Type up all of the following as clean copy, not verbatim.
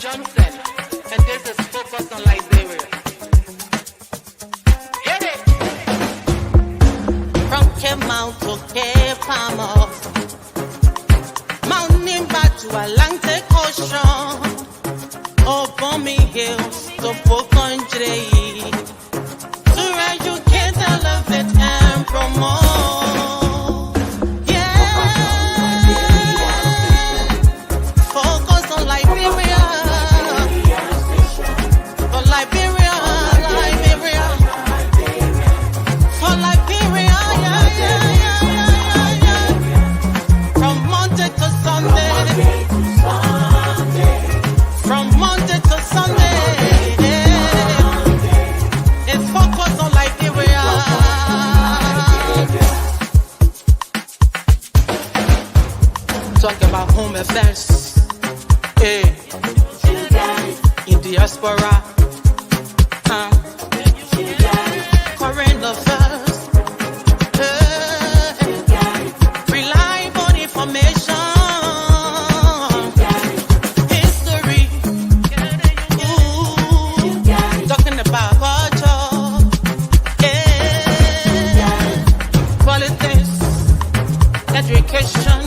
Johnson, and this is Focus on Liberia. Hit it! From Cape Mount to Cape Palmas, Mount Nimba to Atlantic Ocean, Obomi Hills to Pocondre, to educate, elevate, and promote. Talk about home affairs, in diaspora, current affairs, reliable information, history, talking about culture, politics, education,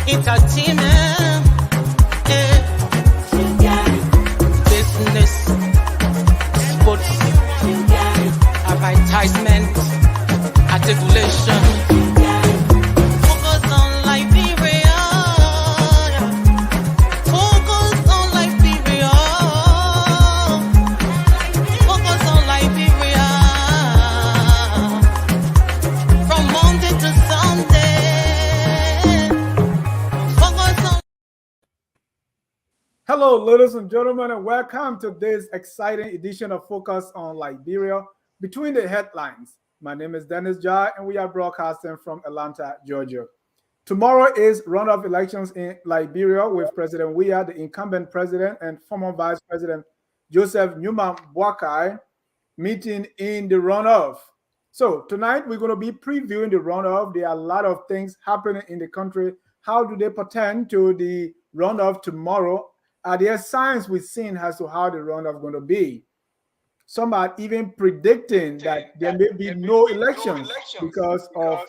entertainment, business, sports, advertisement, articulation. Focus on Liberia. Focus on Liberia. Focus on Liberia. From Monday to Sunday. Hello, ladies and gentlemen, and welcome to this exciting edition of Focus on Liberia. Between the headlines, my name is Dennis Jai, and we are broadcasting from Atlanta, Georgia. Tomorrow is runoff elections in Liberia with President Weah, the incumbent president, and former Vice President Joseph Newman Boakai meeting in the runoff. So tonight we're going to be previewing the runoff. There are a lot of things happening in the country. How do they pertain to the runoff tomorrow? Are there signs we've seen as to how the runoff is going to be? Some are even predicting that there may be no elections because of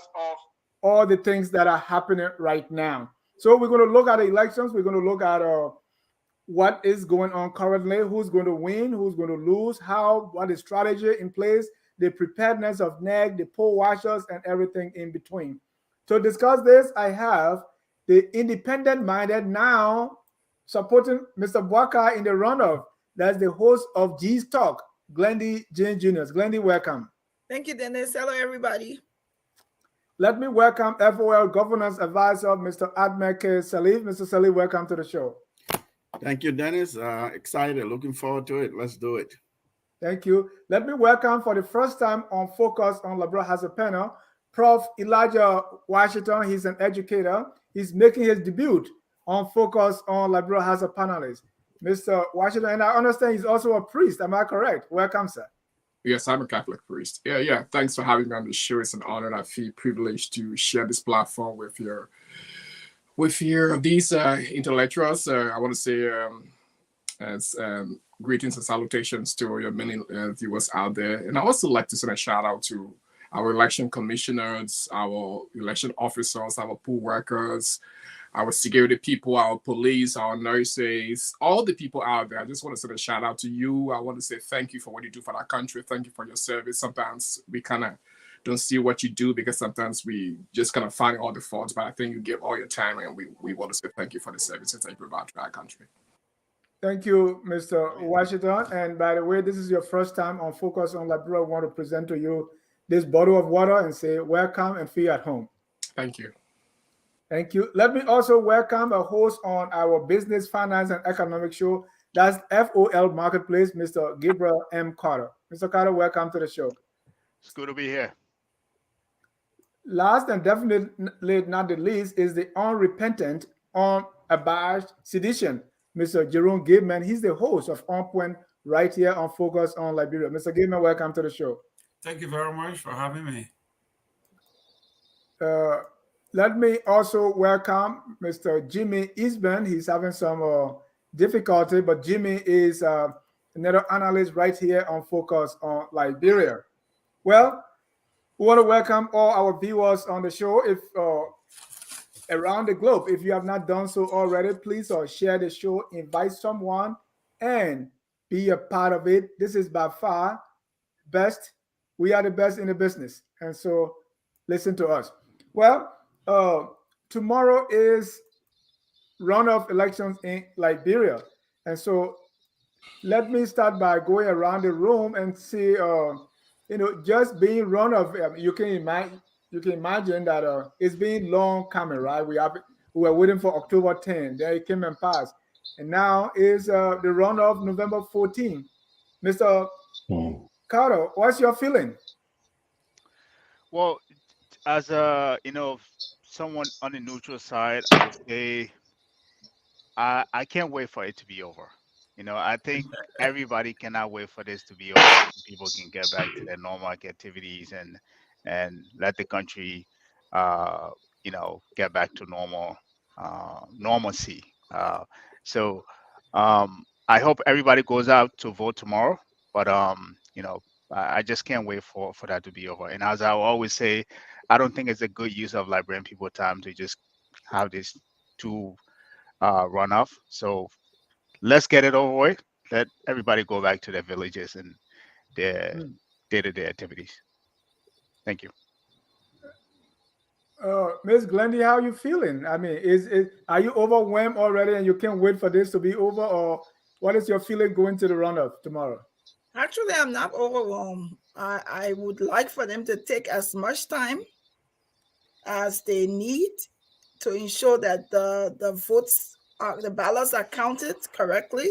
all the things that are happening right now. So we're going to look at the elections. We're going to look at what is going on currently, who's going to win, who's going to lose, what is strategy in place, the preparedness of NEG, the poll watchers, and everything in between. To discuss this, I have the independent-minded, now supporting Mr. Boakai in the runoff. That's the host of G's Talk, Glendy Junius. Glendy, welcome. Thank you, Dennis. Hello, everybody. Let me welcome FOL Governance Advisor, Mr. Ahmed Sirleaf. Mr. Sirleaf, welcome to the show. Thank you, Dennis. Excited, looking forward to it. Let's do it. Thank you. Let me welcome for the first time on Focus on Liberia has a panel, Prof. Elijah Washington. He's an educator. He's making his debut on Focus on Liberia has a panelist. Mr. Washington, and I understand he's also a priest. Am I correct? Welcome, sir. Yes, I'm a Catholic priest. Yeah. Thanks for having me on the show. It's an honor and I feel privileged to share this platform with these intellectuals. I want to say greetings and salutations to your many viewers out there. And I also like to send a shout out to our election commissioners, our election officers, our poll workers, our security people, our police, our nurses, all the people out there. I just want to send a shout out to you. I want to say thank you for what you do for our country. Thank you for your service. Sometimes we kind of don't see what you do because sometimes we just kind of find all the faults, but I think you give all your time, and we want to say thank you for the services that you provide to our country. Thank you, Mr. Washington. And by the way, this is your first time on Focus on Liberia. I want to present to you this bottle of water and say welcome and feel at home. Thank you. Thank you. Let me also welcome a host on our business, finance, and economic show. That's FOL Marketplace, Mr. Gabriel M. Carter. Mr. Carter, welcome to the show. It's good to be here. Last and definitely not the least is the unrepentant, unabashed sedition, Mr. Jerome Gayman. He's the host of On Point right here on Focus on Liberia. Mr. Gayman, welcome to the show. Thank you very much for having me. Let me also welcome Mr. Jimmy Eastman. He's having some difficulty, but Jimmy is another analyst right here on Focus on Liberia. Well, we want to welcome all our viewers on the show. If around the globe, if you have not done so already, please share the show, invite someone, and be a part of it. This is by far best. We are the best in the business, and so listen to us. Well, tomorrow is runoff elections in Liberia, and so let me start by going around the room and see. Just being runoff, you can imagine that it's been long coming, right? We were waiting for October 10. Then it came and passed, and now is the runoff November 14. Mr. Carter, what's your feeling? Well, as someone on the neutral side, I would say I can't wait for it to be over. I think everybody cannot wait for this to be over. So people can get back to their normal activities and let the country, get back to normalcy. So I hope everybody goes out to vote tomorrow. But I just can't wait for that to be over. And as I always say, I don't think it's a good use of Liberian people time to just have this two runoff. So let's get it over with. Let everybody go back to their villages and their day-to-day activities. Thank you. Miss Glendy, how are you feeling? I mean, are you overwhelmed already and you can't wait for this to be over, or what is your feeling going to the runoff tomorrow? Actually, I'm not overwhelmed. I would like for them to take as much time as they need to ensure that the votes, the ballots are counted correctly,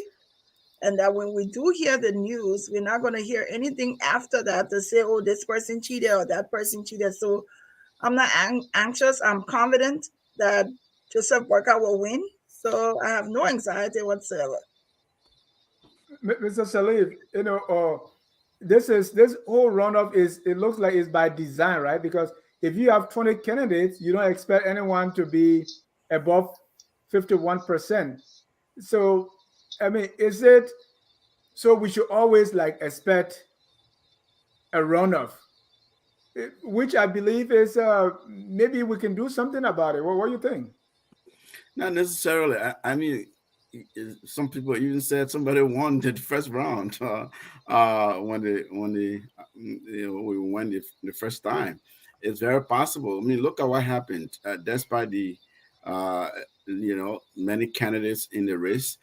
and that when we do hear the news, we're not going to hear anything after that to say, oh, this person cheated or that person cheated. So I'm not anxious. I'm confident that Joseph Worker will win. So I have no anxiety whatsoever. Mr. Sirleaf, this whole runoff it looks like it's by design, right? Because if you have 20 candidates, you don't expect anyone to be above 51%. So, I mean, is it so we should always expect a runoff, which I believe is maybe we can do something about it. What do you think? Not necessarily. I mean, some people even said somebody won the first round when we won the first time. It's very possible. I mean, look at what happened. Despite the many candidates in the race,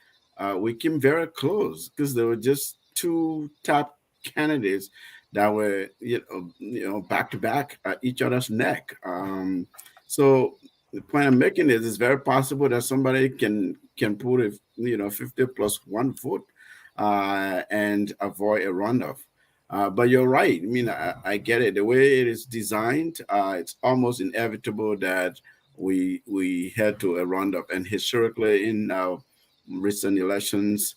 we came very close because there were just two top candidates that were back to back at each other's neck. So the point I'm making is it's very possible that somebody can put 50 plus one vote and avoid a runoff. But you're right. I mean, I get it. The way it is designed, it's almost inevitable that we head to a runoff. And historically, in recent elections,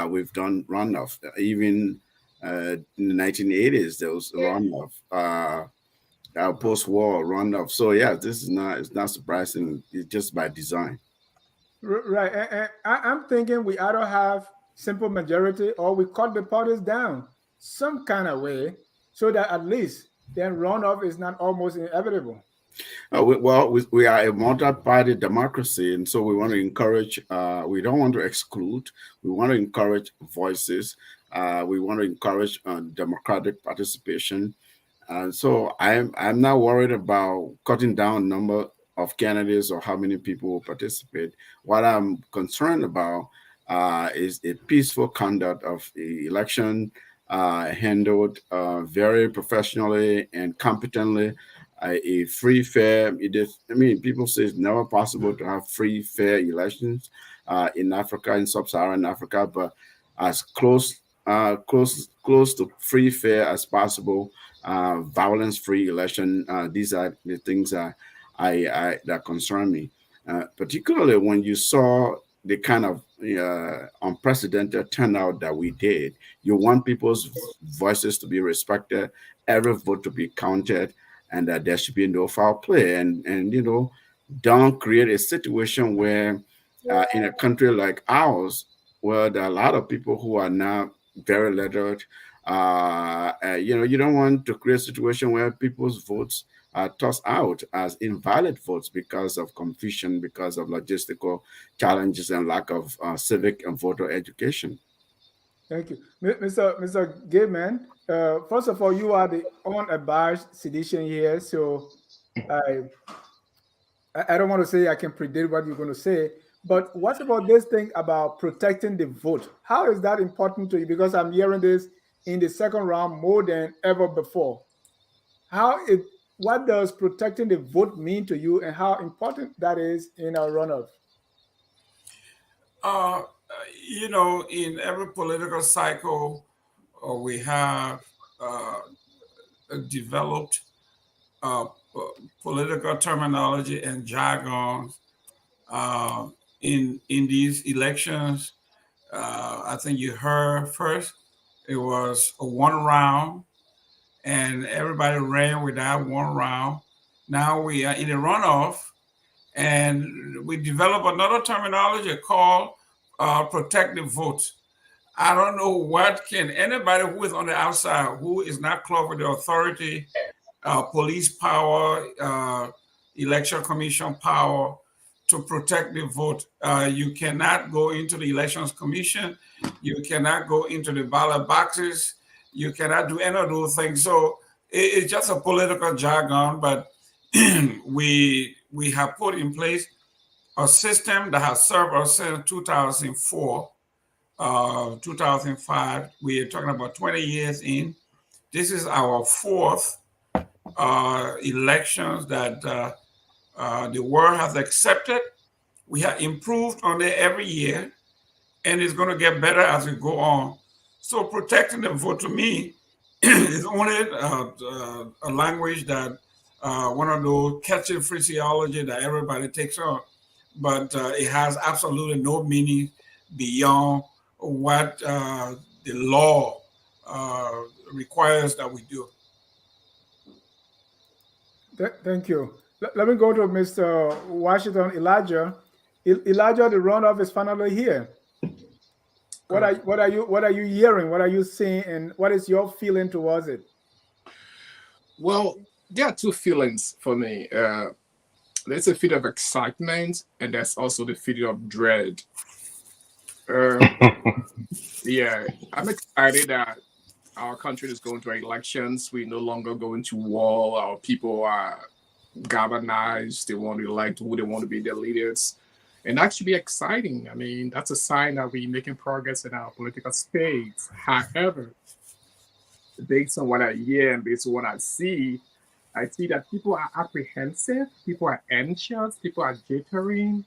we've done runoff. Even in the 1980s, there was a runoff. Post-war runoff. So yeah, it's not surprising. It's just by design. Right. And I'm thinking we either have simple majority or we cut the parties down some kind of way so that at least then runoff is not almost inevitable. We are a multi-party democracy, and so we want to encourage. We don't want to exclude. We want to encourage voices. We want to encourage democratic participation. So I'm not worried about cutting down number of candidates or how many people will participate. What I'm concerned about is a peaceful conduct of the election, handled very professionally and competently. A free, fair. People say it's never possible to have free, fair elections in Africa, in sub-Saharan Africa, but as close to free, fair as possible. Violence-free election. These are the things that concern me, particularly when you saw the kind of unprecedented turnout that we did. You want people's voices to be respected, every vote to be counted, and that there should be no foul play. And don't create a situation where in a country like ours, Well, there are a lot of people who are now very literate. You don't want to create a situation where people's votes are tossed out as invalid votes because of confusion, because of logistical challenges, and lack of civic and voter education. Thank you. Mr. Gayman, first of all, you are the unabashed sedition here, so I I don't want to say I can predict what you're going to say, but what about this thing about protecting the vote? How is that important to you? Because I'm hearing this in the second round more than ever before. How it what does protecting the vote mean to you, and how important that is in our runoff? Uh, in every political cycle, we have uh, developed political terminology and jargon uh, in these elections. I think you heard first it was a one round, and everybody ran with that one round. Now we are in a runoff, and we develop another terminology called protective votes. I don't know what can anybody who is on the outside, who is not close with the authority, police power, election commission power to protect the vote. You cannot go into the elections commission. You cannot go into the ballot boxes. You cannot do any of those things. So it's just a political jargon, but we have put in place a system that has served us since 2004, 2005. We are talking about 20 years in. This is our fourth elections that the world has accepted. We have improved on it every year, and it's going to get better as we go on. So protecting the vote to me is only a language that one of those catchy phraseology that everybody takes on, but it has absolutely no meaning beyond what the law requires that we do. Thank you. Let me go to Mr. Washington Elijah. Elijah, the runoff is finally here. What are you hearing? What are you seeing, and what is your feeling towards it? Well, there are two feelings for me. There's a feeling of excitement, and there's also the feeling of dread. Uh, yeah, I'm excited that our country is going to elections. We're no longer going to war. Our people are galvanized. They want to elect who they want to be their leaders. And that should be exciting. I mean, that's a sign that we're making progress in our political space. However, based on what I hear and based on what I see that people are apprehensive, people are anxious, people are jittering,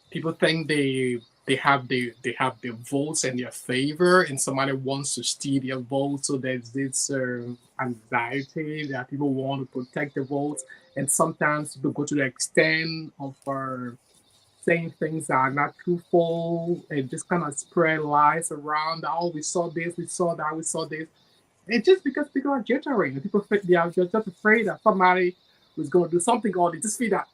people think they have their votes in their favor, and somebody wants to steal their vote. So there's this anxiety that people want to protect the votes, and sometimes people go to the extent of saying things that are not truthful and just kind of spread lies around. Oh, we saw this, we saw that, we saw this. It's just because people are jittering. They are just afraid that somebody was going to do something, or they just feel that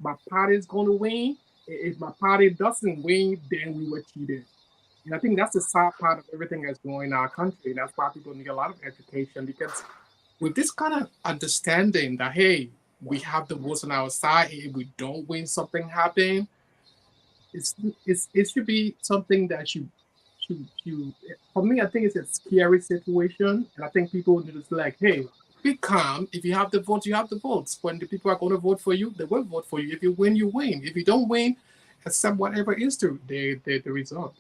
my party is going to win. If my party doesn't win, then we were cheated. And I think that's the sad part of everything that's going on in our country. That's why people need a lot of education, because with this kind of understanding that, hey, we have the votes on our side, if we don't win, something happen. It should be something that for me, I think it's a scary situation, and I think people need to be like, hey, be calm. If you have the votes, you have the votes. When the people are going to vote for you, they will vote for you. If you win, you win. If you don't win, accept whatever is the result.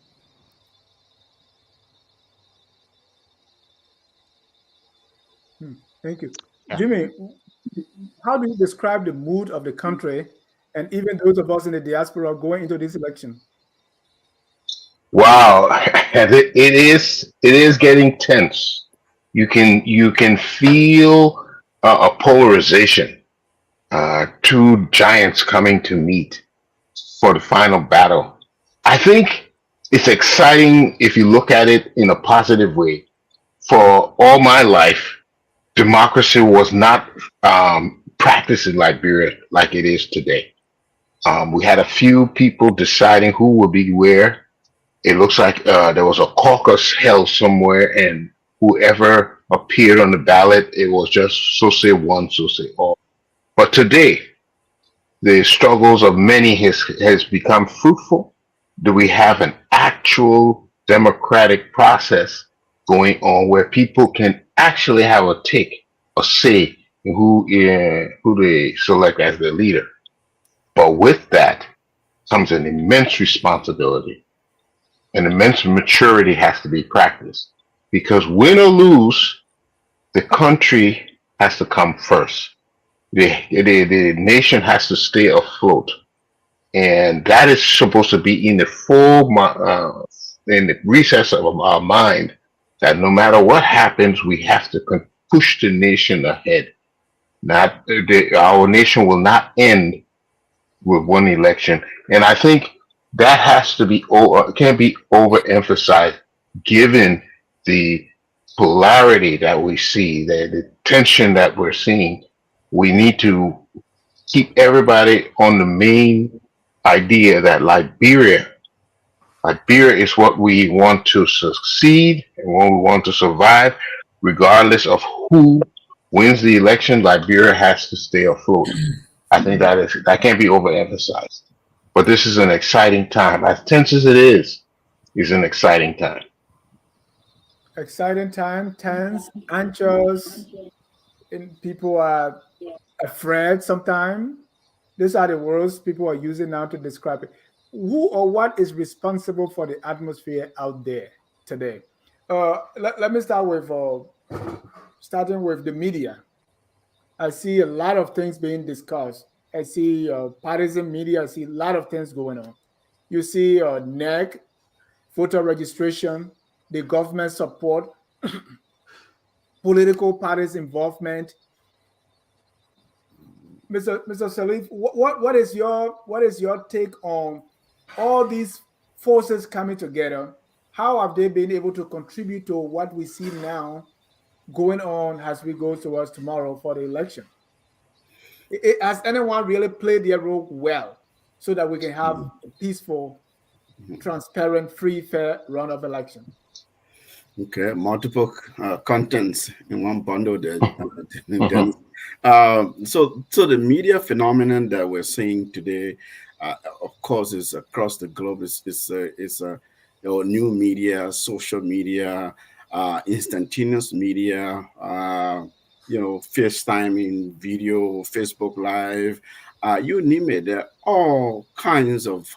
Thank you. Yeah. Jimmy, how do you describe the mood of the country, and even those of us in the diaspora going into this election? Wow, it is getting tense. You can feel a polarization. Two giants coming to meet for the final battle. I think it's exciting if you look at it in a positive way. For all my life, democracy was not practiced in Liberia like it is today. We had a few people deciding who would be where. It looks like there was a caucus held somewhere, and whoever appeared on the ballot, it was just so say one, so say all. But today, the struggles of many has become fruitful. Do we have an actual democratic process going on where people can actually have a say in who they select as their leader? But with that comes an immense responsibility. An immense maturity has to be practiced because win or lose, the country has to come first. The nation has to stay afloat, and that is supposed to be in the in the recess of our mind. That no matter what happens, we have to push the nation ahead. Not our nation will not end with one election, and I think that has to be can't be overemphasized given the polarity that we see, the tension that we're seeing. We need to keep everybody on the main idea that Liberia is what we want to succeed and what we want to survive, regardless of who wins the election. Liberia has to stay afloat. I think that can't be overemphasized. But this is an exciting time. As tense as it is an exciting time. Exciting time, tense, anxious, and people are afraid sometimes. These are the words people are using now to describe it. Who or what is responsible for the atmosphere out there today? Let me start with starting with the media. I see a lot of things being discussed. I see partisan media. I see a lot of things going on. You see NEC, voter registration, the government support, political parties involvement. Mr. Sirleaf, what is your take on all these forces coming together? How have they been able to contribute to what we see now going on as we go towards tomorrow for the election? Has anyone really played their role well so that we can have a peaceful, transparent, free, fair run of election? Okay, multiple contents in one bundle there. So the media phenomenon that we're seeing today, of course, is across the globe. New media, social media, instantaneous media. FaceTiming, video, Facebook Live, you name it. There are all kinds of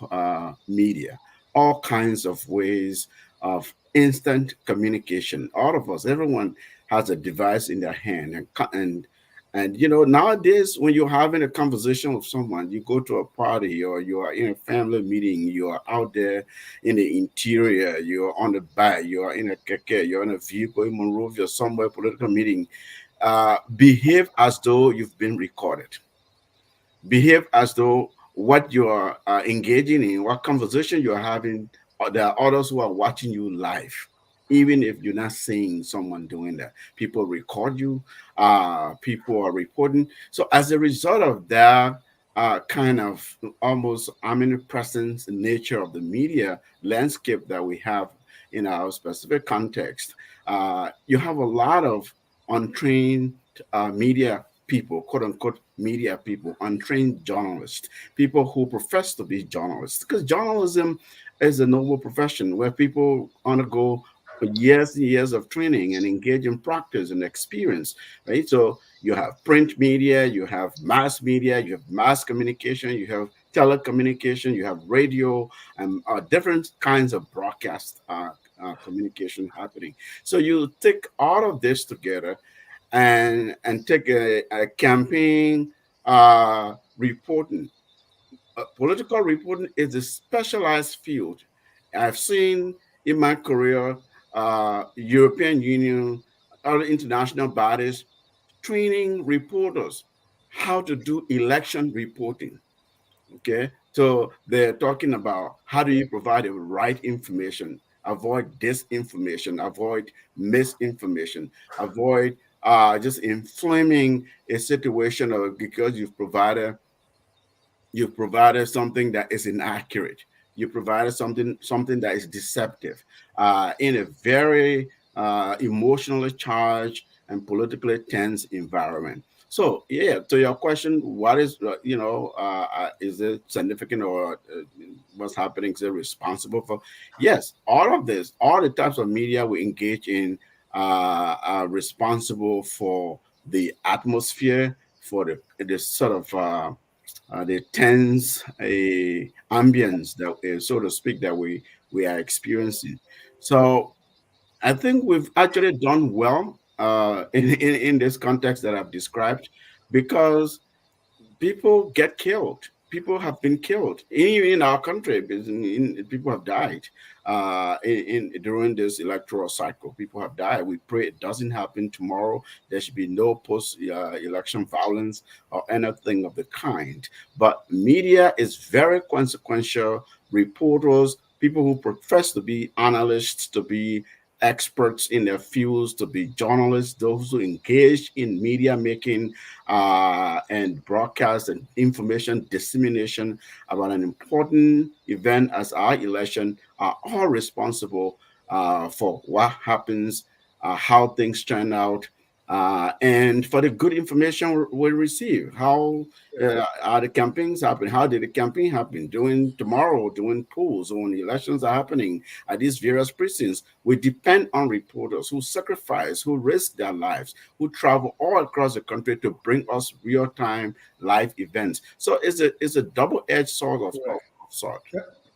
media, all kinds of ways of instant communication. All of us, everyone has a device in their hand, and nowadays when you're having a conversation with someone, you go to a party or you are in a family meeting, you are out there in the interior, you're on the bike, you are in a keke, you're in a vehicle in Monrovia, somewhere political meeting. Behave as though you've been recorded. Behave as though what you are engaging in, what conversation you are having, there are others who are watching you live. Even if you're not seeing someone doing that, people record you, people are reporting. So as a result of that kind of almost omnipresent nature of the media landscape that we have in our specific context, you have a lot of untrained media people, quote unquote media people, untrained journalists, people who profess to be journalists, because journalism is a noble profession where people undergo years and years of training and engage in practice and experience, right? So you have print media, you have mass media, you have mass communication, you have telecommunication, you have radio, and different kinds of broadcast communication happening. So you take all of this together and take a campaign reporting. Political reporting is a specialized field. I've seen in my career European Union, other international bodies training reporters how to do election reporting. Okay, so they're talking about how do you provide the right information, avoid disinformation, avoid misinformation, avoid just inflaming a situation or because you've provided something that is inaccurate. You provided something that is deceptive in a very emotionally charged and politically tense environment. So yeah, to your question, what is is it significant or what's happening? Is it responsible for? Yes, all of this, all the types of media we engage in are responsible for the atmosphere, for the sort of the tense ambience that, so to speak, that we are experiencing. So I think we've actually done well in this context that I've described, because people get killed. People have been killed in our country. People have died during this electoral cycle. People have died. We pray it doesn't happen tomorrow. There should be no post-election violence or anything of the kind. But media is very consequential. Reporters, people who profess to be analysts, to be experts in their fields, to be journalists, those who engage in media making and broadcast and information dissemination about an important event as our election, are all responsible for what happens, how things turn out, and for the good information we receive. How are the campaigns happening? How did the campaign happen? Doing tomorrow, doing polls when the elections are happening at these various precincts. We depend on reporters who sacrifice, who risk their lives, who travel all across the country to bring us real-time live events. So it's a double-edged sword of sort.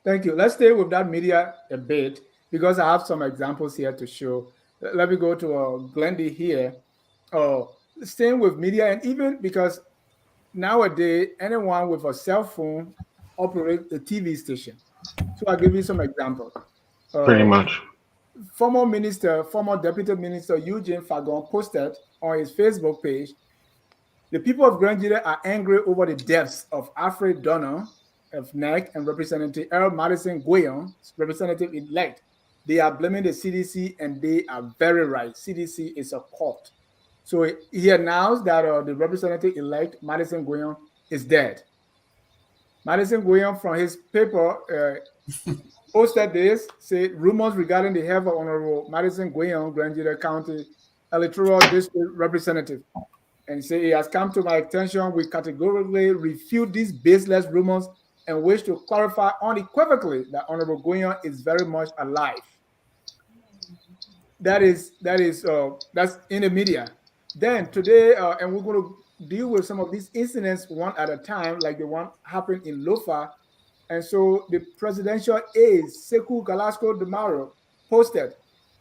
Thank you. Let's stay with that media a bit, because I have some examples here to show. Let me go to Glendy here. Staying with media, and even because nowadays anyone with a cell phone operates a TV station. So I'll give you some examples. Pretty much. Former Deputy Minister Eugene Fagon posted on his Facebook page, the people of Glendy are angry over the deaths of Alfred Donner of NEC and Representative Earl Madison Guyon, representative-elect. They are blaming the CDC, and they are very right. CDC is a cult. So he announced that the representative-elect, Madison Guyon, is dead. Madison Guyon, from his paper, posted this, said, rumors regarding the health of Honorable Madison Guyon, Glendy County Electoral District Representative. And say, it has come to my attention. We categorically refute these baseless rumors and wish to clarify unequivocally that Honorable Guyon is very much alive. That's in the media. Then today, and we're going to deal with some of these incidents one at a time, like the one happened in Lofa. And so the presidential aide, Sekou Galasco Demaro, posted,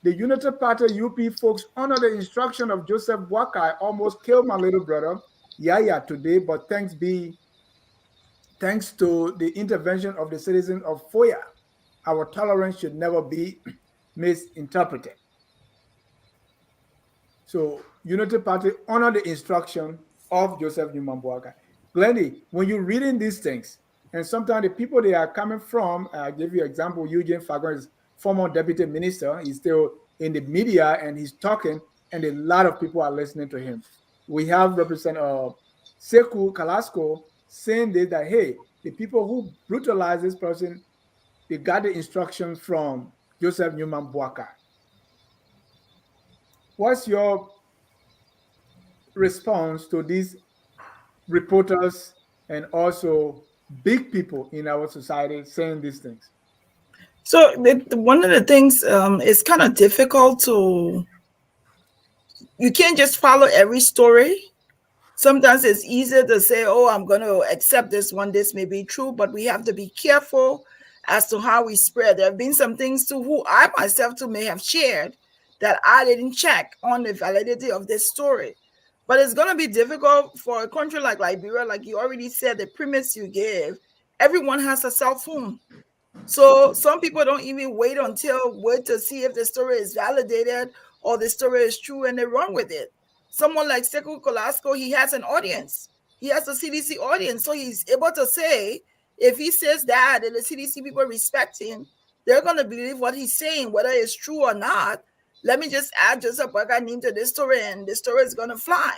the Unity Party UP folks, under the instruction of Joseph Boakai, almost killed my little brother, Yaya, today, but thanks to the intervention of the citizens of Foya, our tolerance should never be misinterpreted. So Unity Party honor the instruction of Joseph Newman Boakai. Glendy, when you're reading these things, and sometimes the people they are coming from, I'll give you an example, Eugene Fagon is former deputy minister. He's still in the media and he's talking, and a lot of people are listening to him. We have Representative Sekou Galasco saying that, hey, the people who brutalized this person, they got the instruction from Joseph Newman Boakai. What's your response to these reporters and also big people in our society saying these things? So one of the things is kind of difficult you can't just follow every story. Sometimes it's easier to say, oh, I'm going to accept this one. This may be true, but we have to be careful as to how we spread. There have been some things too, who I myself too may have shared that I didn't check on the validity of this story. But it's going to be difficult for a country like Liberia, like you already said, the premise you gave, everyone has a cell phone. So some people don't even wait to see if the story is validated or the story is true, and they run with it. Someone like Sekou Galasco, he has an audience. He has a CDC audience. So he's able to say, if he says that and the CDC people respect him, they're going to believe what he's saying, whether it's true or not. Let me just add Joseph Boakai name to this story, and the story is going to fly.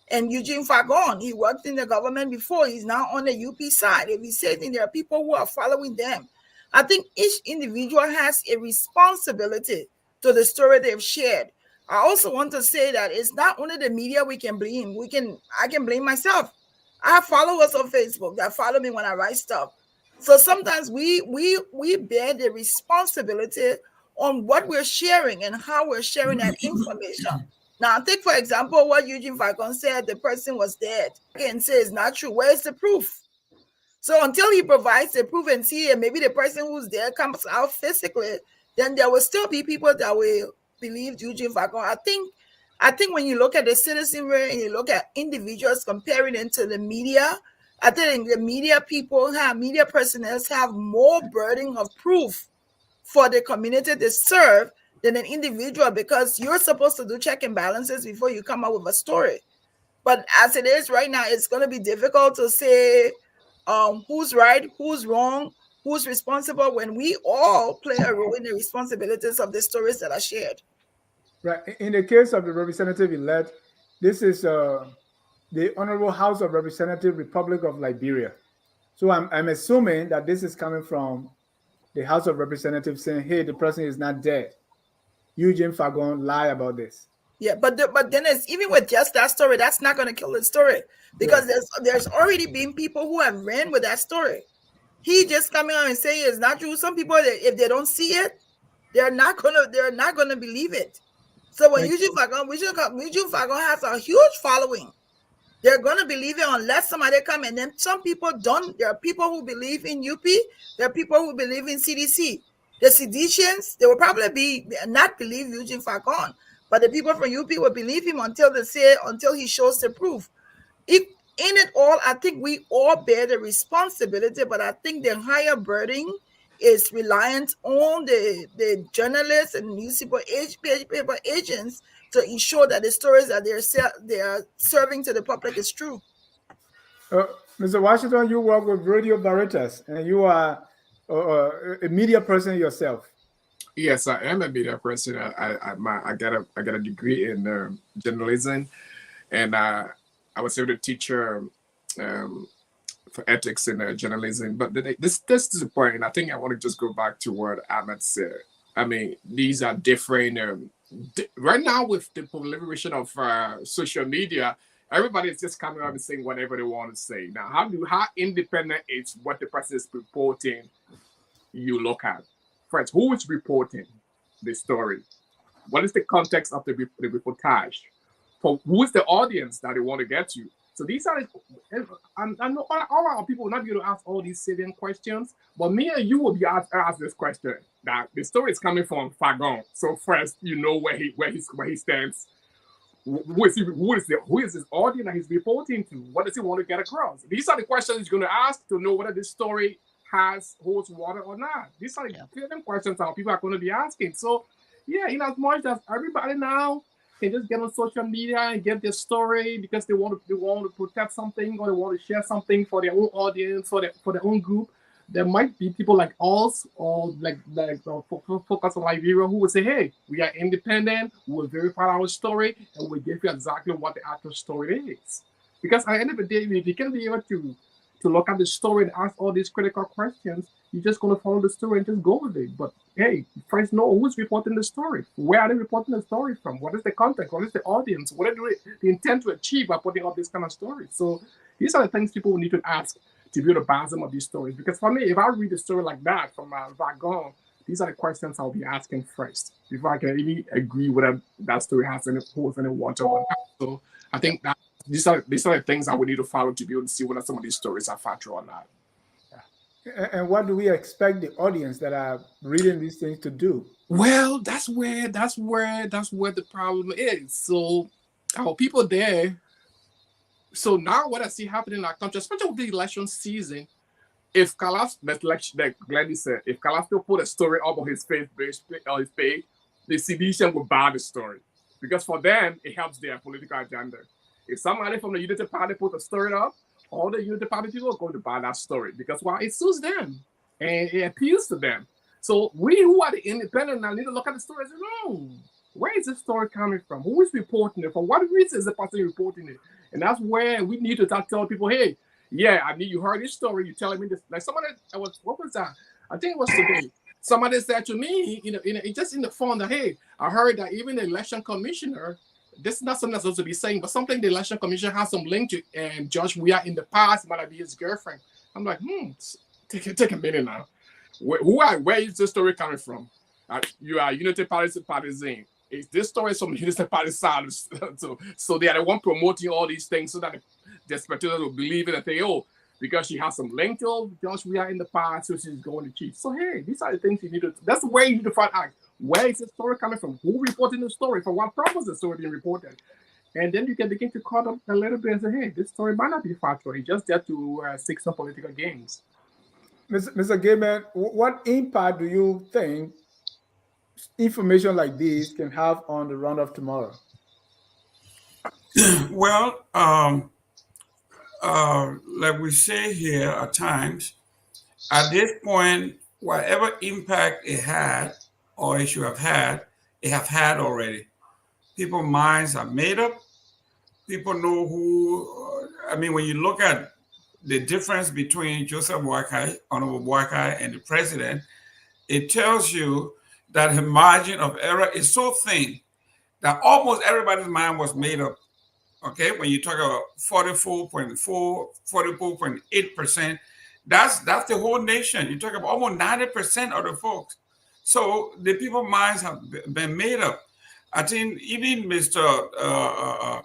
And Eugene Fagon, he worked in the government before. He's now on the UP side. If he's saying there are people who are following them. I think each individual has a responsibility to the story they've shared. I also want to say that it's not only the media we can blame. I can blame myself. I have followers on Facebook that follow me when I write stuff. So sometimes we bear the responsibility on what we're sharing and how we're sharing that information. Now, take for example what Eugene Falcon said, the person was dead. And say it's not true. Where's the proof? So until he provides the proof and see, and maybe the person who's there comes out physically, then there will still be people that will believe Eugene Falcon. I think when you look at the citizenry and you look at individuals comparing it to the media, I think the media personnel have more burden of proof for the community they serve than an individual, because you're supposed to do check and balances before you come up with a story. But as it is right now, it's going to be difficult to say who's right, who's wrong, who's responsible, when we all play a role in the responsibilities of the stories that are shared. Right. In the case of the representative-elect, this is the Honorable House of Representatives, Republic of Liberia. So I'm assuming that this is coming from the House of Representatives saying, hey, the president is not dead. Eugene Falcon lied about this. Yeah, but then it's, even with just that story, that's not going to kill the story, because there's already been people who have ran with that story. He just coming out and saying it's not true. Some people, if they don't see it, they're not gonna believe it. So when Eugene Falcon has a huge following, they're gonna believe it unless somebody come. And then some people don't. There are people who believe in UP. There are people who believe in CDC. The seditians, they will probably not believe Eugene Falcon, but the people from UP will believe him until he shows the proof. In it all, I think we all bear the responsibility, but I think the higher burden is reliant on the journalists and newspaper agents to ensure that the stories that they are serving to the public is true. Mr. Washington, you work with Radio Veritas, and you are a media person yourself. Yes, I am a media person. I got a degree in journalism, and I was able to teach for ethics in journalism. But this is the point, and I think I want to just go back to what Ahmed said. I mean, these are different. Right now, with the proliferation of social media, everybody is just coming out and saying whatever they want to say. Now, how independent is what the person is reporting? You look at first, who is reporting the story? What is the context of the reportage? For who is the audience that they want to get to? So these are, I know all our people will not be able to ask all these salient questions, but me and you will be asked this question. That the story is coming from Fagon. So first, you know where he stands. Who is his audience that he's reporting to? What does he want to get across? These are the questions he's going to ask to know whether this story holds water or not. These are the questions that people are going to be asking. So yeah, in as much as everybody now can just get on social media and get their story because they want to protect something or they want to share something for their own audience, for their own group. There might be people like us or like Focus on Liberia who will say, hey, we are independent, we'll verify our story, and we'll give you exactly what the actual story is. Because at the end of the day, if you can be able to look at the story and ask all these critical questions, you're just going to follow the story and just go with it. But hey, first know who's reporting the story. Where are they reporting the story from? What is the context? What is the audience? What are they intend to achieve by putting up this kind of story? So these are the things people will need to ask to build a basm of these stories. Because for me, if I read a story like that from Vagon, these are the questions I'll be asking first before I can really agree whether that story has any holes, any water or not. So I think that these are the things I would need to follow to be able to see whether some of these stories are factual or not. And what do we expect the audience that are reading these things to do? Well, that's where the problem is. So our people there. So now what I see happening in our country, especially with the election season, if Calaf, like Glendy said, if Calaf put a story up on his page, the CDC will ban the story. Because for them, it helps their political agenda. If somebody from the Unity Party put a story up, all the Unity Party people are going to buy that story. Because it suits them and it appeals to them. So we who are the independent now need to look at the story and say, no, where is this story coming from? Who is reporting it? For what reason is the person reporting it? And that's where we need to start telling people, hey, yeah, I mean, you heard this story. You're telling me this. Like somebody, what was that? I think it was today. Somebody said to me, just in the phone that, hey, I heard that even the election commissioner, this is not something that's supposed to be saying, but something the election commissioner has some link to, and Judge Weah in the past might be his girlfriend. I'm like, take a minute now. Where is this story coming from? You are Unity Party partisan. Is this story from the Unity Party side? So they are the one promoting all these things so that the spectators will believe it and say, oh, because she has some link to Josh we are in the past, so she's going to cheat. So hey, these are the things you need to. That's where you need to find out where is the story coming from, who reporting the story, for what purpose the story being reported, and then you can begin to cut up a little bit and say, hey, this story might not be factual. It's just there to seek some political gains. Mr. Gayman, what impact do you think information like this can have on the runoff tomorrow? Well, like we say here at times, at this point, whatever impact it had or it should have had, it have had already. People's minds are made up. People know who. I mean, when you look at the difference between Joseph Boakai, Honorable Boakai, and the president, it tells you that the margin of error is so thin that almost everybody's mind was made up. Okay, when you talk about 44.4, 44.8%, that's the whole nation. You talk about almost 90% of the folks. So the people's minds have been made up. I think even Mr.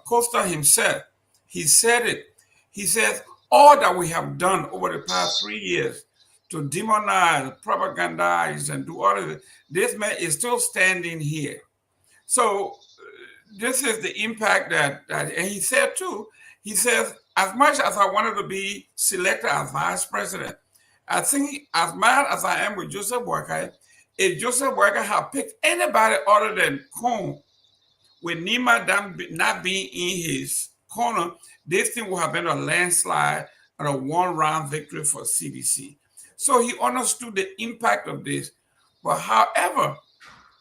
Costa himself, he said it. He says, all that we have done over the past 3 years to demonize, propagandize, and do all of it, this man is still standing here. So this is the impact that and he said too, he says, as much as I wanted to be selected as vice president, I think as mad as I am with Joseph Boakai, if Joseph Boakai had picked anybody other than Cone, with Nima not being in his corner, this thing would have been a landslide and a one-round victory for CDC. So he understood the impact of this. But however,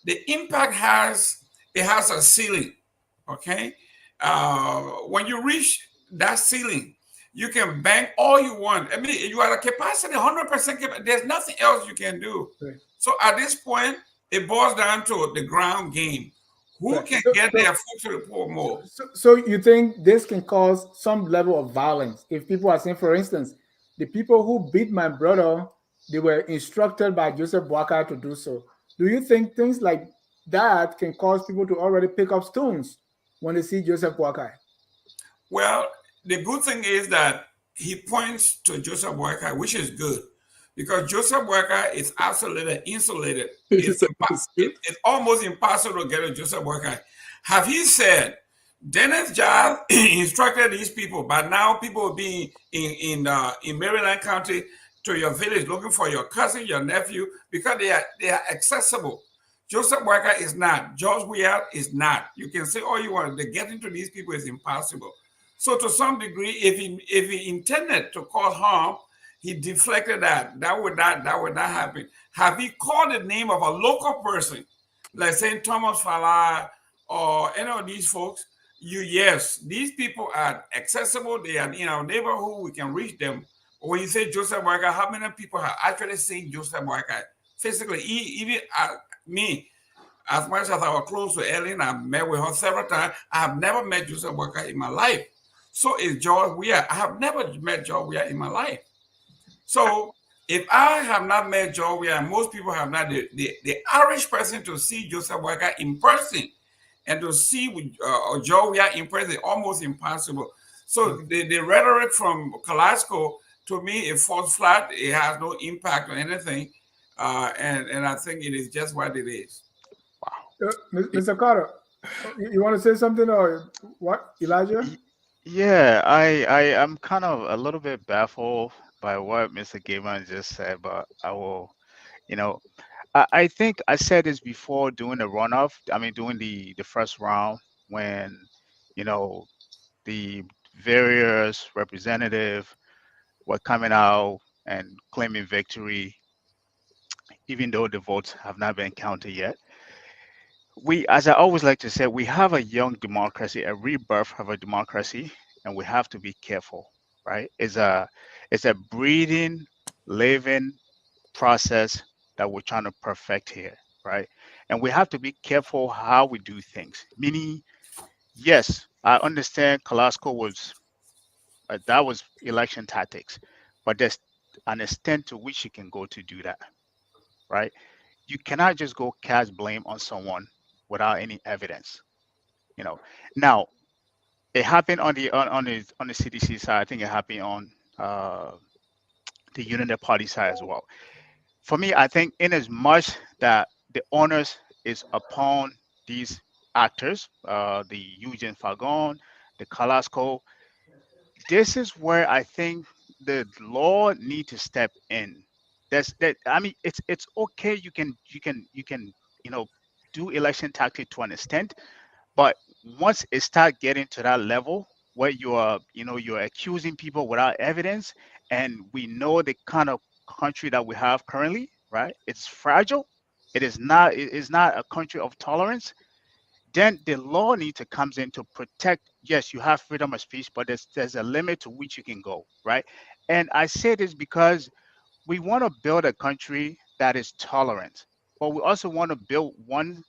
the impact has a ceiling. Okay, when you reach that ceiling, you can bank all you want. I mean, you are a capacity, 100%. There's nothing else you can do. Right. So at this point, it boils down to the ground game. Who can get their foot to the poor more? So you think this can cause some level of violence? If people are saying, for instance, the people who beat my brother, they were instructed by Joseph Boakai to do so. Do you think things like that can cause people to already pick up stones when they see Joseph Boakai? Well, the good thing is that he points to Joseph Boakai, which is good, because Joseph Boakai is absolutely insulated. It's almost impossible to get a Joseph Boakai. Have he said, Dennis Giles instructed these people, but now people will be in Maryland County to your village looking for your cousin, your nephew, because they are accessible. Joseph Boakai is not. George Weah is not. You can say all you want. The getting to these people is impossible. So to some degree, if he intended to cause harm, he deflected that. That would not happen. Have he called the name of a local person, like St. Thomas Falah or any of these folks? Yes, these people are accessible. They are in our neighborhood. We can reach them. But when you say Joseph Boakai, how many people have actually seen Joseph Boakai physically? Even me, as much as I was close to Ellen, I met with her several times. I have never met Joseph Boakai in my life. So is George Weah. I have never met George Weah in my life. So if I have not met George Weah, and most people have not, the average person to see Joseph Boakai in person and to see George Weah in person is almost impossible. So the rhetoric from Kalasco, to me, it falls flat. It has no impact on anything. And I think it is just what it is. Wow. Mr. Carter, you want to say something or what, Elijah? Yeah, I am kind of a little bit baffled by what Mr. Gayman just said, but I will, I think I said this before doing the runoff. I mean, doing the first round when, the various representative were coming out and claiming victory, even though the votes have not been counted yet. We, as I always like to say, we have a young democracy, a rebirth of a democracy, and we have to be careful, right? It's a breathing, living process that we're trying to perfect here, right? And we have to be careful how we do things. Meaning, yes, I understand Kalasco was that was election tactics, but there's an extent to which you can go to do that, right? You cannot just go cast blame on someone without any evidence. You know. Now, it happened on the CDC side. I think it happened on the Unity Party side as well. For me, I think in as much that the onus is upon these actors, the Eugene Fagon, the Kalasco, this is where I think the law need to step in. That's that. I mean, it's okay. You can you know do election tactic to an extent, but once it start getting to that level where you're accusing people without evidence, and we know the kind of country that we have currently, right? It's fragile. It is not a country of tolerance. Then the law needs to comes in to protect. Yes, you have freedom of speech, but there's a limit to which you can go, right? And I say this because we want to build a country that is tolerant, but we also want to build one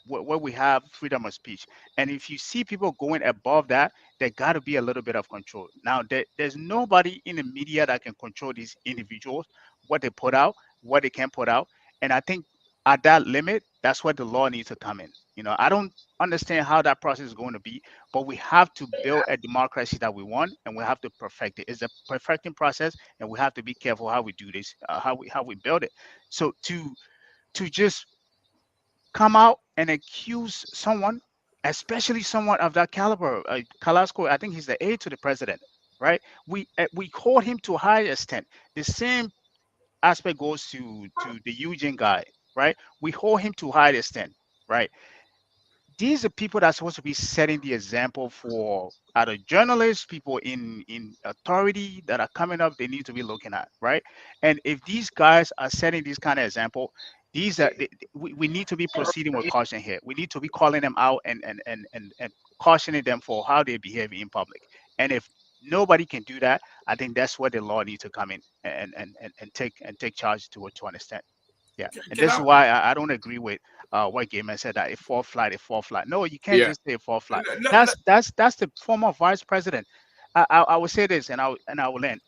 where we have freedom of speech. And if you see people going above that, there got to be a little bit of control. Now, there's nobody in the media that can control these individuals, what they put out, what they can put out. And I think at that limit, that's where the law needs to come in. I don't understand how that process is going to be, but we have to build a democracy that we want, and we have to perfect it. It's a perfecting process, and we have to be careful how we do this, how we build it. So to just come out and accuse someone, especially someone of that caliber, Kalasco, I think he's the aide to the president, right? We hold him to a high extent. The same aspect goes to the Eugene guy, right? We hold him to a high extent, right? These are people that are supposed to be setting the example for other journalists, people in authority that are coming up. They need to be looking at, right? And if these guys are setting this kind of example, we need to be proceeding with caution here. We need to be calling them out and cautioning them for how they behave in public. And if nobody can do that, I think that's where the law needs to come in and take charge to an extent. Yeah, and Can this is I? why I don't agree with what Gayman said, that a fall flight, a fall flight. No, you can't Yeah. just say a fall flight. let- That's the former vice president. I will say this, and I will end.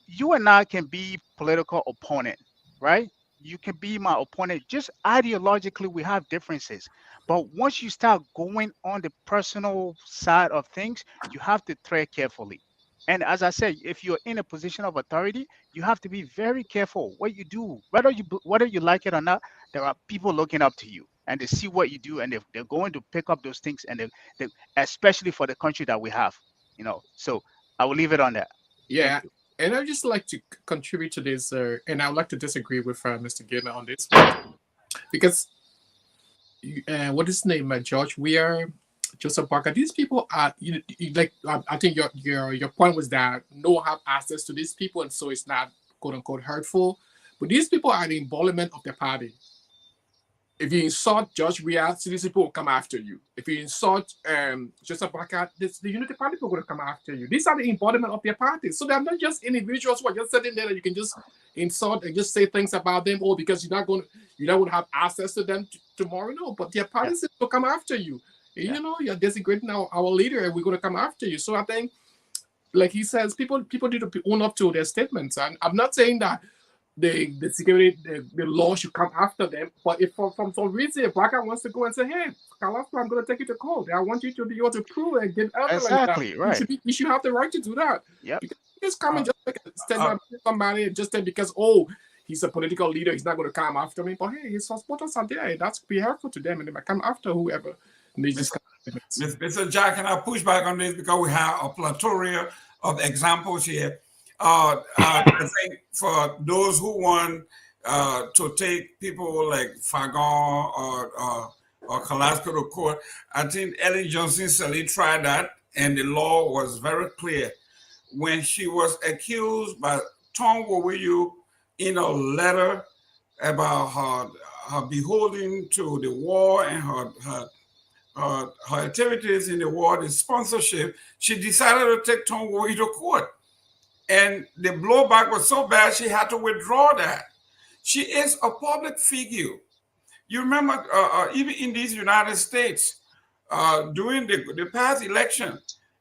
You and I can be political opponent, right? You can be my opponent. Just ideologically, we have differences. But once you start going on the personal side of things, you have to tread carefully. And as I said, if you're in a position of authority, you have to be very careful what you do, whether you like it or not. There are people looking up to you, and they see what you do, and they're going to pick up those things, and they especially for the country that we have. So I will leave it on that. Thank Yeah. you. And I'd just like to contribute to this, and I would like to disagree with Mr. Gayman on this one, because what is his name, George Weir, Joseph Parker. These people are, like, I think your point was that no one have access to these people, and so it's not quote unquote hurtful. But these people are the embodiment of their party. If you insult George Weah, these people will come after you. If you insult Joseph Parker, the Unity Party people are going to come after you. These are the embodiment of their party. So they're not just individuals who are just sitting there that you can just insult and just say things about them, or because you're not going to have access to them tomorrow. No, but their parties will come after you. Yeah. You're desecrating our leader, and we're going to come after you. So I think, like he says, people need to own up to their statements. And I'm not saying that the security, the law should come after them. But if from some reason a black guy wants to go and say, "Hey, Kalasco, I'm going to take you to court. I want you to be able to prove and get evidence," Exactly, right. you should have the right to do that. Yep. You can just come and just stand uh, up to somebody and just say because he's a political leader, he's not going to come after me. But hey, his supporters are there. That's be helpful to them, and they might come after whoever. And they just come. Mr. Jack, can I push back on this because we have a plethora of examples here. I think for those who want to take people like Fagon or Kalasco to court, I think Ellen Johnson Sirleaf tried that, and the law was very clear. When she was accused by Tom Wowiyu in a letter about her beholding to the war and her activities in the war, the sponsorship, she decided to take Tom Wowiyu to court. And the blowback was so bad, she had to withdraw that. She is a public figure. You remember, even in these United States, during the past election,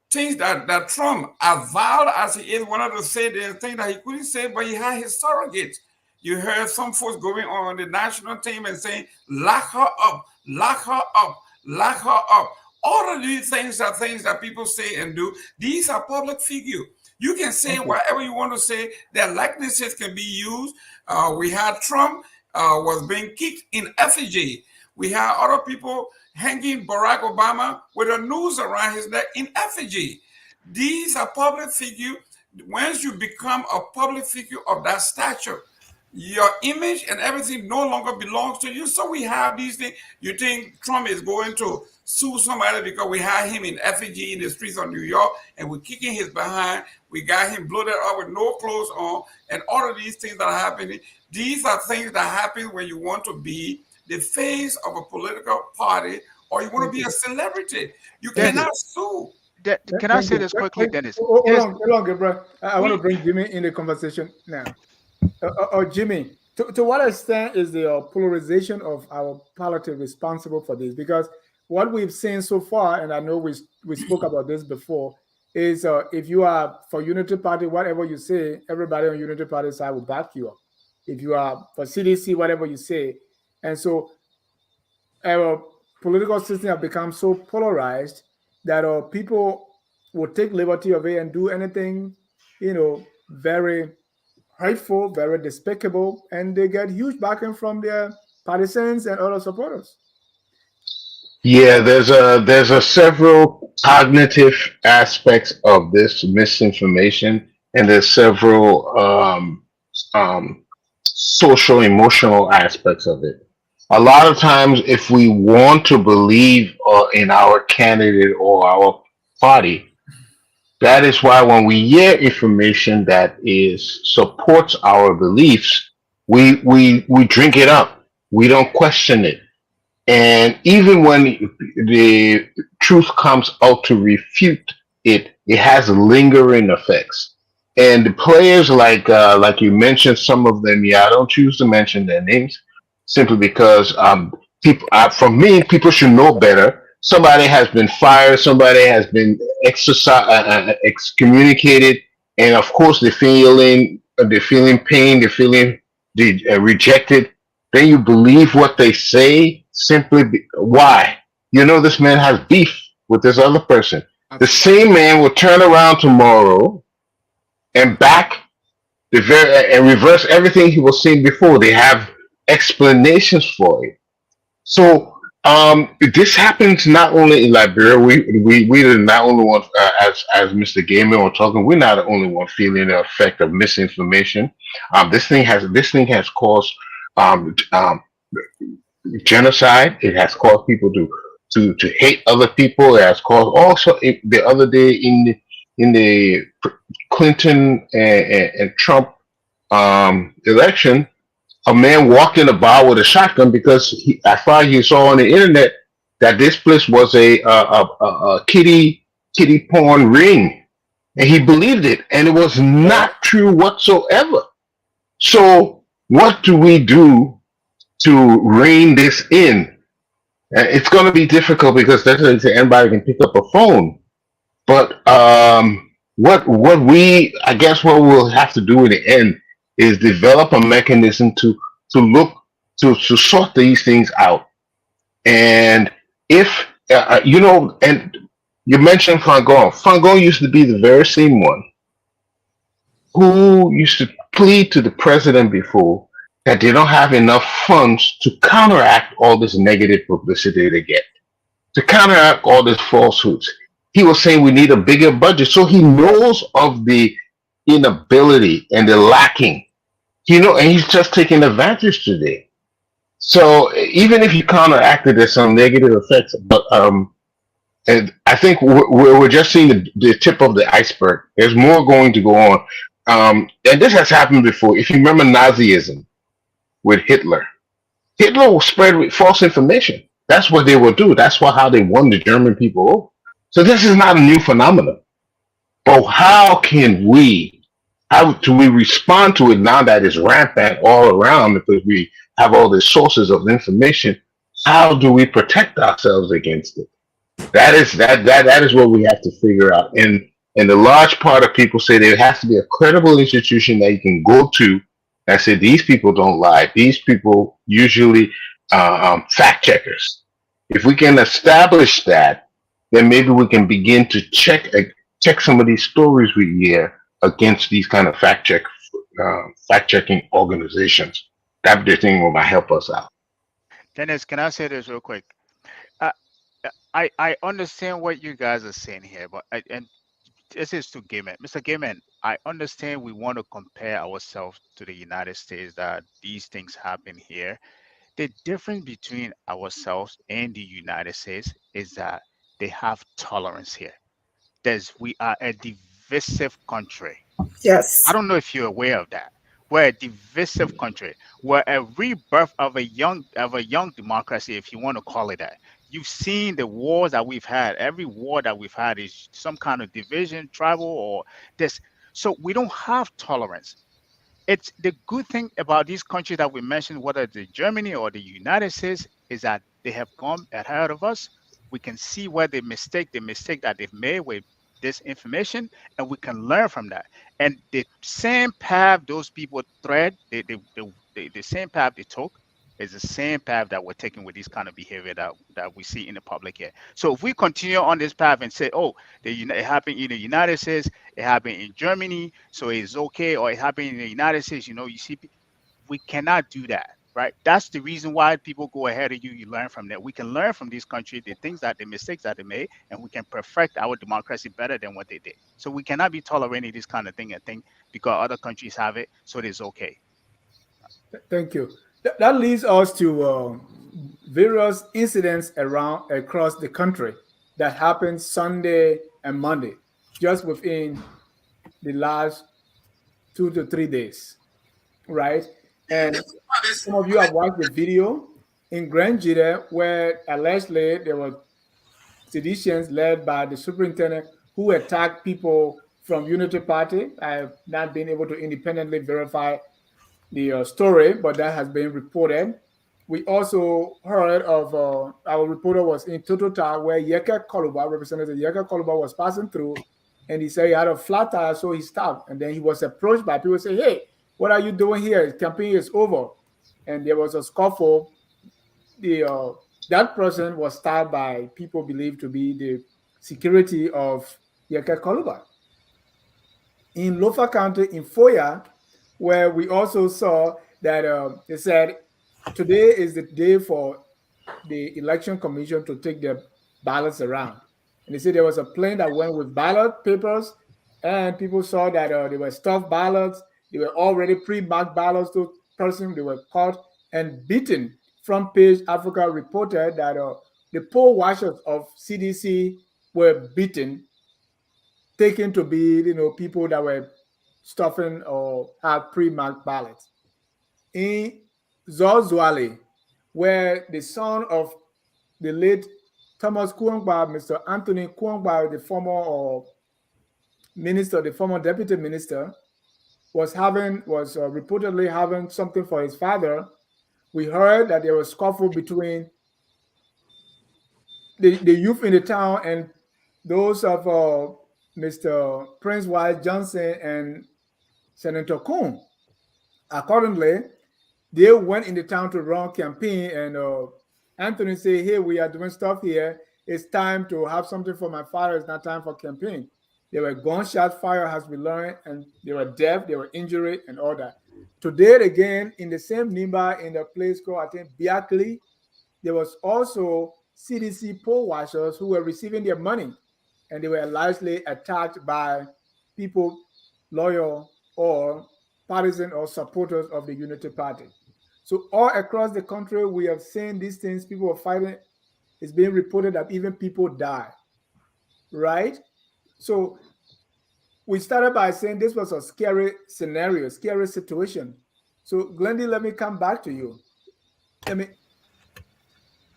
things that Trump, avowed as he is, wanted to say the thing that he couldn't say, but he had his surrogates. You heard some folks going on the national team and saying, lock her up, lock her up, lock her up. All of these things are things that people say and do. These are public figures. You can say whatever you want to say. Their likenesses can be used. We had Trump was being kicked in effigy. We had other people hanging Barack Obama with a noose around his neck in effigy. These are public figures. Once you become a public figure of that stature, your image and everything no longer belongs to you. So we have these things. You think Trump is going to sue somebody because we had him in effigy in the streets of New York and we're kicking his behind. We got him bloated up with no clothes on, and all of these things that are happening. These are things that happen when you want to be the face of a political party or you want to be a celebrity. You cannot sue. Can I say this quickly, Dennis? Hold on, Gabriel. I want to bring Jimmy in the conversation now. Jimmy, to what extent is the polarization of our politics responsible for this? Because what we've seen so far, and I know we spoke about this before, is if you are for Unity Party, whatever you say, everybody on Unity Party side will back you up. If you are for CDC, whatever you say, and so our political system have become so polarized that people will take liberty of it and do anything, very hurtful, very despicable, and they get huge backing from their partisans and other supporters. Yeah, there's a several cognitive aspects of this misinformation, and there's several social emotional aspects of it. A lot of times, if we want to believe in our candidate or our party, that is why when we hear information that supports our beliefs, we drink it up. We don't question it. And even when the truth comes out to refute it, it has lingering effects. And the players like you mentioned, some of them, I don't choose to mention their names simply because people, from me, people should know better. Somebody has been fired, somebody has been excommunicated, and of course they're feeling pain, they're feeling rejected. Then you believe what they say why? This man has beef with this other person. The same man will turn around tomorrow and and reverse everything he was saying before. They have explanations for it. So this happens not only in Liberia. We are not only one, as Mr. Gayman was talking. We're not the only one feeling the effect of misinformation. This thing has caused genocide. It has caused people to hate other people. It has caused also the other day in the Clinton and Trump election. A man walked in a bar with a shotgun because I thought he saw on the internet that this place was a kiddie porn ring, and he believed it, and it was not true whatsoever. So what do we do to rein this in? It's going to be difficult because anybody can pick up a phone, but what we'll have to do in the end is develop a mechanism to sort these things out. And if and you mentioned Fangon. Fangon used to be the very same one who used to plead to the president before that they don't have enough funds to counteract all this negative publicity they get, to counteract all these falsehoods. He was saying we need a bigger budget. So he knows of the inability and the lacking, and he's just taking advantage today. So even if you counteract it, there's some negative effects. But and I think we're just seeing the tip of the iceberg. There's more going to go on. And this has happened before. If you remember Nazism with Hitler, Hitler will spread with false information. That's what they will do. That's how they won the German people over. So this is not a new phenomenon. But how can we, How do we respond to it now that it's rampant all around because we have all these sources of information? How do we protect ourselves against it? That is what we have to figure out. And the large part of people say there has to be a credible institution that you can go to that say these people don't lie. These people usually fact checkers. If we can establish that, then maybe we can begin to check some of these stories we hear against these kind of fact checking organizations. That the thing will help us out. Dennis, can I say this real quick? Uh, I understand what you guys are saying here, but and this is to Gayman. Mr. Gayman, I understand we want to compare ourselves to the United States, that these things happen here. The difference between ourselves and the United States is that they have tolerance here. We are a divisive country. I Yes. don't know if you're aware of that. We're a divisive country. We're a rebirth of a young democracy, if you want to call it that. You've seen the wars that we've had. Every war that we've had is some kind of division, tribal, or this. So we don't have tolerance. It's the good thing about these countries that we mentioned, whether it's Germany or the United States, is that they have gone ahead of us. We can see where the mistake that they've made with this information, and we can learn from that. And the same path those people tread, the same path they took, is the same path that we're taking with this kind of behavior that we see in the public here. So if we continue on this path and say, oh, it happened in the United States, it happened in Germany, so it's okay, or it happened in the United States, you see, we cannot do that, right? That's the reason why people go ahead of you. You learn from that. We can learn from this country the mistakes that they made, and we can perfect our democracy better than what they did. So we cannot be tolerating this kind of thing and think because other countries have it, so it is okay. Thank you. That leads us to various incidents around across the country that happened Sunday and Monday, just within the last 2 to 3 days, right? And some of you have watched the video in Grand Jita where allegedly there were seditions led by the superintendent who attacked people from Unity Party. I have not been able to independently verify the story, but that has been reported. We also heard of our reporter was in Totota where Yeka Koluba, Representative Yeka Koluba, was passing through, and he said he had a flat tire, so he stopped. And then he was approached by people saying, "Hey, what are you doing here? The campaign is over." And there was a scuffle. That person was stabbed by people believed to be the security of Yeka Koluba. In Lofa County, in Foya, where we also saw that they said today is the day for the election commission to take their ballots around. And they said there was a plane that went with ballot papers, and people saw that they were stuffed ballots. They were already pre-marked ballots to person. They were caught and beaten. Front page Africa reported that the poll watchers of CDC were beaten, taken to be people that were stuffing or have pre-marked ballots. In Zozwale, where the son of the late Thomas Kuangba, Mr. Anthony Kuangba, the former minister, the former deputy minister, was reportedly having something for his father. We heard that there was scuffle between the youth in the town and those of Mr. Prince Wise Johnson and Senator Kuhn. Accordingly, they went in the town to run campaign, and Anthony said, "Hey, we are doing stuff here. It's time to have something for my father. It's not time for campaign." There were gunshot fire, as we learned, and they were deaf, they were injured, and all that. Today, again, in the same Nimba, in the place called, I think, Biakli, there was also CDC poll watchers who were receiving their money, and they were largely attacked by people loyal or partisan or supporters of the Unity Party. So all across the country, we have seen these things. People are fighting. It's being reported that even people die, right? So we started by saying this was a scary scenario, scary situation. So Glendy, let me come back to you. I mean,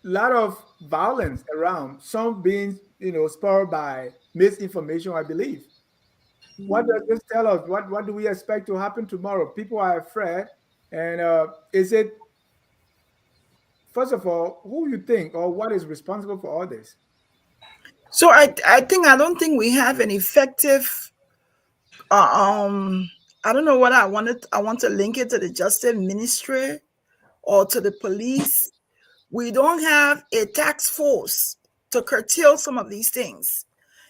a lot of violence around, some being, spurred by misinformation, I believe. What does this tell us? What do we expect to happen tomorrow? People are afraid, and is it, first of all, who you think or what is responsible for all this? So I don't think we have an effective I don't know what I want to link it to the justice ministry or to the police. We don't have a task force to curtail some of these things.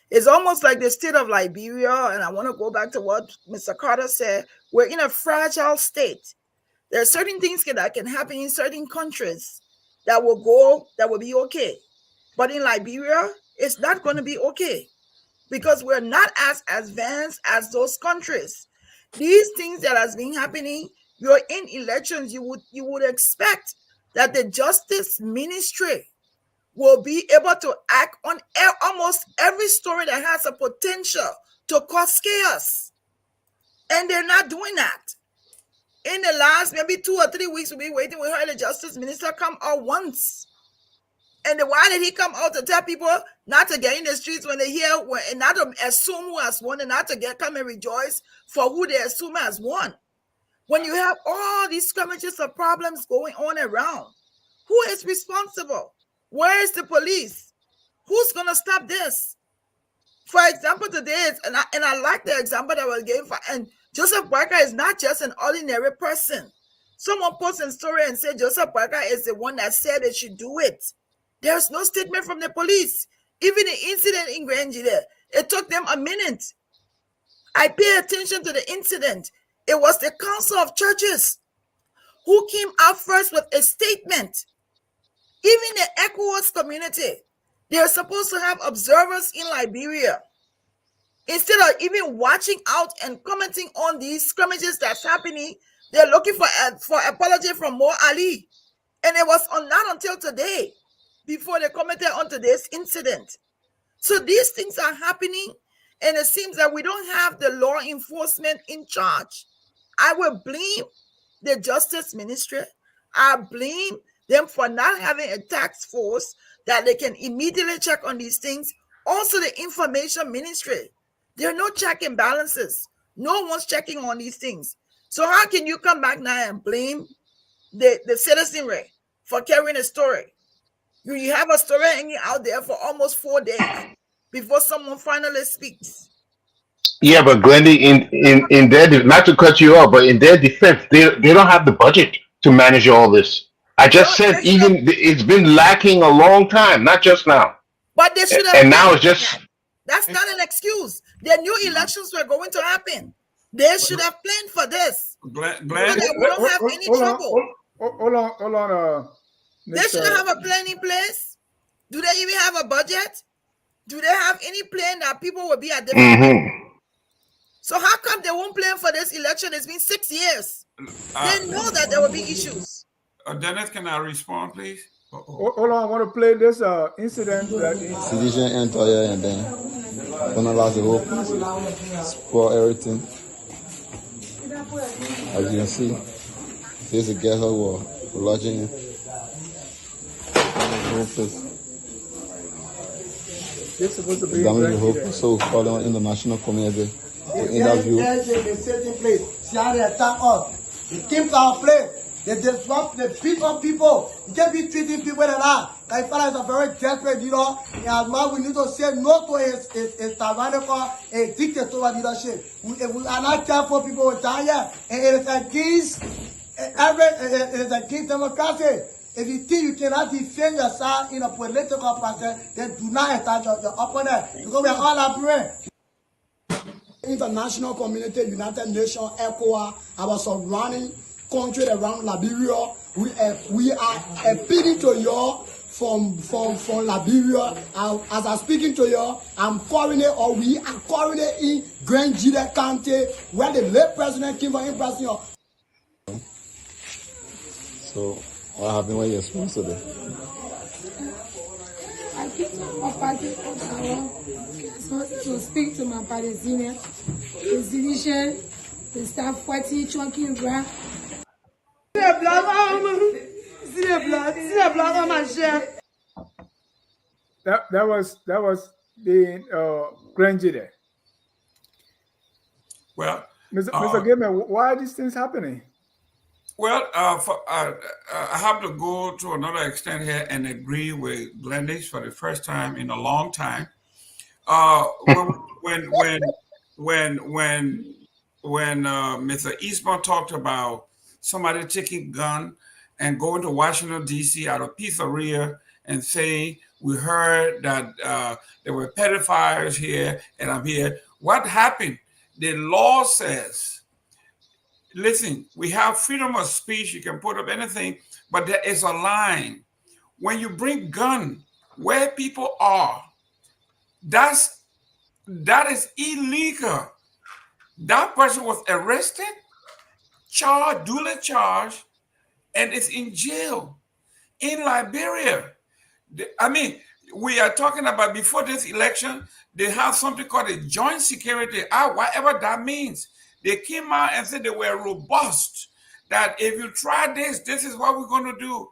It's almost like the state of Liberia, and I want to go back to what Mr. Carter said. We're in a fragile state. There are certain things that can happen in certain countries that will be okay. But in Liberia, it's not going to be okay because we're not as advanced as those countries. These things that has been happening, you're in elections, you would expect that the justice ministry will be able to act on almost every story that has a potential to cause chaos. And they're not doing that. In the last maybe 2 or 3 weeks, we've been waiting. We heard the justice minister come out once. And why did he come out to tell people not to get in the streets when they hear, and not to assume who has won, and not to come and rejoice for who they assume has won? When you have all these scrimmages of problems going on around, who is responsible? Where is the police? Who's going to stop this? For example, today, and I like the example that was given, and Joseph Barker is not just an ordinary person. Someone posted a story and said Joseph Barker is the one that said they should do it. There's no statement from the police. Even the incident in Glendy, it took them a minute. I pay attention to the incident. It was the Council of Churches who came out first with a statement. Even the ECOWAS community, they're supposed to have observers in Liberia. Instead of even watching out and commenting on these scrimmages that's happening, they're looking for apology from Mo Ali. And it was not until today before they commented on today's incident. So these things are happening, and it seems that we don't have the law enforcement in charge. I will blame the justice ministry. I blame them for not having a task force that they can immediately check on these things. Also, the information ministry. There are no check and balances. No one's checking on these things. So how can you come back now and blame the citizenry for carrying a story? You have a story hanging out there for almost 4 days before someone finally speaks. Yeah, but Glendy, in their not to cut you off, but in their defense, they don't have the budget to manage all this. I just said even it's been lacking a long time, not just now. But they should have. And now it's just. That's not an excuse. The new elections were going to happen. They should have planned for this. Glendy, we don't have any trouble. Hold on. They should have a plan in place. Do they even have a budget? Do they have any plan that people will be at different? So how come they won't plan for this election? It's been 6 years. They know that there will be issues. Dennis, can I respond, please? Hold on, I want to play this incident. Citizen enter here and then gonna lose the whole place, spoil everything. As you can see, there's a guest who are lodging in the whole place. This is supposed to be damage the whole place, so we call on international community to interview. They sit in place. See how they attack us. They came to our place. They disrupt, they beat up people. You can't be treating people like that. Like father is a very desperate leader. And as man, we need to say no to his tyrannical and dictatorial leadership. If we are not careful, people will die here. And it is against it is against democracy. If you think you cannot defend yourself in a political process, then do not attack your opponent. Because we are all Liberians. International community, United Nations, ECOWAS, our surrounding country around Liberia, we are appealing to you from Liberia. As I'm speaking to you, I'm calling it, or we are calling it in Glendy County, where the late president came from in person. So, what happened when you experienced today? I came to my party to speak to my party senior, the division, the staff 40, chunky bra. See the blood on my shirt. That was the Glendy there. Well, Mr. Gayman, why are these things happening? Well, I have to go to another extent here and agree with Glendy for the first time in a long time. When Mr. Eastman talked about somebody taking gun and going to Washington D.C. at a pizzeria and saying, "We heard that there were pedophiles here, and I'm here." What happened? The law says, listen, we have freedom of speech. You can put up anything, but there is a line. When you bring gun where people are, that is illegal. That person was arrested, duly charged, and is in jail in Liberia. I mean, we are talking about before this election, they have something called a joint security, whatever that means. They came out and said they were robust, that if you try this, this is what we're going to do.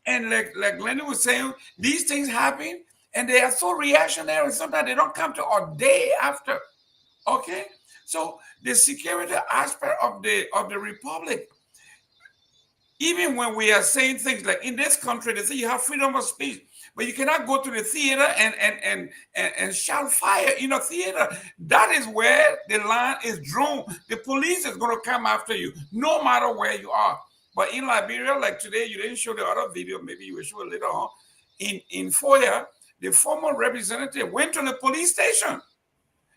And like Glendy was saying, these things happen and they are so reactionary. Sometimes they don't come to a day after. Okay? So the security aspect of the republic, even when we are saying things like in this country, they say you have freedom of speech, but you cannot go to the theater and shout fire in a theater. That is where the line is drawn. The police is going to come after you, no matter where you are. But in Liberia, like today, you didn't show the other video. Maybe you will show it later on. In Foya, the former representative went to the police station,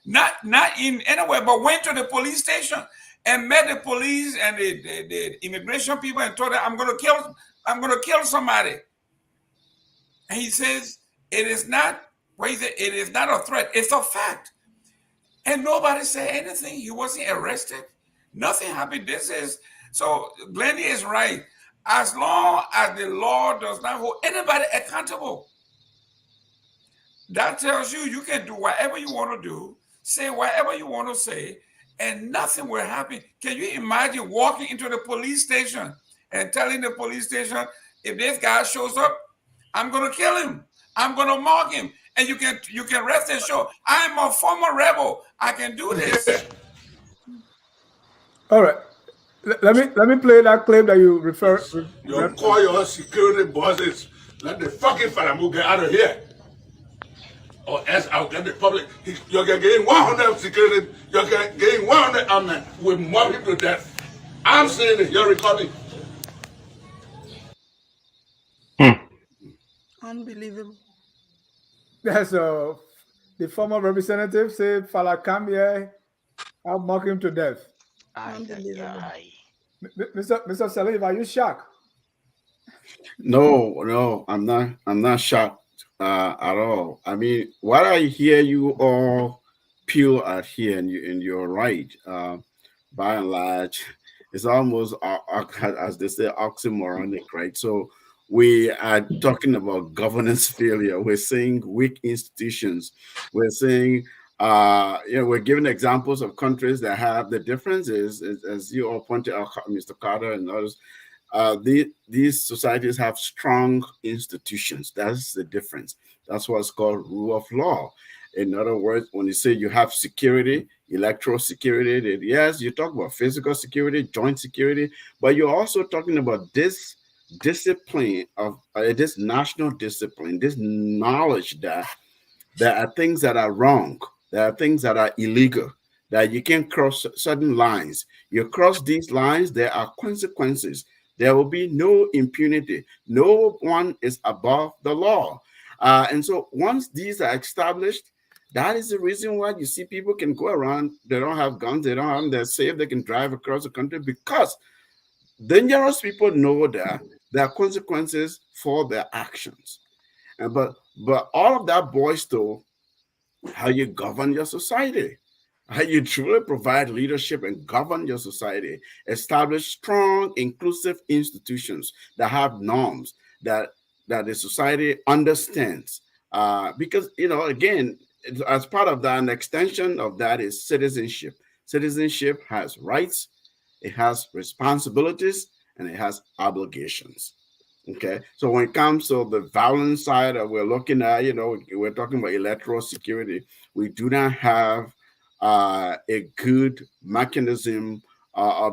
not in anywhere, but went to the police station and met the police and the immigration people and told them, I'm going to kill somebody. And he says, it is not a threat, it's a fact. And nobody said anything. He wasn't arrested. Nothing happened. So Glendy is right. As long as the law does not hold anybody accountable, that tells you can do whatever you want to do, say whatever you want to say, and nothing will happen. Can you imagine walking into the police station and telling the police station, if this guy shows up, I'm going to kill him. I'm going to mock him. And you can rest assured, I'm a former rebel. I can do this. All right. Let me play that clip that you refer. You call your security bosses. Let the fucking Falamu get out of here. Or else I'll get the public. You're getting 100 security. You're getting 100 armed. We'll mob him to death. I'm saying it. You're recording. Unbelievable. That's the former representative said, "Fala come here, I'll mock him to death." Unbelievable. Mr. Sirleaf, are you shocked? No, I'm not shocked at all. I mean, what I hear you all peel at here, and you're right. By and large, it's almost as they say, oxymoronic, right? So we are talking about governance failure. We're saying weak institutions. We're saying we're giving examples of countries that have the differences, as you all pointed out, Mr. Carter and others. These societies have strong institutions. That's the difference. That's what's called rule of law. In other words, when you say you have security, electoral security, yes, you talk about physical security, joint security, but you're also talking about this discipline of this national discipline, this knowledge that there are things that are wrong, there are things that are illegal, that you can't cross certain lines. You cross these lines, there are consequences. There will be no impunity. No one is above the law. And so once these are established, that is the reason why you see people can go around, they don't have guns, they don't have them, they're safe, they can drive across the country, because dangerous people know that there are consequences for their actions. But all of that boils to how you govern your society, how you truly provide leadership and govern your society, establish strong, inclusive institutions that have norms that the society understands. Because, again, as part of that, an extension of that is citizenship. Citizenship has rights, it has responsibilities, and it has obligations. Okay, so when it comes to the violence side that we're looking at, we're talking about electoral security. We do not have a good mechanism,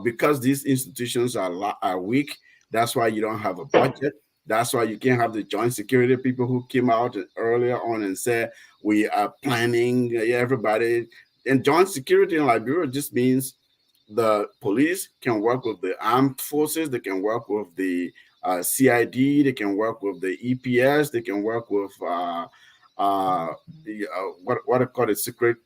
because these institutions are weak. That's why you don't have a budget. That's why you can't have the joint security people who came out earlier on and said we are planning, everybody. And joint security in Liberia just means the police can work with the armed forces, they can work with the CID, they can work with the EPS, they can work with what I call it, secret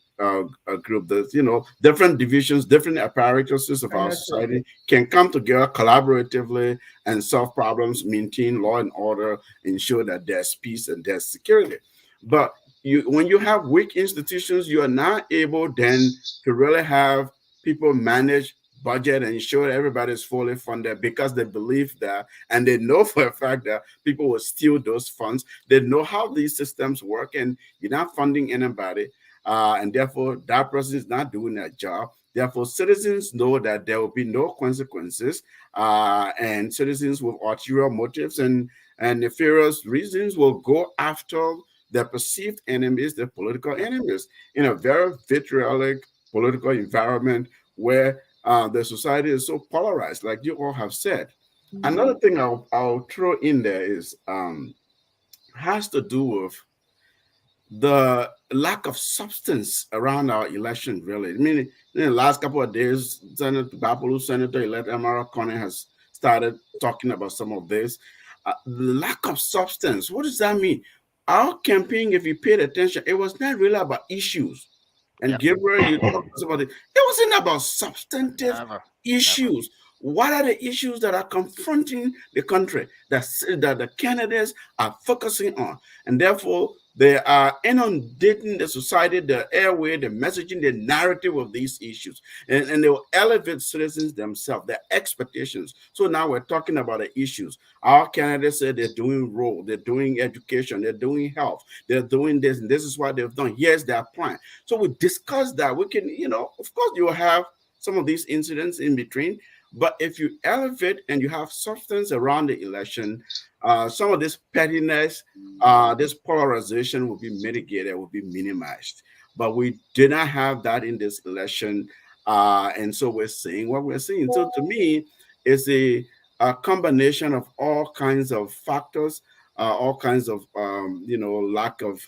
group. There's, different divisions, different apparatuses of our society can come together collaboratively and solve problems, maintain law and order, ensure that there's peace and there's security. But when you have weak institutions, you are not able then to really have people manage budget and ensure everybody's fully funded, because they believe that, and they know for a fact that people will steal those funds. They know how these systems work, and you're not funding anybody, and therefore that person is not doing their job. Therefore, citizens know that there will be no consequences, and citizens with ulterior motives and nefarious reasons will go after their perceived enemies, their political enemies, in a very vitriolic political environment where the society is so polarized, like you all have said. Another thing I'll throw in there is has to do with the lack of substance around our election, really. I mean, in the last couple of days, Senator-elect Amara Conner has started talking about some of this. The lack of substance, what does that mean? Our campaign, if you paid attention, it was not really about issues. And Gabriel, you talked about it. It wasn't about substantive issues. What are the issues that are confronting the country that the candidates are focusing on? And therefore, they are inundating the society, the airway, the messaging, the narrative of these issues. And they will elevate citizens themselves, their expectations. So now we're talking about the issues. Our candidates say they're doing road, they're doing education, they're doing health, they're doing this, and this is what they've done. Here's their plan. So we discuss that. We can, of course, you will have some of these incidents in between. But if you elevate and you have substance around the election, some of this pettiness, this polarization will be mitigated, will be minimized. But we did not have that in this election. And so we're seeing what we're seeing. So to me, it's a combination of all kinds of factors, all kinds of, lack of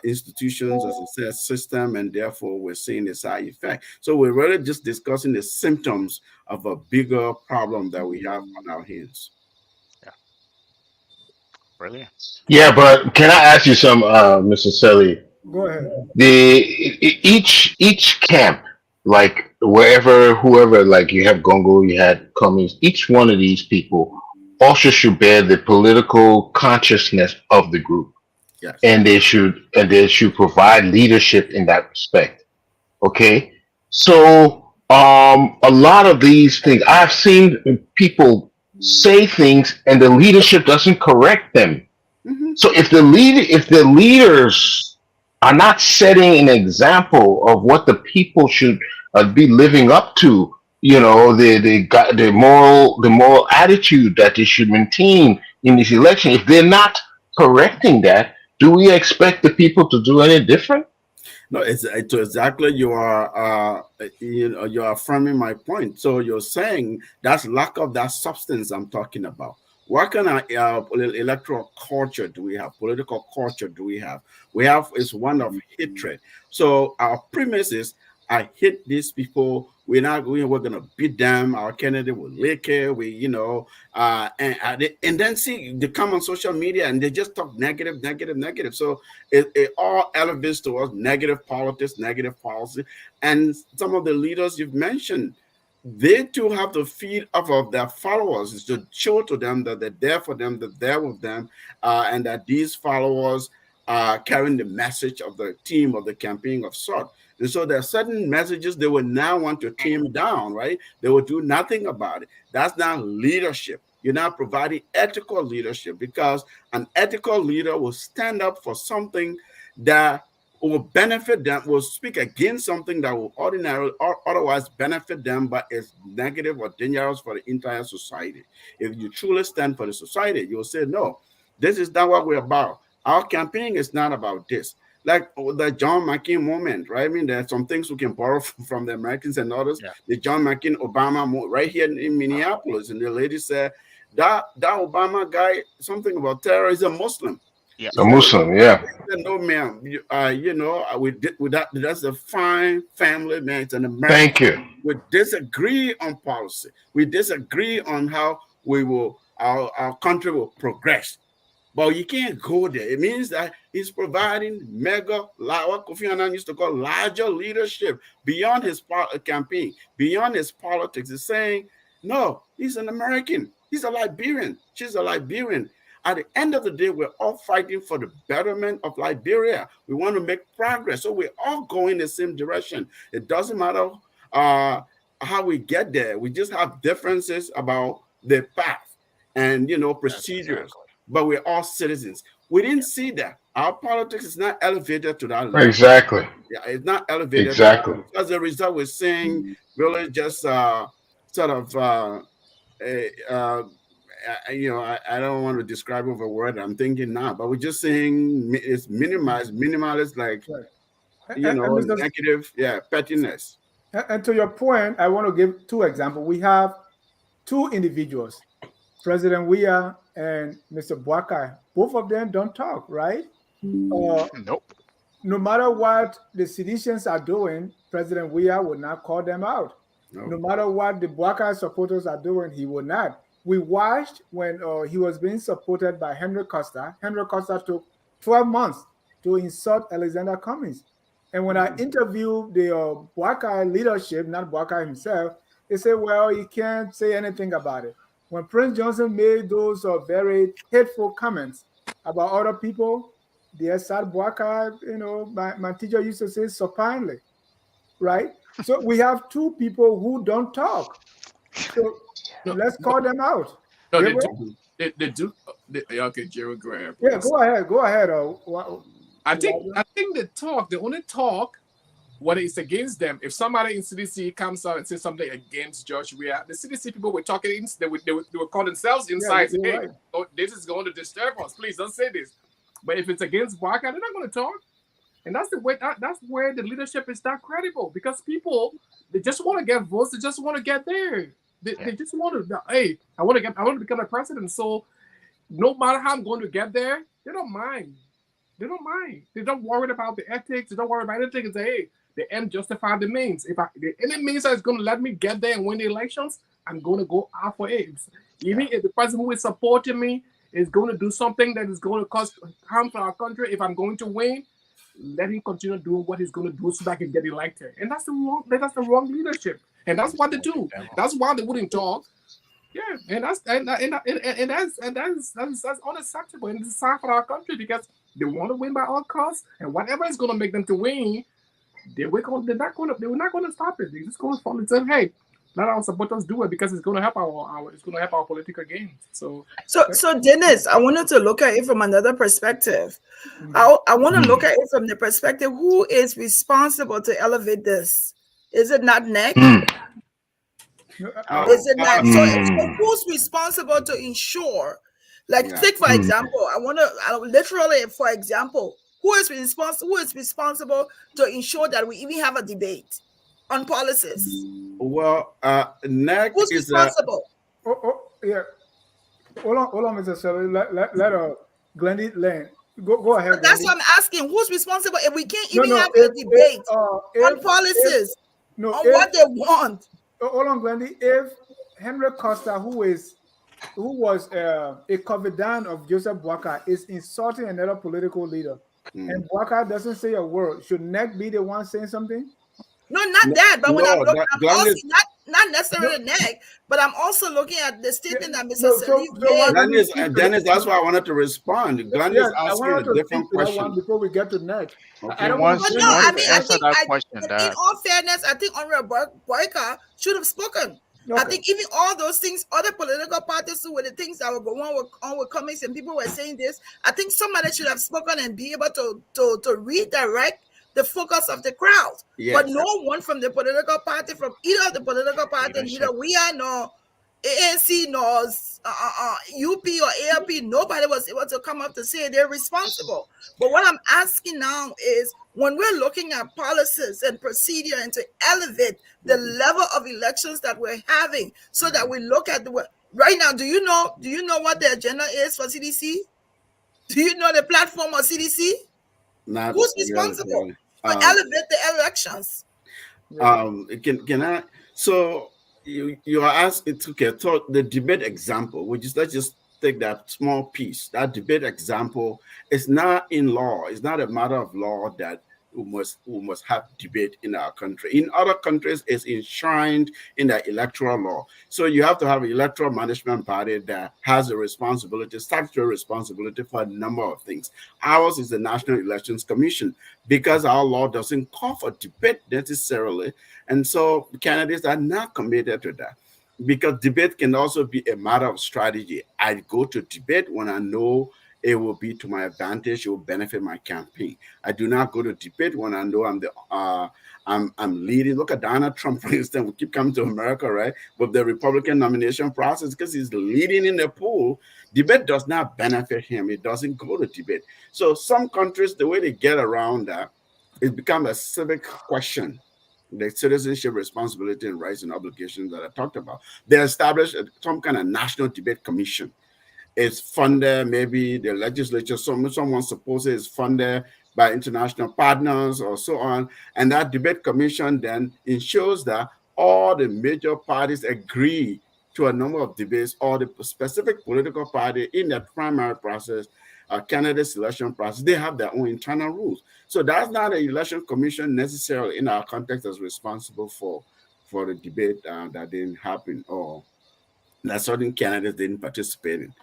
institutions, as I said, system, and therefore we're seeing the side effect. So we're really just discussing the symptoms of a bigger problem that we have on our hands. Yeah. Brilliant. Yeah, but can I ask you some, Mr. Sirleaf? Go ahead. Each camp, like whoever, like you have Gongo, you had Cummings, each one of these people also should bear the political consciousness of the group. Yes. And they should provide leadership in that respect. Okay. So a lot of these things I've seen people say things and the leadership doesn't correct them. So if the leaders are not setting an example of what the people should be living up to, the moral attitude that they should maintain in this election, if they're not correcting that, do we expect the people to do any different? No, it's exactly you are affirming my point. So you're saying that's lack of that substance I'm talking about. What kind of electoral culture do we have? Political culture do we have? We have is one of hatred. So our premise is I hate these people. We're going to beat them. Our candidate will lick it. And then see they come on social media and they just talk negative. So it all elevates towards negative politics, negative policy. And some of the leaders you've mentioned, they too have to feed off of their followers. It's to show to them that they're there for them, that they're with them, and that these followers are carrying the message of the team of the campaign of sort. And so there are certain messages they will now want to tame down, right? They will do nothing about it. That's not leadership. You're not providing ethical leadership, because an ethical leader will stand up for something that will benefit them, will speak against something that will ordinarily or otherwise benefit them, but is negative or dangerous for the entire society. If you truly stand for the society, you'll say, no, this is not what we're about. Our campaign is not about this. like the John McCain moment, right? I mean, there are some things we can borrow from the Americans and others. Yeah. The John McCain Obama right here in Minneapolis, and the lady said that Obama guy, something about terror, is a Muslim. Yeah. A Muslim, yeah. No, ma'am. That's a fine family, man. It's an American. Thank you. We disagree on policy. We disagree on how our country will progress. But you can't go there. It means that he's providing what Kofi Annan used to call larger leadership beyond his campaign, beyond his politics. He's saying, no, he's an American. He's a Liberian. She's a Liberian. At the end of the day, we're all fighting for the betterment of Liberia. We want to make progress. So we're all going the same direction. It doesn't matter how we get there. We just have differences about the path and, procedures. Exactly. But we're all citizens. We didn't see that. Our politics is not elevated to that level. Exactly. Yeah, it's not elevated. Exactly. As a result, we're seeing really just sort of, I don't want to describe with a word I'm thinking now, but we're just saying it's minimalist, like, negative, pettiness. And to your point, I want to give two examples. We have two individuals, President Weah and Mr. Boakai. Both of them don't talk, right? Nope. No matter what the seditions are doing, President Weah will not call them out. No. No matter what the Boakai supporters are doing, he will not. We watched when he was being supported by Henry Costa. Henry Costa took 12 months to insult Alexander Cummings. And when I interviewed the Boakai leadership, not Boakai himself, they said, well, you can't say anything about it. When Prince Johnson made those very hateful comments about other people, they sat Boakai, my teacher used to say supinely, right? So we have two people who don't talk. So let's call them out. No, they do. Okay, Jerome, go ahead. Yeah, go ahead. I think they talk. They only talk when it's against them. If somebody in CDC comes out and says something against George Weah, the CDC people were talking. They would call themselves inside. Yeah, hey, right. this is going to disturb us. Please don't say this. But if it's against Boakai, they're not going to talk. And that's the way. That's where the leadership is not credible, because people, they just want to get votes. They just want to get there. They just want to. Hey, I want to become a president. So no matter how I'm going to get there, they don't mind. They don't mind. They don't worry about the ethics. They don't worry about anything. They say, hey, the end justifies the means. If any means that is going to let me get there and win the elections, I'm going to go out for it. Even if the person who is supporting me is going to do something that is going to cause harm to our country, if I'm going to win, let him continue doing what he's going to do so that I can get elected. And that's the wrong leadership. And that's what they do. That's why they wouldn't talk. Yeah, and that's unacceptable, and it's sad for our country, because they want to win by all costs, and whatever is going to make them to win, they're not going to stop it. They're just going to follow and say, hey, let our supporters do it, because it's going to help our political gains. So Dennis, I wanted to look at it from another perspective. I want to look at it from the perspective: who is responsible to elevate this? Is it not NEC? Is it not? So who's responsible to ensure? Take for example, for example, who is responsible to ensure that we even have a debate on policies? Well, NEC who's is responsible? Yeah. Hold on, Mr. Sirleaf. Let Glendy land. Go ahead. That's Glendy. what I'm asking. Who's responsible if we can't even have a debate on policies, on what they want? Hold on, Glendy. If Henry Costa, who was a confidant of Joseph Boakai, is insulting another political leader, and Boakai doesn't say a word, should NEC be the one saying something? No, not that. But when I'm also not necessarily NEC, but I'm also looking at the statement that Mr. Sirleaf made. Dennis, that's why I wanted to respond. Glendy is asking a different question before we get to NEC. Okay, I think in all fairness, I think Honorable Boakai should have spoken. Okay. I think even all those things, other political parties who were the things that were going on with Cummings, and people were saying this, I think somebody should have spoken and be able to redirect the focus of the crowd. Yes. But no one from the political party, from either of the political parties, neither Weah nor ANC nor UP or ALP, nobody was able to come up to say they're responsible. But what I'm asking now is, when we're looking at policies and procedure and to elevate the level of elections that we're having, so that we look at the right now, do you know what the agenda is for CDC? Do you know the platform of CDC? Not Who's really. responsible for elevate the elections? Can I? So you are asked. It's okay. So the debate example, which is, let's just take that small piece. That debate example is not in law. It's not a matter of law that we must have debate in our country. In other countries, it's enshrined in the electoral law. So you have to have an electoral management body that has a responsibility, statutory responsibility for a number of things. Ours is the National Elections Commission, because our law doesn't call for debate necessarily. And so candidates are not committed to that, because debate can also be a matter of strategy. I go to debate when I know it will be to my advantage, it will benefit my campaign. I do not go to debate when I know I'm leading. Look at Donald Trump, for instance. We keep coming to America, right? With the Republican nomination process, because he's leading in the poll. Debate does not benefit him. It doesn't go to debate. So some countries, the way they get around that, it becomes a civic question. The citizenship responsibility and rights and obligations that I talked about. They established some kind of national debate commission. It's funded, maybe the legislature, someone supposes it's funded by international partners or so on. And that debate commission then ensures that all the major parties agree to a number of debates, or the specific political party in the primary process, candidate selection process, they have their own internal rules. So that's not an election commission necessarily in our context that's responsible for the debate that didn't happen, or that certain candidates didn't participate in.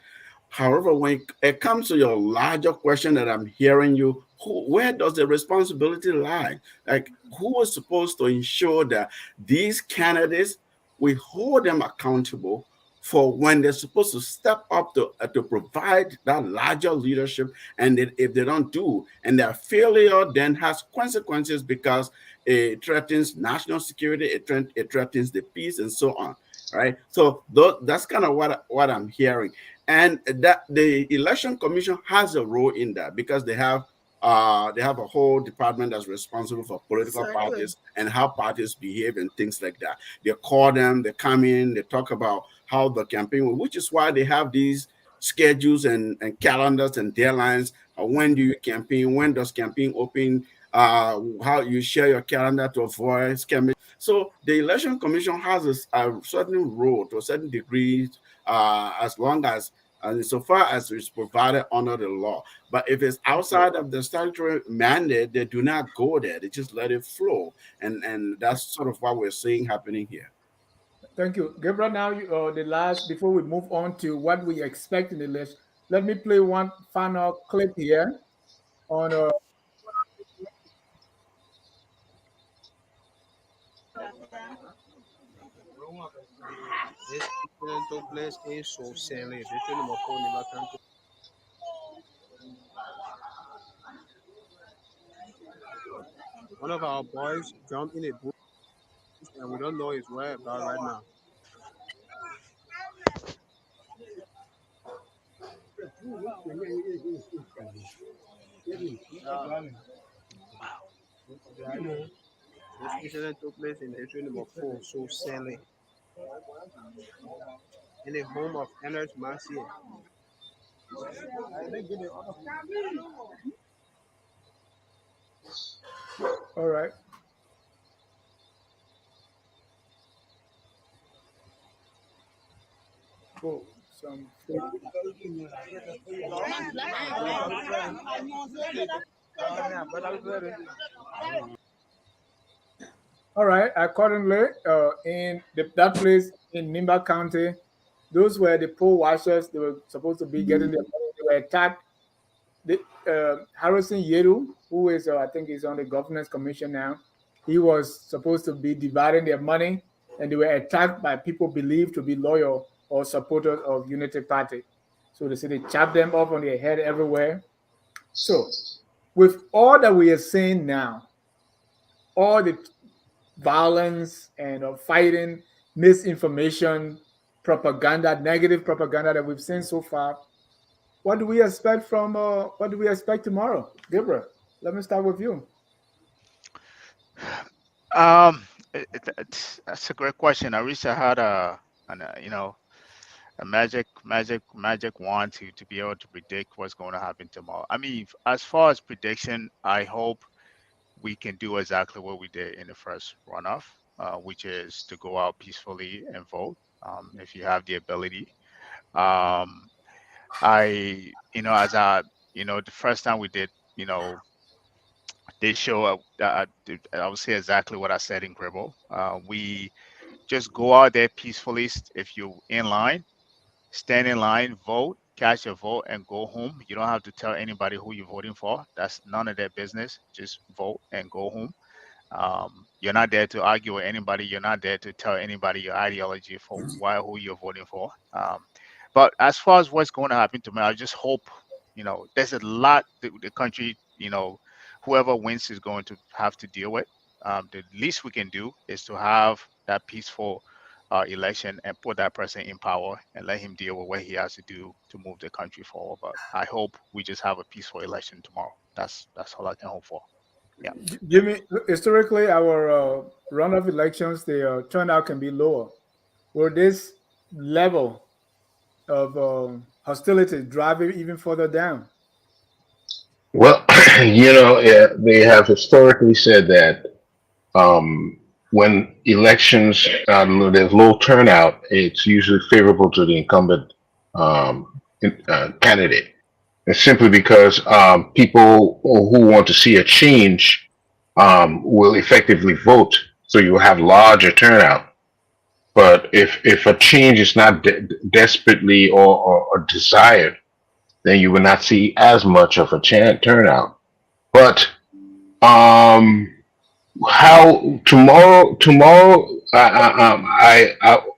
However, when it comes to your larger question that I'm hearing you, where does the responsibility lie? Like, who is supposed to ensure that these candidates, we hold them accountable for when they're supposed to step up to provide that larger leadership, and if they don't do, and their failure then has consequences because it threatens national security, it threatens the peace, and so on, right? So that's kind of what I'm hearing. And that the election commission has a role in that, because they have a whole department that's responsible for political parties and how parties behave and things like that. They call them, they come in, they talk about how the campaign, which is why they have these schedules and calendars and deadlines. When do you campaign? When does campaign open? How you share your calendar to avoid scamming. So the election commission has a certain role to a certain degree, as long as, and so far as it's provided under the law. But if it's outside of the statutory mandate, they do not go there. They just let it flow. And that's sort of what we're seeing happening here. Thank you. Gabriel, now before we move on to what we expect in the list, let me play one final clip here on This incident took place in Sirleaf. One of our boys jumped in a bush, and we don't know his whereabouts right now. This incident took place in district number 4, so Sirleaf, in the home of Ahmed Marcia. all right. Cool. All right. Accordingly, in that place in Nimba County, those were the poll watchers. They were supposed to be getting their money. They were attacked. Harrison Yeru, who is, I think, he's on the governance commission now, he was supposed to be dividing their money, and they were attacked by people believed to be loyal or supporters of Unity Party. So they said they chopped them off on their head everywhere. So, with all that we are seeing now, all the violence and fighting, misinformation, propaganda, negative propaganda that we've seen so far. What do we expect from? What do we expect tomorrow, Gabriel? Let me start with you. Um, that's a great question. I wish I had a magic wand to be able to predict what's going to happen tomorrow. I mean, as far as prediction, I hope we can do exactly what we did in the first runoff, which is to go out peacefully and vote. If you have the ability, um, as the first time we did, they show up. I would say exactly what I said in Gribble. We just go out there peacefully. If you're in line, stand in line, vote, cast your vote, and go home. You don't have to tell anybody who you're voting for. That's none of their business. Just vote and go home. You're not there to argue with anybody. You're not there to tell anybody your ideology for who you're voting for. But as far as what's going to happen to me, I just hope, there's a lot the country, whoever wins is going to have to deal with. The least we can do is to have that peaceful election and put that person in power and let him deal with what he has to do to move the country forward. But I hope we just have a peaceful election tomorrow. That's all I can hope for. Yeah. Jimmy, historically, our runoff elections, the turnout can be lower. Will this level of hostility drive it even further down? Well, they have historically said that when elections there's low turnout, it's usually favorable to the incumbent candidate. It's simply because people who want to see a change will effectively vote, so you will have larger turnout. But if a change is not desperately or desired, then you will not see as much of a turnout. But how tomorrow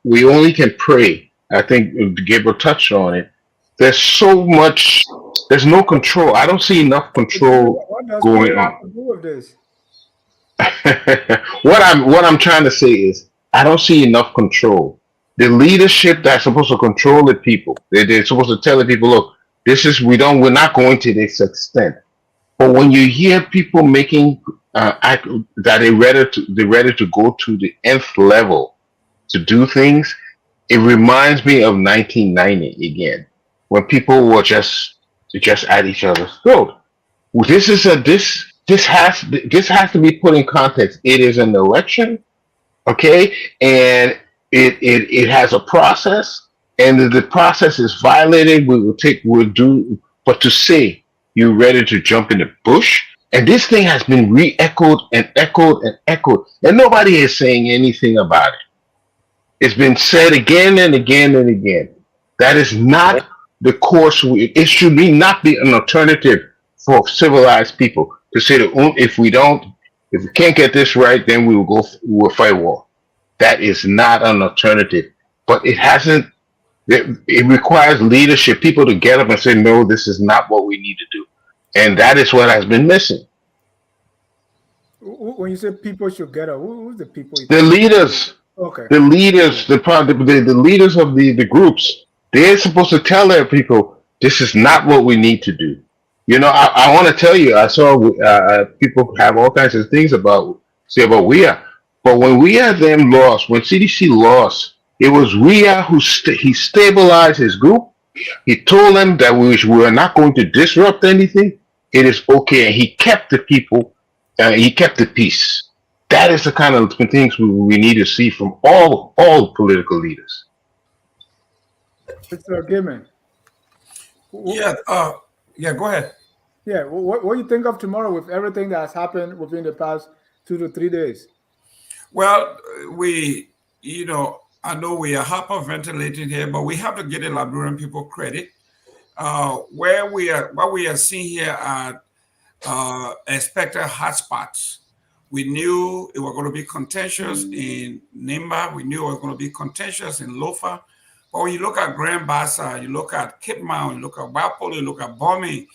we only can pray. I think Gabriel touched on it. There's no control. I don't see enough control What does going prayer on. have to do with this? What I'm trying to say is I don't see enough control. The leadership that's supposed to control the people, they're supposed to tell the people, look, we're not going to this extent. But when you hear people making that they're ready to go to the nth level to do things, it reminds me of 1990 again, when people were just at each other's throat. This has to be put in context. It is an election, okay, and it has a process, and if the process is violated, we'll do. But to say you're ready to jump in the bush, and this thing has been re-echoed and echoed and echoed, and nobody is saying anything about it. It's been said again and again and again. That is not the course. It should not be an alternative for civilized people to say that if we can't get this right, then we will fight war. That is not an alternative. But it hasn't. It requires leadership, people to get up and say, no, this is not what we need to do. And that is what has been missing. When you say people should get up, who's the people? The leaders. Okay. The leaders, the leaders of the groups, they're supposed to tell their people, this is not what we need to do. I want to tell you, I saw people have all kinds of things about WIA. But when WIA then lost, when CDC lost, it was WIA who he stabilized his group. He told them that we were not going to disrupt anything. It is okay. And he kept the people, he kept the peace. That is the kind of things we need to see from all political leaders. Mr. Gayman. Yeah, go ahead. Yeah, what do you think of tomorrow with everything that has happened within the past 2 to 3 days? Well, I know we are hyperventilating here, but we have to give the Liberian people credit. What we are seeing here are expected hotspots. We knew it was going to be contentious in Nimba. We knew it was going to be contentious in Lofa. But when you look at Grand Bassa, you look at Cape Mount, you look at Wapole, you look at Bombay,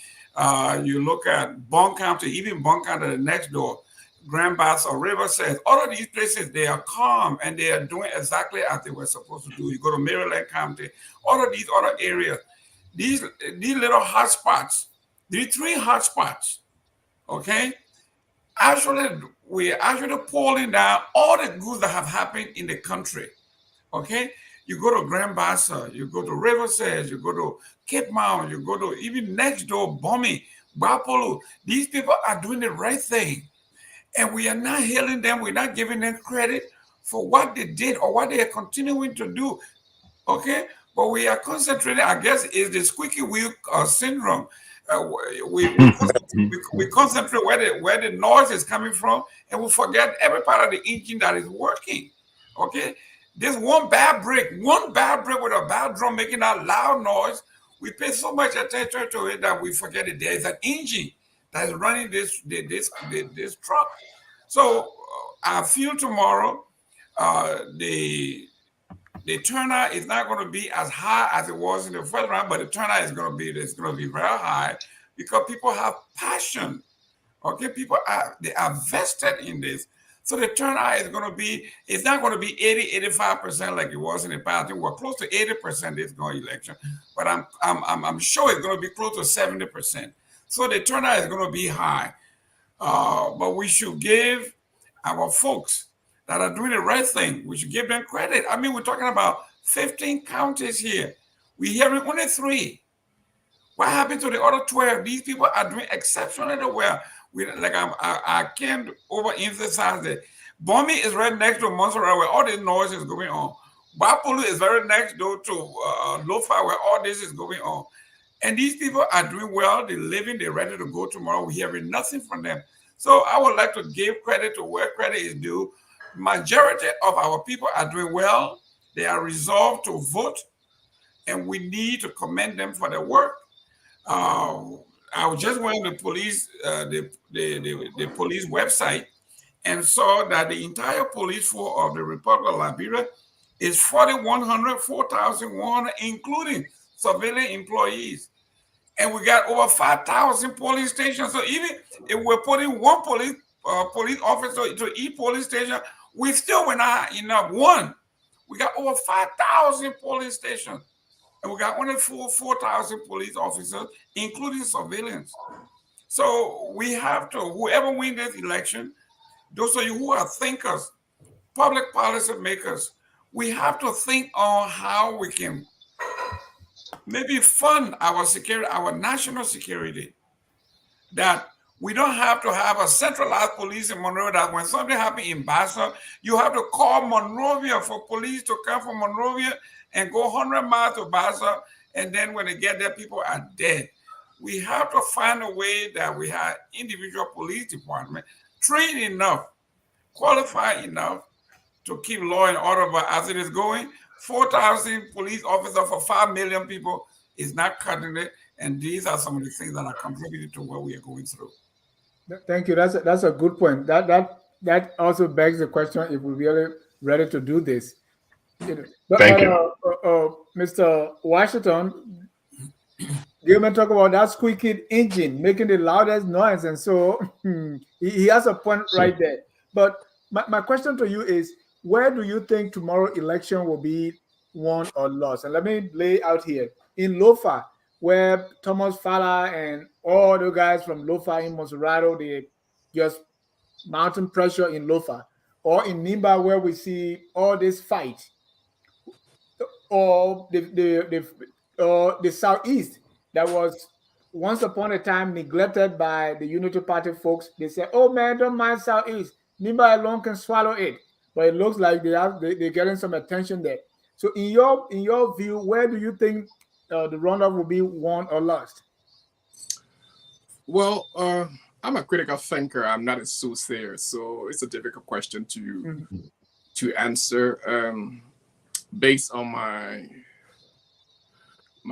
you look at Bon County, even Bon County the next door, Grand Bass or Riverside, all of these places, they are calm and they are doing exactly as they were supposed to do. You go to Maryland County, all of these other areas, these little hotspots, these 3 hotspots, okay? Actually, we're actually pulling down all the goods that have happened in the country, okay? You go to Grand Bassa, you go to Riverside, you go to Cape Mount, you go to even next door, Bombay, Bapolo. These people are doing the right thing. And we are not hailing them. We're not giving them credit for what they did or what they are continuing to do, okay? But we are concentrating, I guess, is the squeaky wheel syndrome. We concentrate where the noise is coming from, and we forget every part of the engine that is working, okay? This one bad break with a bad drum making that loud noise, we pay so much attention to it that we forget that there is an engine that is running this truck. So I feel tomorrow the turnout is not going to be as high as it was in the first round, but the turnout is going to be very high because people have passion. Okay, they are vested in this. So the turnout is going to be, it's not going to be 80-85% like it was in the past. I think we're close to 80% this going election, but I'm sure it's going to be close to 70%. So the turnout is going to be high. But we should give our folks that are doing the right thing, we should give them credit. I mean, we're talking about 15 counties here. We're hearing only 3. What happened to the other 12? These people are doing exceptionally well. I can't overemphasize that. Bombay is right next to Montserrat where all this noise is going on. Bapolo is very next door to Lofa where all this is going on. And these people are doing well. They're living. They're ready to go tomorrow. We're hearing nothing from them. So I would like to give credit to where credit is due. Majority of our people are doing well. They are resolved to vote, and we need to commend them for their work. I just went to the police, the police website, and saw that the entire police force of the Republic of Liberia is 4,100, including civilian employees. And we got over 5,000 police stations. So even if we're putting one police officer to each police station, we still were not enough. We got over 5,000 police stations. And we got only 4,000 police officers, including civilians. So we have to, whoever wins this election, those of you who are thinkers, public policy makers, we have to think on how we can maybe fund our security, our national security, that we don't have to have a centralized police in Monrovia, that when something happens in Bassa, you have to call Monrovia for police to come from Monrovia and go 100 miles to Bassa, and then when they get there, people are dead. We have to find a way that we have individual police department trained enough, qualified enough to keep law and order. But as it is going, 4,000 police officers for 5 million people is not cutting it. And these are some of the things that are contributing to what we are going through. Thank you. That's a good point. That also begs the question if we're really ready to do this. Thank you. Mr. Washington, Gayman talk about that squeaky engine making the loudest noise, and so he has a point right there. But my question to you is, where do you think tomorrow election will be won or lost? And let me lay out here. In Lofa, where Thomas Fala and all the guys from Lofa in Monserrato, they just mountain pressure in Lofa, or in Nimba, where we see all this fight, or the Southeast that was once upon a time neglected by the Unity Party folks. They say, "Oh man, don't mind Southeast. Nimba alone can swallow it." But it looks like they're getting some attention there. So in your view, where do you think the runoff will be won or lost? Well, I'm a critical thinker. I'm not a soothsayer, so it's a difficult question to answer. Based on my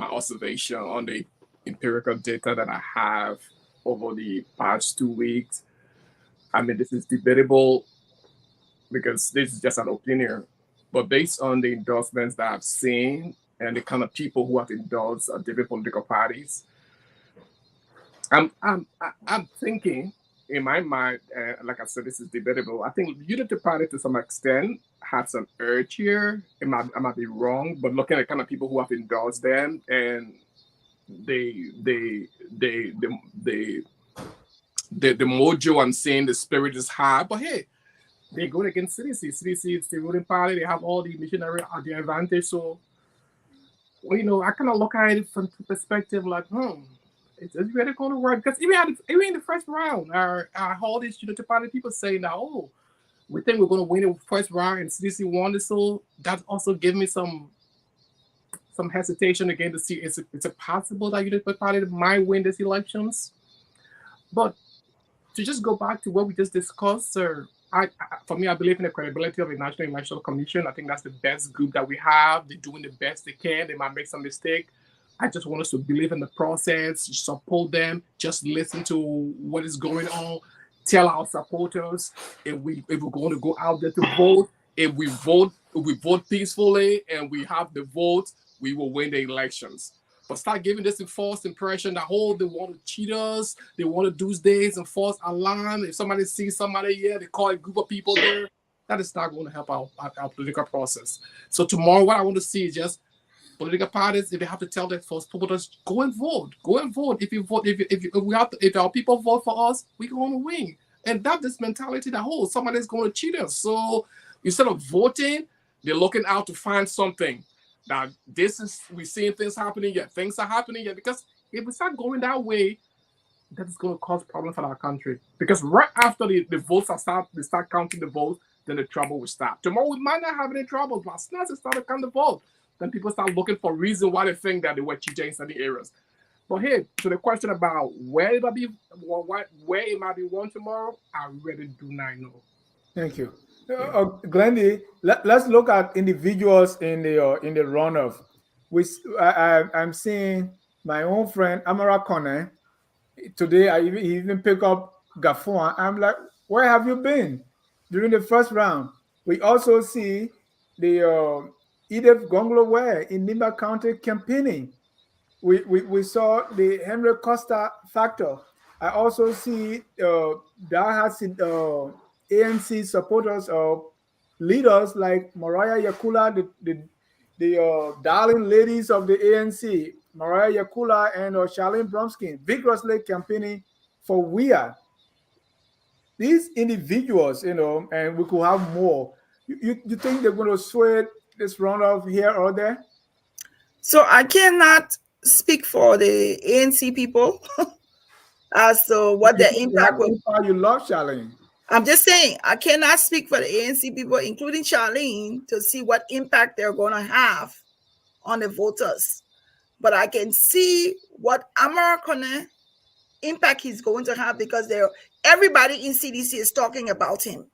observation on the empirical data that I have over the past 2 weeks, I mean, this is debatable because this is just an opinion, but based on the endorsements that I've seen and the kind of people who have endorsed different political parties, I'm thinking in my mind, like I said, this is debatable. I think Unity Party to some extent had some urge here. I might be wrong, but looking at kind of people who have endorsed them and the mojo I'm saying the spirit is high, but hey, they go against CDC. CDC is the ruling party. They have all the missionary at their advantage. So, well, I kind of look at it from the perspective like, it's really going to work. Because even in the first round, our all these Unity Party people saying that, we think we're going to win the first round and CDC won it. So that also gave me some hesitation again to see is it possible that Unity Party might win these elections. But to just go back to what we just discussed, sir, for me, I believe in the credibility of the National Election Commission. I think that's the best group that we have. They're doing the best they can. They might make some mistake. I just want us to believe in the process, support them, just listen to what is going on, tell our supporters if we're going to go out there to vote. If we vote peacefully and we have the votes, we will win the elections. But start giving this false impression that they want to cheat us, they want to do this and false alarm. If somebody sees somebody here, they call a group of people there. That is not going to help our political process. So tomorrow, what I want to see is just political parties, if they have to tell their supporters, go and vote. Go and vote. If you vote, if our people vote for us, we're going to win. And that's this mentality that somebody's going to cheat us. So instead of voting, they're looking out to find something. Now, we're seeing things happening yet. Things are happening yet. Because if we start going that way, that is going to cause problems for our country. Because right after the votes they start counting the votes, then the trouble will start. Tomorrow, we might not have any trouble, but as soon as they start to count the vote, then people start looking for reason why they think that they were cheating in certain areas. But here, to the question about where it might be won tomorrow, I really do not know. Thank you. Glendy, let's look at individuals in the runoff. I'm seeing my own friend Amara Kone. Today, I even pick up Gafuan. I'm like, where have you been during the first round? We also see the Edith Gonglo in Nimba County campaigning. We saw the Henry Costa factor. I also see ANC supporters or leaders like Mariah Yakula, the darling ladies of the ANC, Mariah Yakula and Charlene Bromsky, vigorously campaigning for WIA. These individuals, and we could have more. You think they're going to sway this runoff here or there? So I cannot speak for the ANC people as to what their impact will be. You love Charlene. I'm just saying, I cannot speak for the ANC people, including Charlene, to see what impact they're going to have on the voters. But I can see what Amara Kone impact he's going to have because everybody in CDC is talking about him.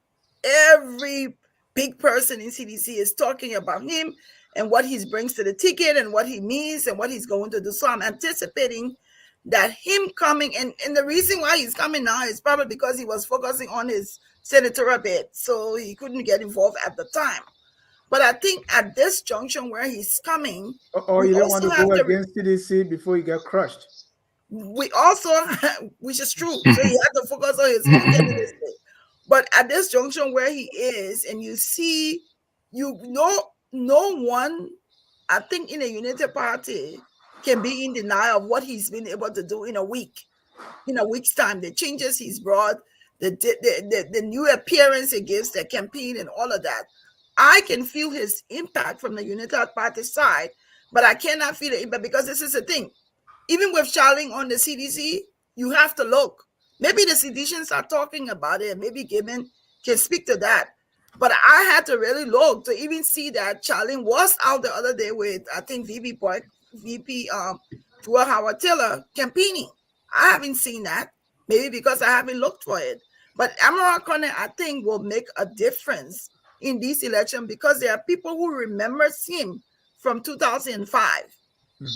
Every big person in CDC is talking about him and what he brings to the ticket and what he means and what he's going to do. So I'm anticipating that him coming, and the reason why he's coming now is probably because he was focusing on his senatorial bid, so he couldn't get involved at the time. But I think at this junction where he's coming, or you don't want to go against CDC before you get crushed. We also, which is true, so he had to focus on his own candidacy. But at this junction where he is, and you see, no one, I think, in a Unity Party can be in denial of what he's been able to do in a week's time. The changes he's brought, the new appearance he gives, the campaign and all of that. I can feel his impact from the United Party side, but I cannot feel the impact because this is the thing. Even with Charlene on the CDC, you have to look. Maybe the seditionists are talking about it. Maybe Gayman can speak to that. But I had to really look to even see that Charlene was out the other day with, I think, VP Tua Howard Taylor campaigning. I haven't seen that. Maybe because I haven't looked for it. But Amara Kone, I think, will make a difference in this election because there are people who remember him from 2005.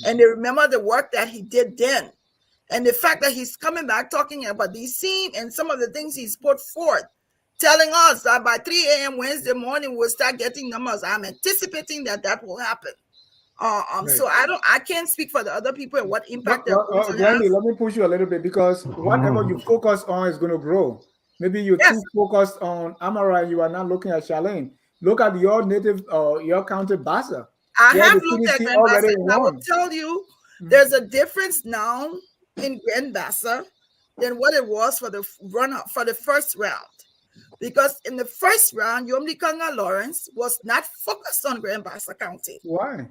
And they remember the work that he did then. And the fact that he's coming back talking about these scenes and some of the things he's put forth, telling us that by 3 a.m. Wednesday morning, we'll start getting numbers. I'm anticipating that will happen. So I can't speak for the other people and what impact they're going to Glendy, have. let me push you a little bit because whatever you focus on is going to grow. Maybe you're too focused on Amara and you are not looking at Charlene. Look at your native, your county Bassa. I have looked at Grand Bassa, and I will tell you there's a difference now in Grand Bassa than what it was for the runoff for the first round. Because in the first round, Yomli Kanga Lawrence was not focused on Grand Bassa County. Why?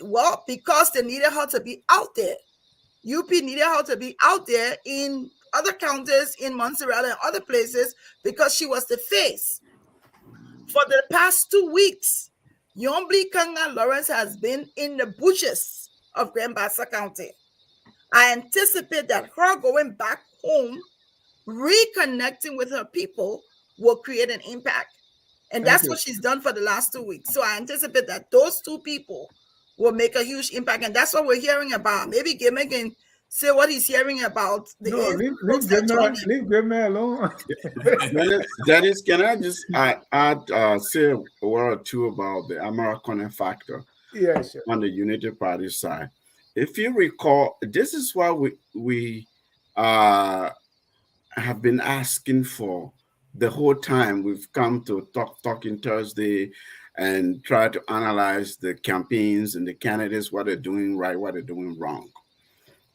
Well, because they needed her to be out there. UP needed her to be out there in other counties, in Montserrat and other places, because she was the face. For the past 2 weeks, Yombli Kanga Lawrence has been in the bushes of Grand Bassa County. I anticipate that her going back home, reconnecting with her people, will create an impact. And that's what she's done for the last 2 weeks. So I anticipate that those two people will make a huge impact. And that's what we're hearing about. Maybe Gayman can say what he's hearing about. Leave Gayman alone. Dennis, can I just say a word or two about the American factor on the Unity Party side? If you recall, this is why we have been asking for the whole time. We've come to Talking Thursday and try to analyze the campaigns and the candidates, what they're doing right, what they're doing wrong.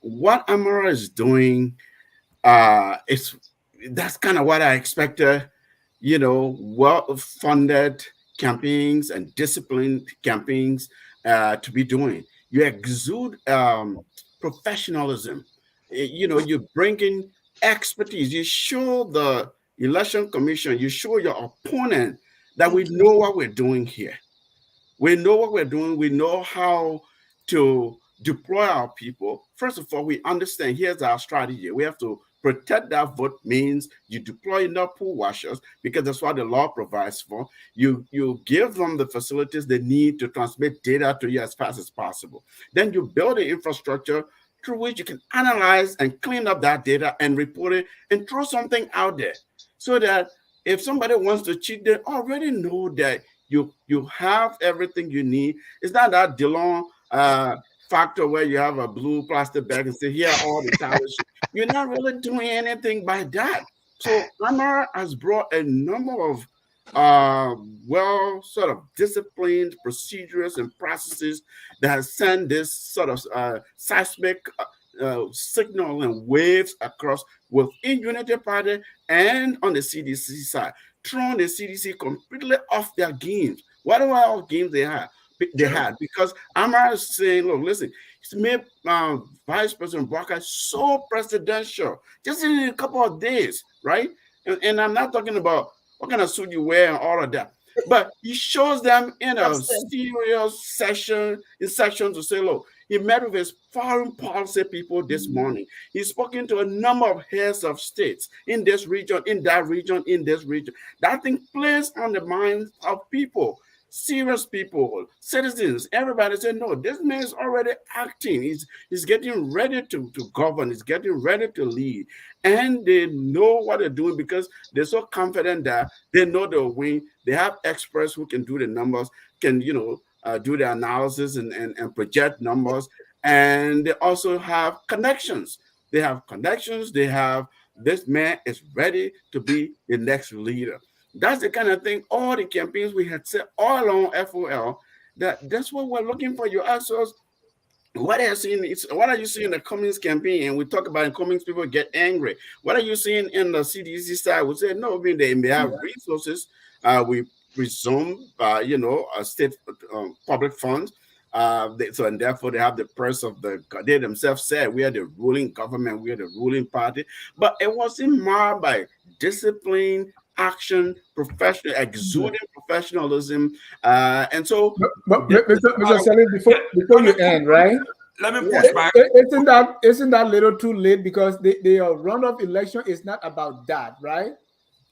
What Amara is doing, that's kind of what I expected, well-funded campaigns and disciplined campaigns to be doing. You exude professionalism. You bring in expertise. You show the Election Commission, you show your opponent that we know what we're doing here. We know what we're doing. We know how to deploy our people. First of all, we understand here's our strategy. We have to protect that vote, means you deploy enough poll washers, because that's what the law provides for. You give them the facilities they need to transmit data to you as fast as possible. Then you build the infrastructure through which you can analyze and clean up that data and report it and throw something out there, so that if somebody wants to cheat, they already know that you have everything you need. It's not that DeLong factor where you have a blue plastic bag and say, here are all the towers. You're not really doing anything by that. So Amara has brought a number of sort of disciplined procedures and processes that has sent this sort of seismic signal and waves across within Unity Party and on the CDC side, throwing the CDC completely off their games. Whatever games they had, because Amara is saying, look, listen, it's made Vice President Barker so presidential just in a couple of days, right? And I'm not talking about what kind of suit you wear and all of that, but he shows them in a serious session to say, look, he met with his foreign policy people this morning. He's spoken to a number of heads of states in this region, in that region, in this region. That thing plays on the minds of people, serious people, citizens. Everybody said, no, this man is already acting. He's getting ready to govern. He's getting ready to lead. And they know what they're doing because they're so confident that they know they'll win. They have experts who can do the numbers, can, do the analysis and project numbers. And they also have connections. They have connections. They have, this man is ready to be the next leader. That's the kind of thing, all the campaigns we had said all along FOL, that's what we're looking for. You ask us, what are you seeing in the Cummings campaign? And we talk about in Cummings, people get angry. What are you seeing in the CDC side? We say, no, I mean, they may have resources. We resume, state public funds. And therefore they have the press of they themselves said, we are the ruling government, we are the ruling party. But it wasn't marred by discipline, action, professional, exuding professionalism. And so, but Mr. Sirleaf, before you end, right? Let me push back. Isn't that little too late? Because the runoff election is not about that, right?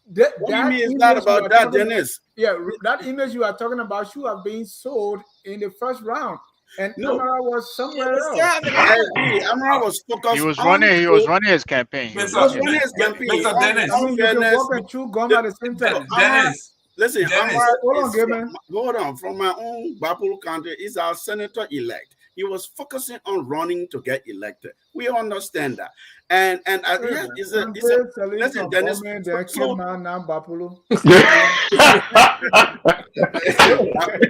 What do you mean it's not about that, Dennis? That image you are talking about should have been sold in the first round. And Amara was somewhere else. I agree. Amara was focused. He was running his campaign. Mr. Dennis. You can walk and chew gum at the same time. Dennis. Listen, Dennis. Ahmed Hold on, is from, Gayman. hold on, from my own Bapul County, is our senator-elect. He was focusing on running to get elected. We understand that. And yes, listen, Dennis. So,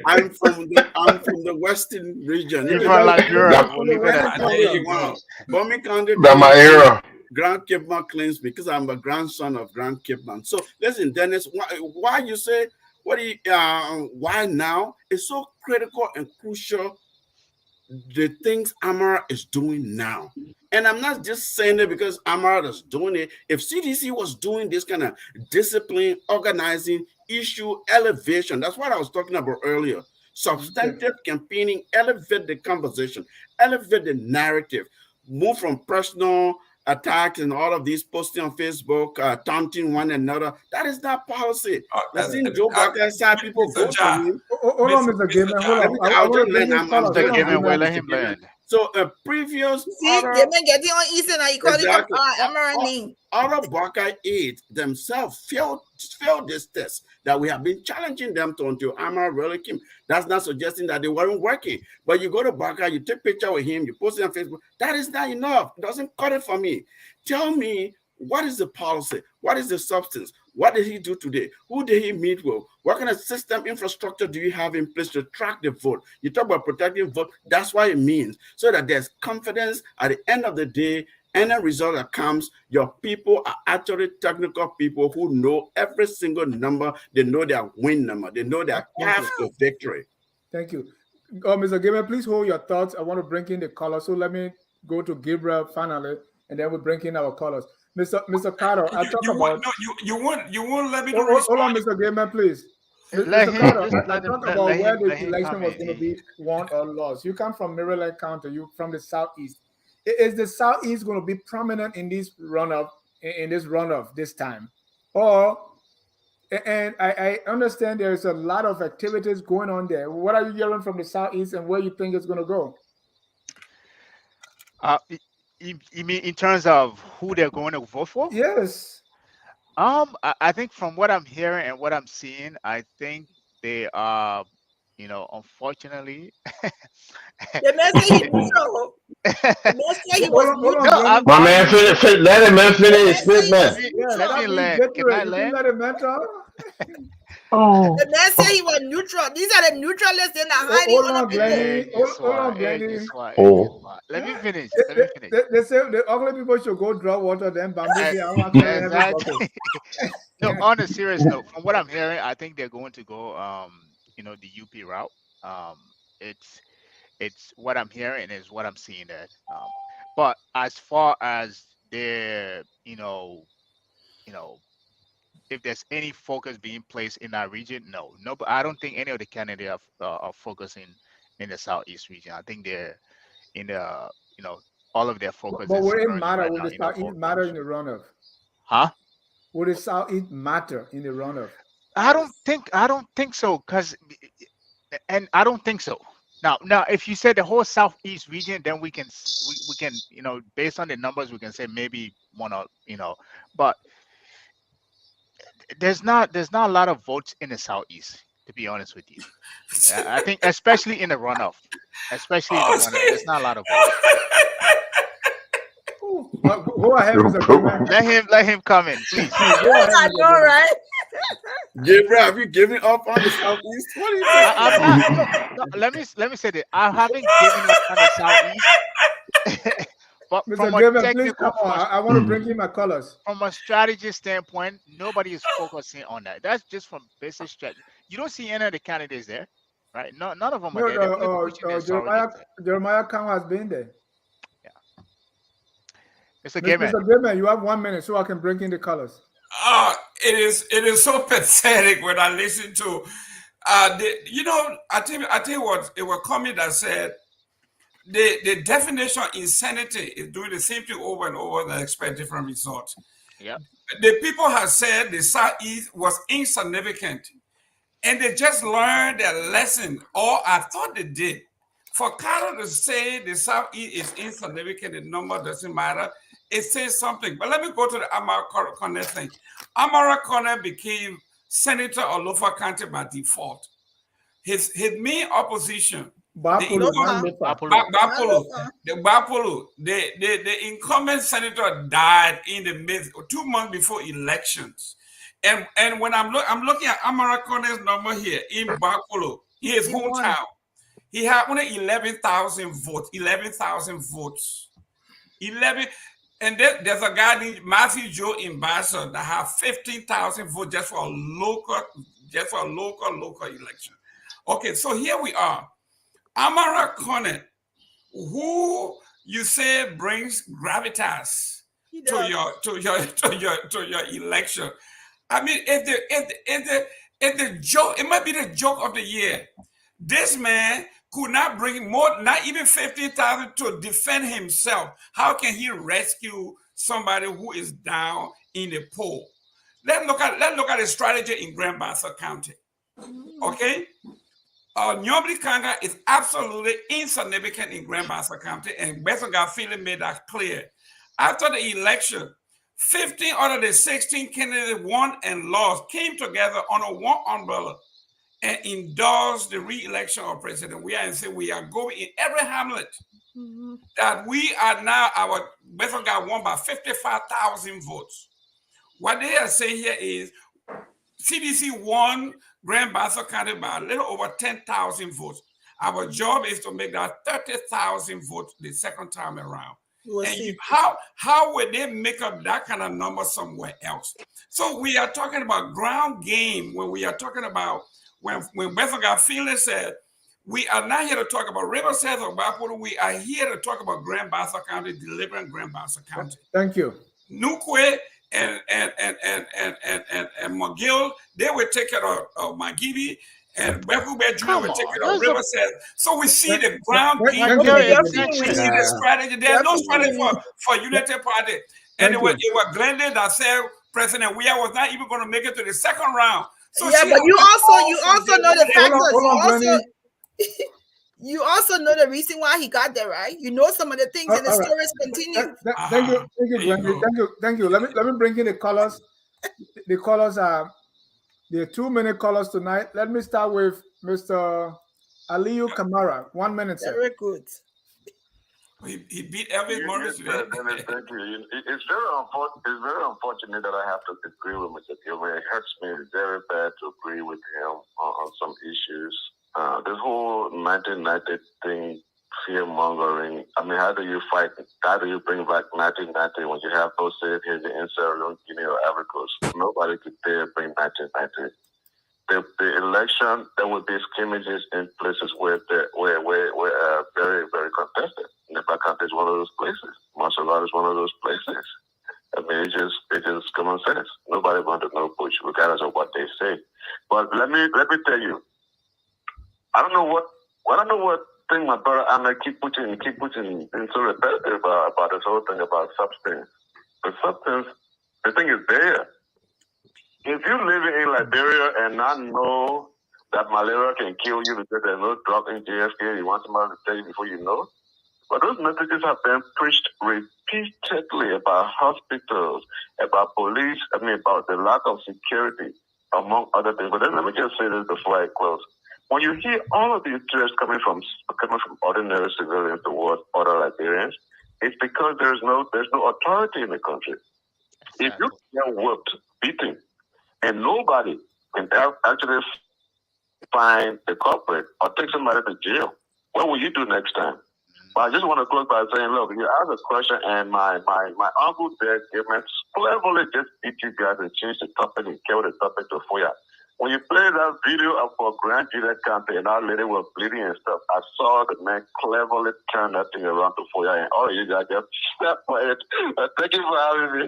I'm from the western region. You're from Liberia. We'll leave it at There you go. Bomi County. That's my era. Grand Capeman claims me because I'm a grandson of Grand Capeman. So listen, Dennis, why you say why now? It's so critical and crucial. The things Amara is doing now. And I'm not just saying it because Amara is doing it. If CDC was doing this kind of discipline, organizing, issue, elevation, that's what I was talking about earlier. Substantive campaigning, elevate the conversation, elevate the narrative, move from personal attacks and all of these posting on Facebook, taunting one another. That is not policy. I've seen Joe Biden side people vote for him. Hold on, Mr. Gayman. Hold on. I'll just land. Well, let him land. So previous Gayman getting on Eastman and he called exactly. it Amara name. Other Buckeye aides themselves failed this test that we have been challenging them to until Amara really came. That's not suggesting that they weren't working. But you go to Buckeye, you take a picture with him, you post it on Facebook. That is not enough. It doesn't cut it for me. Tell me, what is the policy? What is the substance? What did he do today? Who did he meet with? What kind of system infrastructure do you have in place to track the vote? You talk about protecting vote. That's what it means. So that there's confidence at the end of the day. Any result that comes, your people are actually technical people who know every single number. They know their win number. They know their path to victory. Thank you. Mr. Gabriel, please hold your thoughts. I want to bring in the caller. So let me go to Gabriel finally, and then we'll bring in our callers. Mr. Carter, I talk about. You won't let me hold on, Mr. Gabriel, please. Mr. Carter, I talk about where the election was going to be won or lost. You come from Maryland County. You from the southeast. Is the southeast going to be prominent in this runoff? This time, and I understand there's a lot of activities going on there. What are you hearing from the southeast, and where you think it's going to go? You mean in terms of who they're going to vote for? Yes. I think from what I'm hearing and what I'm seeing, I think they are, unfortunately. The message he was my man, let him finish. Let me land. Can I land? Oh. The man said he was neutral. These are the neutralists in the hiding. Hold on, Glendy. Let me finish. They say the ugly people should go draw water, then bamboo. Exactly. No, on a serious note, from what I'm hearing, I think they're going to go, the UP route. It's what I'm hearing is what I'm seeing there. But as far as their, if there's any focus being placed in that region, no. But I don't think any of the candidates are focusing in the southeast region. I think they're in the, all of their focus. But would it matter? Would the southeast matter in the runoff? Huh? Would the southeast matter in the runoff? I don't think so, and I don't think so. Now, if you said the whole southeast region, then we can, based on the numbers, we can say maybe one or, but there's not a lot of votes in the southeast, to be honest with you. I think especially in the runoff, there's not a lot of votes. Go ahead, Mr. Let him come in, please. I know, right? Gabriel, have you given up on the southeast? What are you no, let me say that I haven't given up on the southeast. But Mr. from Gabriel, a technical, please come on. I want to bring in my colors. From a strategy standpoint, nobody is focusing on that. That's just from basic strategy. You don't see any of the candidates there, right? No, none of them are there. Jeremiah Khan has been there. Yeah. Mr. Gayman. Mr. Gayman, you have 1 minute so I can bring in the colors. It is so pathetic when I listen to, I tell you what, it was coming that said, the definition of insanity is doing the same thing over and over and expect different results. Yeah. The people have said the Southeast was insignificant, and they just learned their lesson, or I thought they did. For Carter to say the Southeast is insignificant, the number doesn't matter, it says something. But let me go to the Amara Corner thing. Amara Corner became senator of Lofa County by default. His main opposition, Bapolo, the incumbent senator died in the 2 months before elections. And when I'm looking at Amarakone's number here in Bapolo, in his hometown, he had only 11,000 votes. 11,000 votes. 11. And there's a guy named Matthew Joe in Basso that have 15,000 votes just for a local election. Okay, so here we are. Amarakonen, who you say brings gravitas to your election. I mean, if the joke, it might be the joke of the year. This man could not bring more, not even 15,000 to defend himself. How can he rescue somebody who is down in the poll? Let's look at the strategy in Grand Bassa County. Okay? Nyobli Kanga is absolutely insignificant in Grand Bassa County, and Western Garfield made that clear. After the election, 15 out of the 16 candidates won and lost came together under one umbrella and endorsed the re-election of President. We are going in every hamlet that we are now, our Western Gar won by 55,000 votes. What they are saying here is CDC won Grand Bassa County by a little over 10,000 votes. Our job is to make that 30,000 votes the second time around. And how would they make up that kind of number somewhere else? So we are talking about ground game when we are talking about when Western Garfield said, we are not here to talk about Riverside or Bapolo. We are here to talk about Grand Bassa County, delivering Grand Bassa County. Thank you. Nukwe and McGill, they will take care of Magibi, and Bekube Junior will take care of Riverside. So we see the ground game. We see the strategy. There's no strategy for United Party. And it was Glendy that said, President Weah was not even going to make it to the second round. So yeah, but you also know the factors. You also know the reason why he got there, right? You know some of the things, and the stories continue. Thank you, Glendy. Thank you. Let me bring in the colors. The colors are the 2-minute colors tonight. Let me start with Mr. Aliyu Kamara. 1 minute, sir. Very good. He beat Elvis Morris today. Thank you. It's very unfortunate that I have to agree with Mr. Gilbert. It hurts me very bad to agree with him on some issues. This whole 1990 thing, fear mongering. I mean, how do you fight? How do you bring back 1990 when you have both said here in Sierra Leone, Guinea, or Ivory Coast? Nobody could dare bring 1990. The election, there would be scrimmages in places where very, very contested. Nepal County is one of those places. Martial Law is one of those places. I mean, it's just common sense. Nobody wants to know Bush, regardless of what they say. But let me tell you, I don't know what thing my brother Ahmed keep putting in so repetitive about this whole thing about substance. The substance, the thing is there. If you live in Liberia and not know that malaria can kill you because there's no drug in JFK, you want somebody to tell you before you know. But those messages have been preached repeatedly about hospitals, about police, about the lack of security, among other things. But then let me just say this before I close. When you hear all of these threats coming from ordinary civilians towards other Liberians, it's because there's no authority in the country. If you get whipped, beaten, and nobody can actually find the culprit or take somebody to jail, what will you do next time? But I just want to close by saying, look, you asked a question, and my uncle there, Gayman, cleverly just beat you guys and changed the topic and carried the topic to FOIA. When you play that video of a Grand Juliet County and our lady was bleeding and stuff, I saw the man cleverly turn that thing around to FOIA, and all of you guys just step for it. Thank you for having me.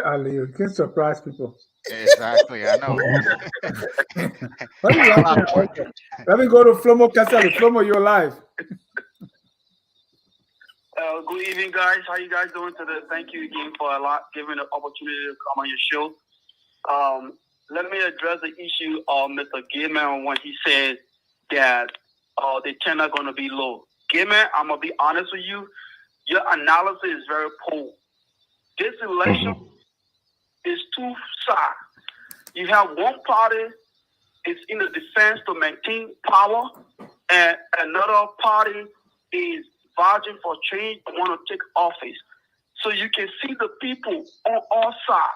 Ali, you can surprise people. Exactly, I know. Let me go to Flomo Casale. Flomo, you're live. Good evening, guys. How you guys doing today? Thank you again for giving the opportunity to come on your show. Let me address the issue of Mr. Gayman when he said that the turnout going to be low. Gayman, I'm going to be honest with you. Your analysis is very poor. This election is two sides. You have one party is in the defense to maintain power, and another party is vouching for change and want to take office. So you can see the people on all sides,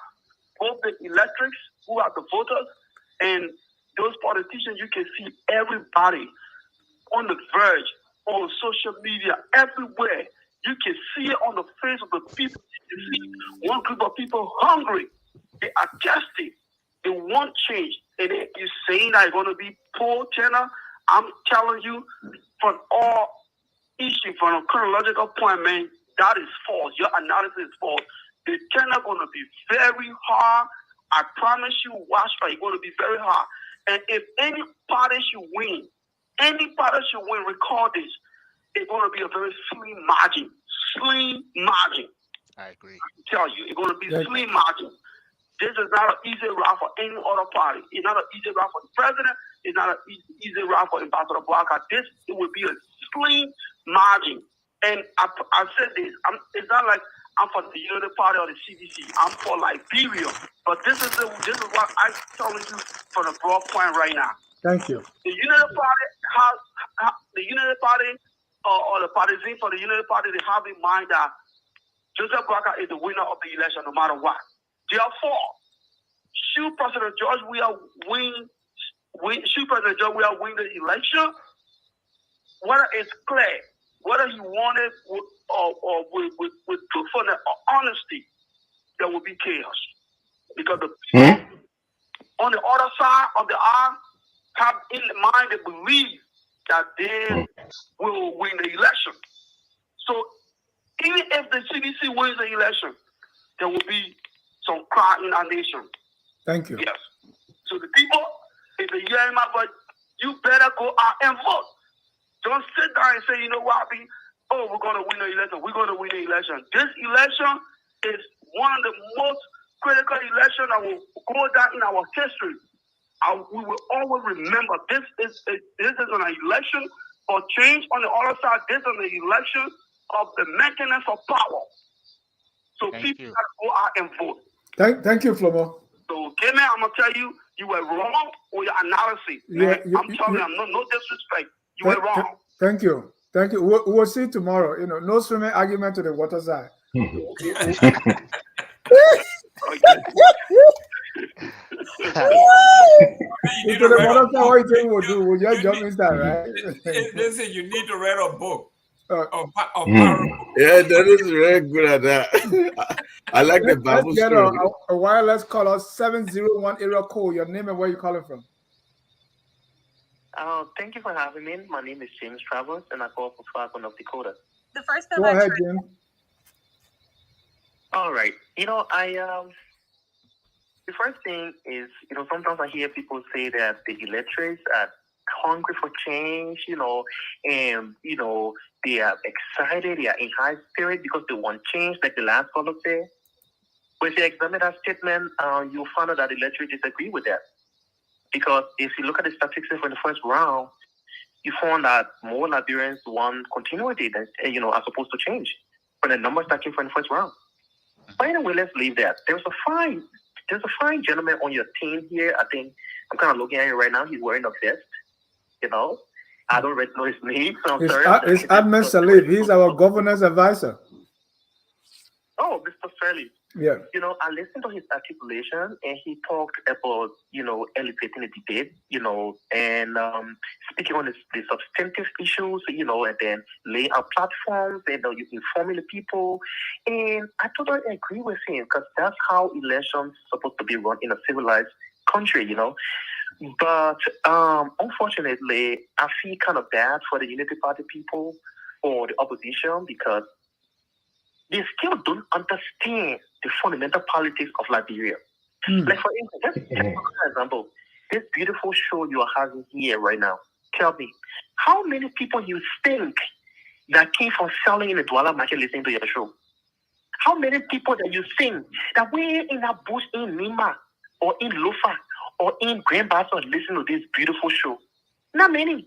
both the electors who are the voters and those politicians. You can see everybody on the verge, on social media, everywhere. You can see it on the face of the people. You can see one group of people hungry. They are thirsty. They want change. And you're saying that it's going to be poor tenor. I'm telling you, from all issues, from a chronological point, man, that is false. Your analysis is false. The tenor going to be very hard. I promise you, watch for it. It's going to be very hard. And if any party should win, recall this, it's going to be a very slim margin. Slim margin. I agree. I can tell you, it's going to be slim margin. This is not an easy route for any other party. It's not an easy route for the president. It's not an easy route for Ambassador Barker. This it will be a slim margin. And I said this. It's not like I'm for the Unity Party or the CDC. I'm for Liberia. But this is what I'm telling you from the broad point right now. Thank you. The Unity Party has the Unity Party or the partisan for the Unity Party. They have in mind that Joseph Barker is the winner of the election, no matter what. Therefore, should President George Weah win the election, whether it's clear, whether he wanted with truthfulness or honesty, there will be chaos. Because the people on the other side of the aisle have in mind they believe that they will win the election. So even if the CDC wins the election, there will be some cry in our nation. Thank you. Yes. So the people, if they hear my voice, you better go out and vote. Don't sit down and say, you know what, we're going to win the election. We're going to win the election. This election is one of the most critical elections that will go down in our history. We will always remember this is an election for change. On the other side, this is an election of the maintenance of power. So people got to go out and vote. Thank you, Flomo. So, Gayman, I'm going to tell you, you were wrong with your analysis. Man. I'm telling you, no disrespect. You were wrong. Thank you. Thank you. We'll see tomorrow. You know, no swimming argument to the water side. We'll just jump inside, right? Listen, you need to read a book. Yeah, that is very good at that. I like the Bible Let's get story. a wireless caller, 701 area code. Your name and where you calling from? Thank you for having me. My name is James Travers, and I call from Fargo, North Dakota. The first time Go ahead, Jim. All right. The first thing is, sometimes I hear people say that the electorates are hungry for change, and, they are excited, they are in high spirit because they want change, like the last caller said. But if you examine that statement, you'll find out that the electorate disagree with that. Because if you look at the statistics for the first round, you find that more Liberians want continuity than, as opposed to change from the numbers that came from the first round. But anyway, let's leave that. There's a fine gentleman on your team here. I think I'm kind of looking at him right now. He's wearing a vest. I don't really know his name. So It's Ahmed Sirleaf. He's our governor's advisor. Oh, Mr. Sirleaf. Yeah. I listened to his articulation, and he talked about, elevating the debate, and speaking on the substantive issues, and then laying out platforms, and informing the people. And I totally agree with him, because that's how elections are supposed to be run in a civilized country, But unfortunately, I feel kind of bad for the Unity Party people or the opposition, because they still don't understand the fundamental politics of Liberia. Like, for instance, just for example, this beautiful show you are having here right now, tell me, how many people you think that came from selling in the Douala market listening to your show? How many people that you think that we're in that bush in Nima or in Lofa or in Grand Bassa listening to this beautiful show? Not many.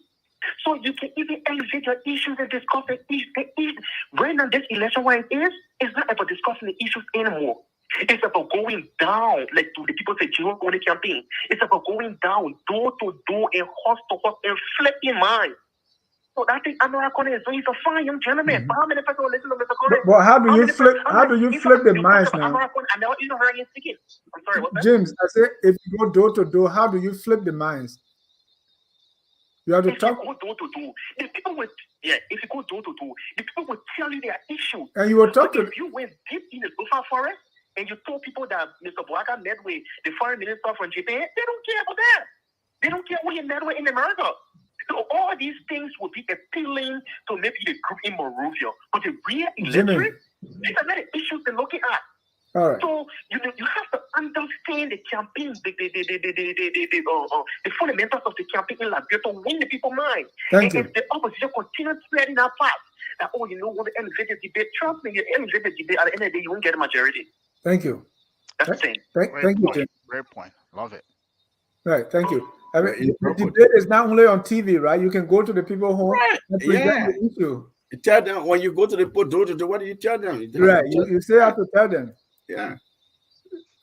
So you can even elevate your issues and discuss the issues. Right now, this election, what it is, it's not about discussing the issues anymore. It's about going down, like to the people say Jerome on the campaign. It's about going down, door to door, and house to house, and flipping mind. So that thing American is, so he's a fine young gentleman. But how many people listen to Mr. Collins? But how do you flip? How do you flip the minds now? I never even heard him speaking. I'm sorry, what's that? James, I said if you go door to door, how do you flip the minds? You have to talk. If you go door to door, the people would, if you go door to door, the people would tell you their issues. And you will talk to. If you went deep in the Bufa forest and you told people that Mr. Bouaka met with the foreign minister from Japan, they don't care about that. They don't care what he met with in America. So all these things would be appealing to maybe the group in Monrovia, but the real electorate, these are not the issues they're looking at. All right. So you have to understand the campaign, the fundamentals of the campaign in Liberia to win the people's mind. Thank you. If the opposition continues spreading that fact, that you want to elevate the debate, trust me, you elevate the debate, at the end of the day, you won't get a majority. Thank you. That's the thing. Thank you, Jim. Great point. Love it. Right. Thank you. I mean, the debate is not only on TV, right? You can go to the people home and present the issue. You tell them when you go to the door to door, what do you tell them? Right. You say how to tell them. Yeah.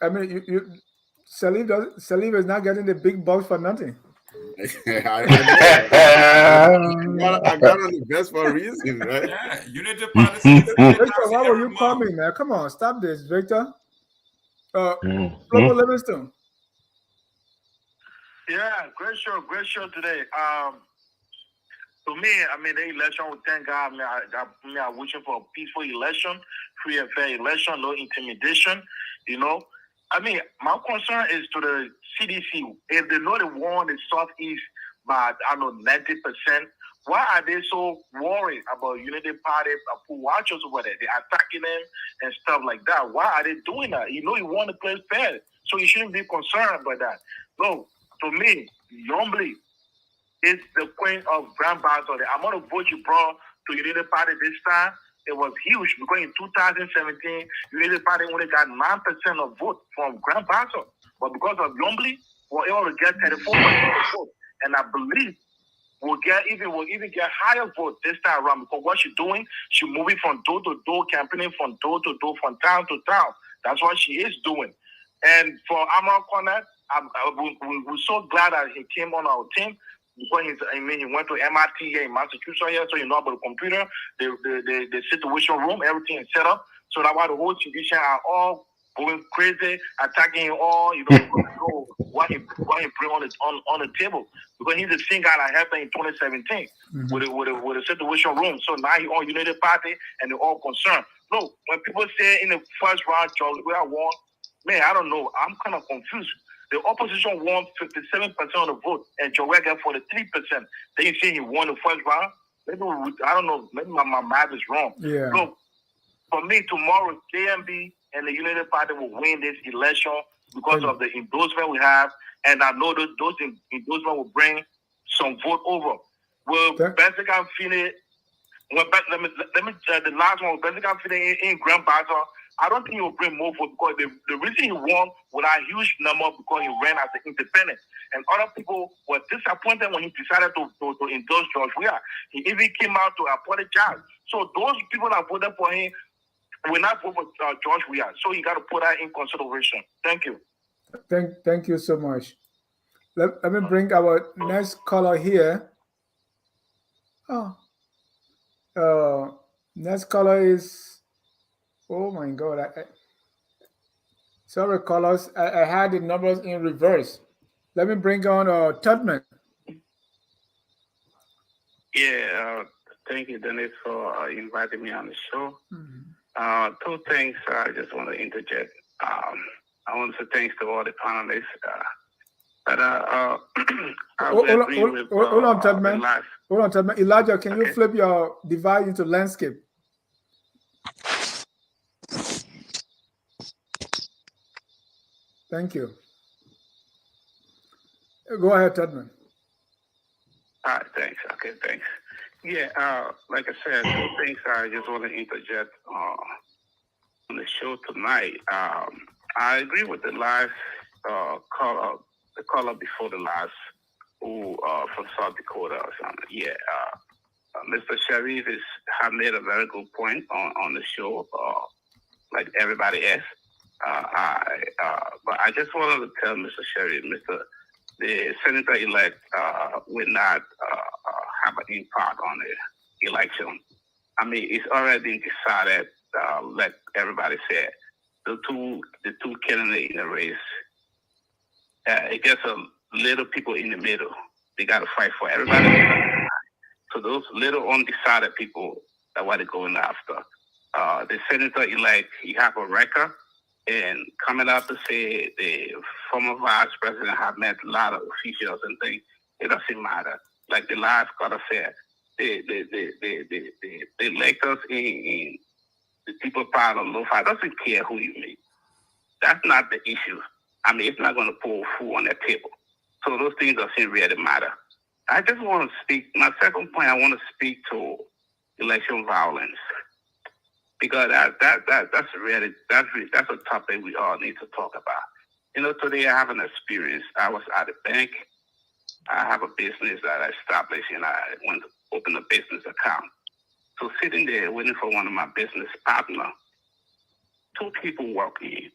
I mean, Sirleaf is not getting the big bucks for nothing. I got on the best for a reason, right? Yeah, you need to participate. Victor, why were you coming, man? Come on, stop this, Victor. Global Livingston. Yeah, great show today. To me, I mean, the election, thank God, I'm wishing for a peaceful election, free and fair election, no intimidation, you know. I mean, my concern is to the CDC. If they know they won the Southeast by, 90%, why are they so worried about Unity Party watchers over there? They're attacking them and stuff like that. Why are they doing that? You know you want to play fair, so you shouldn't be concerned about that. No, to me, Yombly is the queen of Grand Battle. The amount of votes you brought to Unity Party this time, it was huge because in 2017, Unity Party only got 9% of vote from Grand Battle. But because of Yombly, we're able to get 34% of vote. And I believe we'll even get higher vote this time around because what she's doing, she's moving from door to door, campaigning from door to door, from town to town. That's what she is doing. And for Amar Corner, we're so glad that he came on our team because he went to MIT in Massachusetts here, so you know about the computer, the situation room, everything is set up. So that's why the whole division are all going crazy, attacking all, what he bring on the table. Because he's the same guy that helped in 2017 with the situation room. So now he on United Party and they're all concerned. No, when people say in the first round, Charlie, where I won, man, I don't know. I'm kind of confused. The opposition won 57% of the vote, and Joe got 43%. Then you say he won the first round. Maybe I don't know. Maybe my math is wrong. Yeah. So for me, tomorrow, KMB and the United Party will win this election because of the endorsement we have, and I know those endorsements will bring some vote over. Will Benzica finish? Let me the last one. Benzica finish in Grand Battle. I don't think he will bring more votes because the reason he won with a huge number because he ran as an independent. And other people were disappointed when he decided to endorse George Weah. He even came out to apologize. So those people that voted for him will not vote for George Weah. So you got to put that in consideration. Thank you. Thank you so much. Let me bring our next caller here. Next caller is... Oh my God! Sorry, callers. I had the numbers in reverse. Let me bring on Tubman. Yeah, thank you, Dennis, for inviting me on the show. Two things I just want to interject. I want to say thanks to all the panelists. Hold on, Tubman. Hold on, Tubman. Elijah, can you flip your device into landscape? Thank you. Go ahead, Tubman. All right, thanks. Okay, thanks. Yeah, like I said, two things I just want to interject on the show tonight. I agree with the last caller, the caller before the last, who from South Dakota or something. Yeah, Mr. Sirleaf has made a very good point on the show, like everybody else. But I just wanted to tell Mr. Sherry, the senator-elect will not have an impact on the election. I mean, it's already been decided. Like everybody said, the two candidates in the race. It gets a little people in the middle. They got to fight for everybody. So those little undecided people, that's what they're going after. The senator-elect, he have a record, and coming out to say the former vice president have met a lot of officials and things, it doesn't matter. Like the last quarter said, the electors in the people part of Lo-Fi doesn't care who you meet. That's not the issue. I mean, it's not going to pull food on that table. So those things doesn't really matter. I just want to speak. My second point, I want to speak to election violence, because that's a topic we all need to talk about. You know, today I have an experience. I was at a bank. I have a business that I established, and I went to open a business account. So sitting there waiting for one of my business partners, two people walking,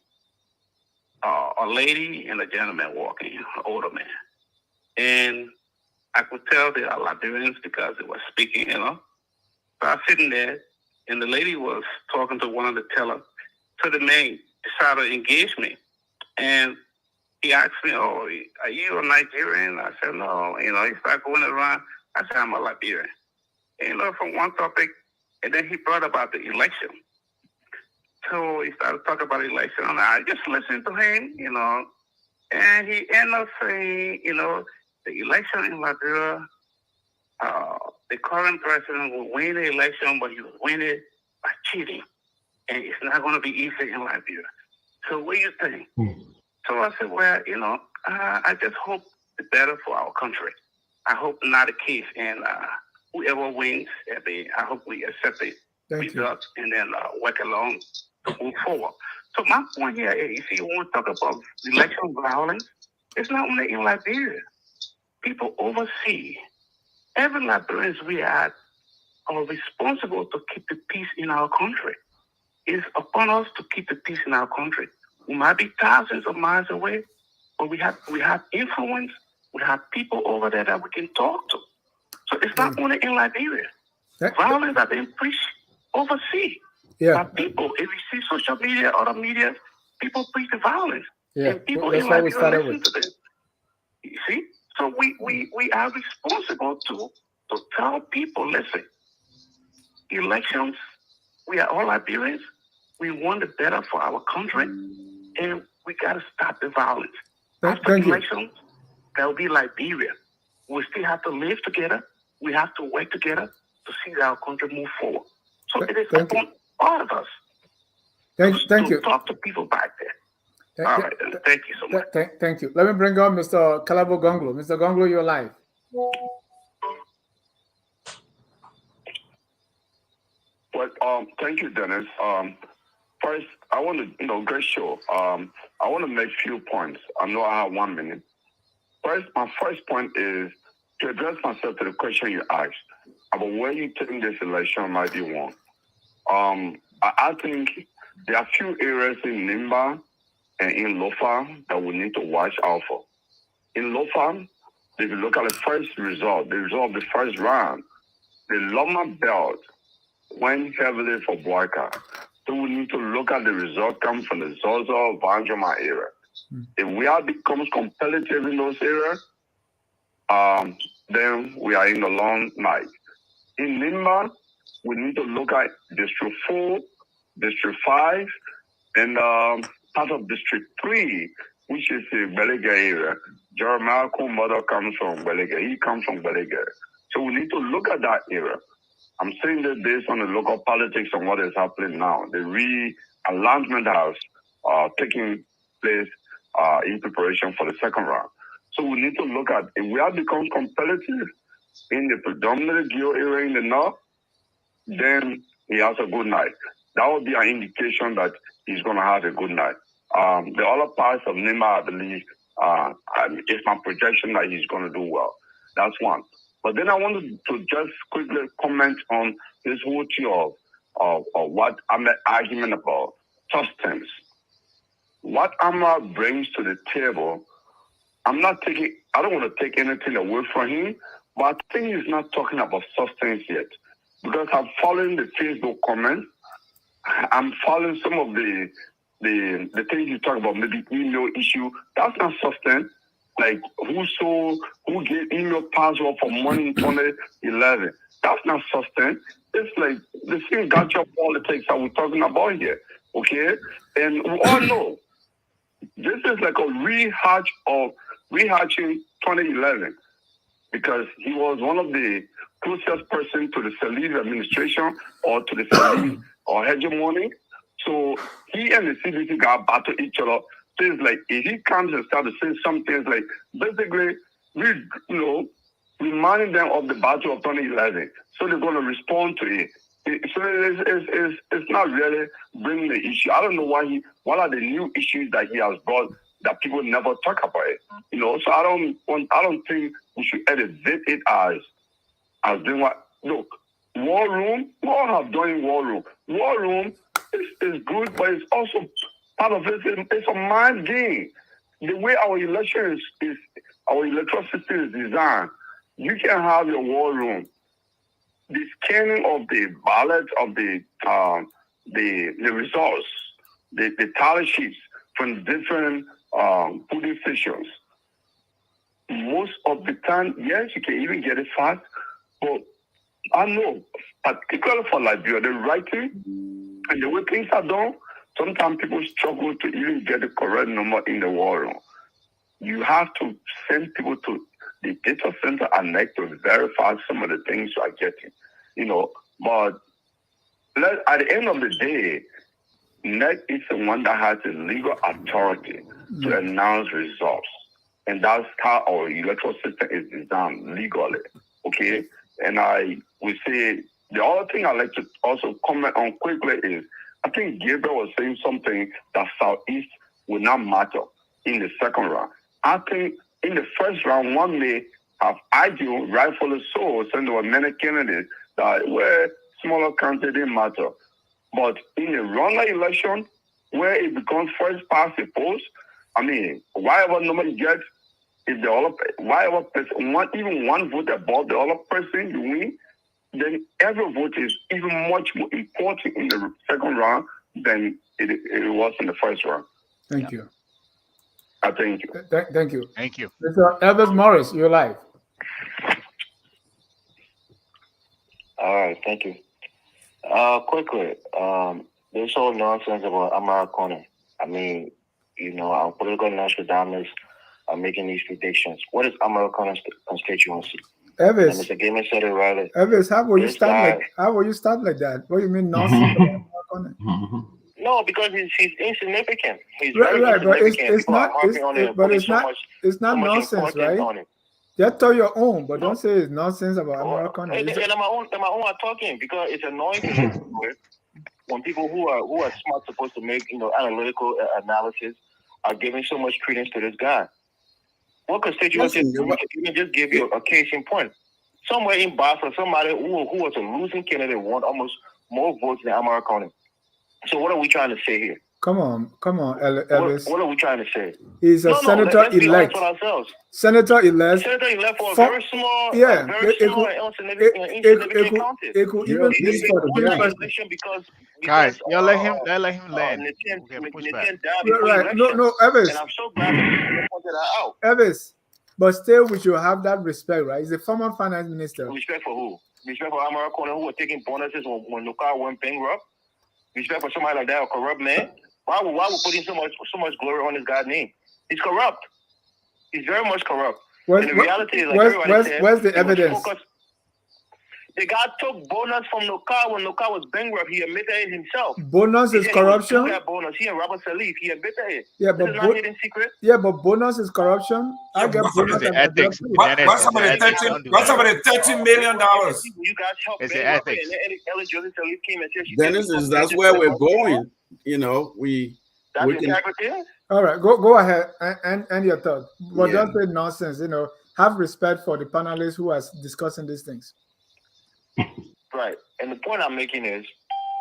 a lady and a gentleman walking, an older man. And I could tell they are Liberians because they were speaking, you know. So I was sitting there, and the lady was talking to one of the tellers. So the man decided to engage me. And he asked me, "Oh, are you a Nigerian?" I said, "No." You know, he started going around. I said, "I'm a Liberian." And, you know, from one topic, and then he brought about the election. So he started talking about the election, and I just listened to him, you know, and he ended up saying, you know, the election in Liberia, the current president will win the election, but he will win it by cheating, and it's not going to be easy in Liberia. So what do you think? So I said, well, you know, I just hope the better for our country. I hope not the case, and whoever wins, I hope we accept the results and then work along to move forward. So my point here is, if you want to talk about election violence, it's not only in Liberia. People overseas, every Liberians we are responsible to keep the peace in our country. It's upon us to keep the peace in our country. We might be thousands of miles away, but we have influence. We have people over there that we can talk to. So it's not only in Liberia. Violence are being preached overseas. Yeah. By people, if you see social media, other media, people preach the violence. Yeah. And people That's in what we Liberia started listen with. to them. You see? So we are responsible to tell people, listen, elections, we are all Liberians. We want the better for our country, and we got to stop the violence. After elections, there will be Liberia. We still have to live together. We have to work together to see that our country move forward. So it is upon all of us to talk to people back there. All right, thank you so much. Thank you. Let me bring on Mr. Kalabo Gonglo. Mr. Gonglo, you're live. Well, thank you, Dennis. First, I want to, great show. I want to make a few points. I know I have 1 minute. First, my first point is to address myself to the question you asked about where you think this election might be won. I think there are a few areas in Nimba and in Lo-Fi that we need to watch out for. In Lo-Fi, if you look at the first result, the result of the first round, the Loma belt went heavily for Boyka. So we need to look at the result come from the Zozo, Banjoma area. If we are becomes competitive in those areas, then we are in the long night. In Nimba, we need to look at District 4, District 5, and part of District 3, which is the Belega area. Jerome mother comes from Belega. He comes from Belega. So we need to look at that area. I'm saying that based on the local politics and what is happening now. The realignment has taken place in preparation for the second round. So we need to look at, if we have become competitive in the predominantly Geo area in the north, then he has a good night. That would be an indication that he's going to have a good night. The other parts of Nimba, I believe, it's my projection that he's going to do well. That's one. But then I wanted to just quickly comment on this whole issue of what I'm arguing about substance. what Ahmed brings to the table, I don't want to take anything away from him, but I think he's not talking about substance yet. Because I'm following the Facebook comments, I'm following some of the things you talk about, maybe email issue. That's not substance. Like who gave email password for money in 2011. That's not substance. It's like the same gotcha politics that we're talking about here. Okay? And we all know this is like a rehashing 2011 because he was one of the closest person to the Sirleaf administration or to the Sirleaf or hegemony. So he and the CBC got battle each other. So it's like if he comes and starts to say some things like basically reminding them of the battle of 2011. So they're going to respond to it. So it's not really bringing the issue. I don't know what are the new issues that he has brought that people never talk about it. So I don't think we should elevate it as doing what. Look, War Room, we all have done War Room. War Room is good, but it's also part of it. It's a mind game. The way our election is our electoral system is designed, you can have your War Room. The scanning of the ballots of the results, the tally sheets from different polling stations. Most of the time, yes, you can even get it fast, but I know, particularly for Liberia, the writing and the way things are done, sometimes people struggle to even get the correct number in the war room. You have to send people to the data center and NEC to verify some of the things you are getting, But at the end of the day, NEC is the one that has the legal authority to announce results. And that's how our electoral system is designed legally, okay? And I would say the other thing I'd like to also comment on quickly is I think Gabriel was saying something that Southeast will not matter in the second round. I think in the first round, one may have argued, rightfully so, since there were many candidates that were smaller counties didn't matter. But in the runoff election, where it becomes first past the post, whatever number you get, if the other, whatever person, even one vote above the other person, you win, then every vote is even much more important in the second round than it was in the first round. Thank you. Thank you. Thank you. Thank you. Mr. Elvis Morris, you're live. All right, thank you. Quickly, this whole nonsense about Americana. Our political Nostradamus are making these predictions. What is Americana's constituency? Elvis, Mr. Gayman said it right. Elvis, how will you start like that? What do you mean nonsense about Americana? No, because he's insignificant. He's right, very but insignificant. it's not nonsense, right? Just tell your own, but don't say it's nonsense about Americana. And my own are talking because it's annoying to listen to it when people who are smart supposed to make analytical analysis are giving so much credence to this guy. What constituency even just give you a case in point? Somewhere in Boston, somebody who was a losing candidate won almost more votes than Americana. So what are we trying to say here? Come on, Elvis. What are we trying to say? He's a senator-elect. Senator-elect. Senator-elect for a very small, insignificant county. It could even be for the election because guys, let him land. Right. No, Elvis. And I'm so glad that you pointed that out. Elvis, but still we should have that respect, right? He's a former finance minister. Respect for who? Respect for Americana who were taking bonuses when Nuka went bankrupt? Respect for somebody like that, a corrupt man? Why we putting so much glory on this guy's name? He's corrupt. He's very much corrupt. And the reality is, where's the evidence? The guy took bonus from Nuka when Nuka was bankrupt. He admitted it himself. Bonus is corruption. Bonus. He and Robert Sirleaf, he admitted it. Yeah, this is not hidden secret. Yeah, but bonus is corruption. I get bonus. Ethics. What's about the $13 million? You guys helped it's the ethics. And then Ellen Joseph Sirleaf came and said, Dennis, that's where we're going. We can. All right, go ahead and your thought. But don't say nonsense. Have respect for the panelists who are discussing these things. Right, and the point I'm making is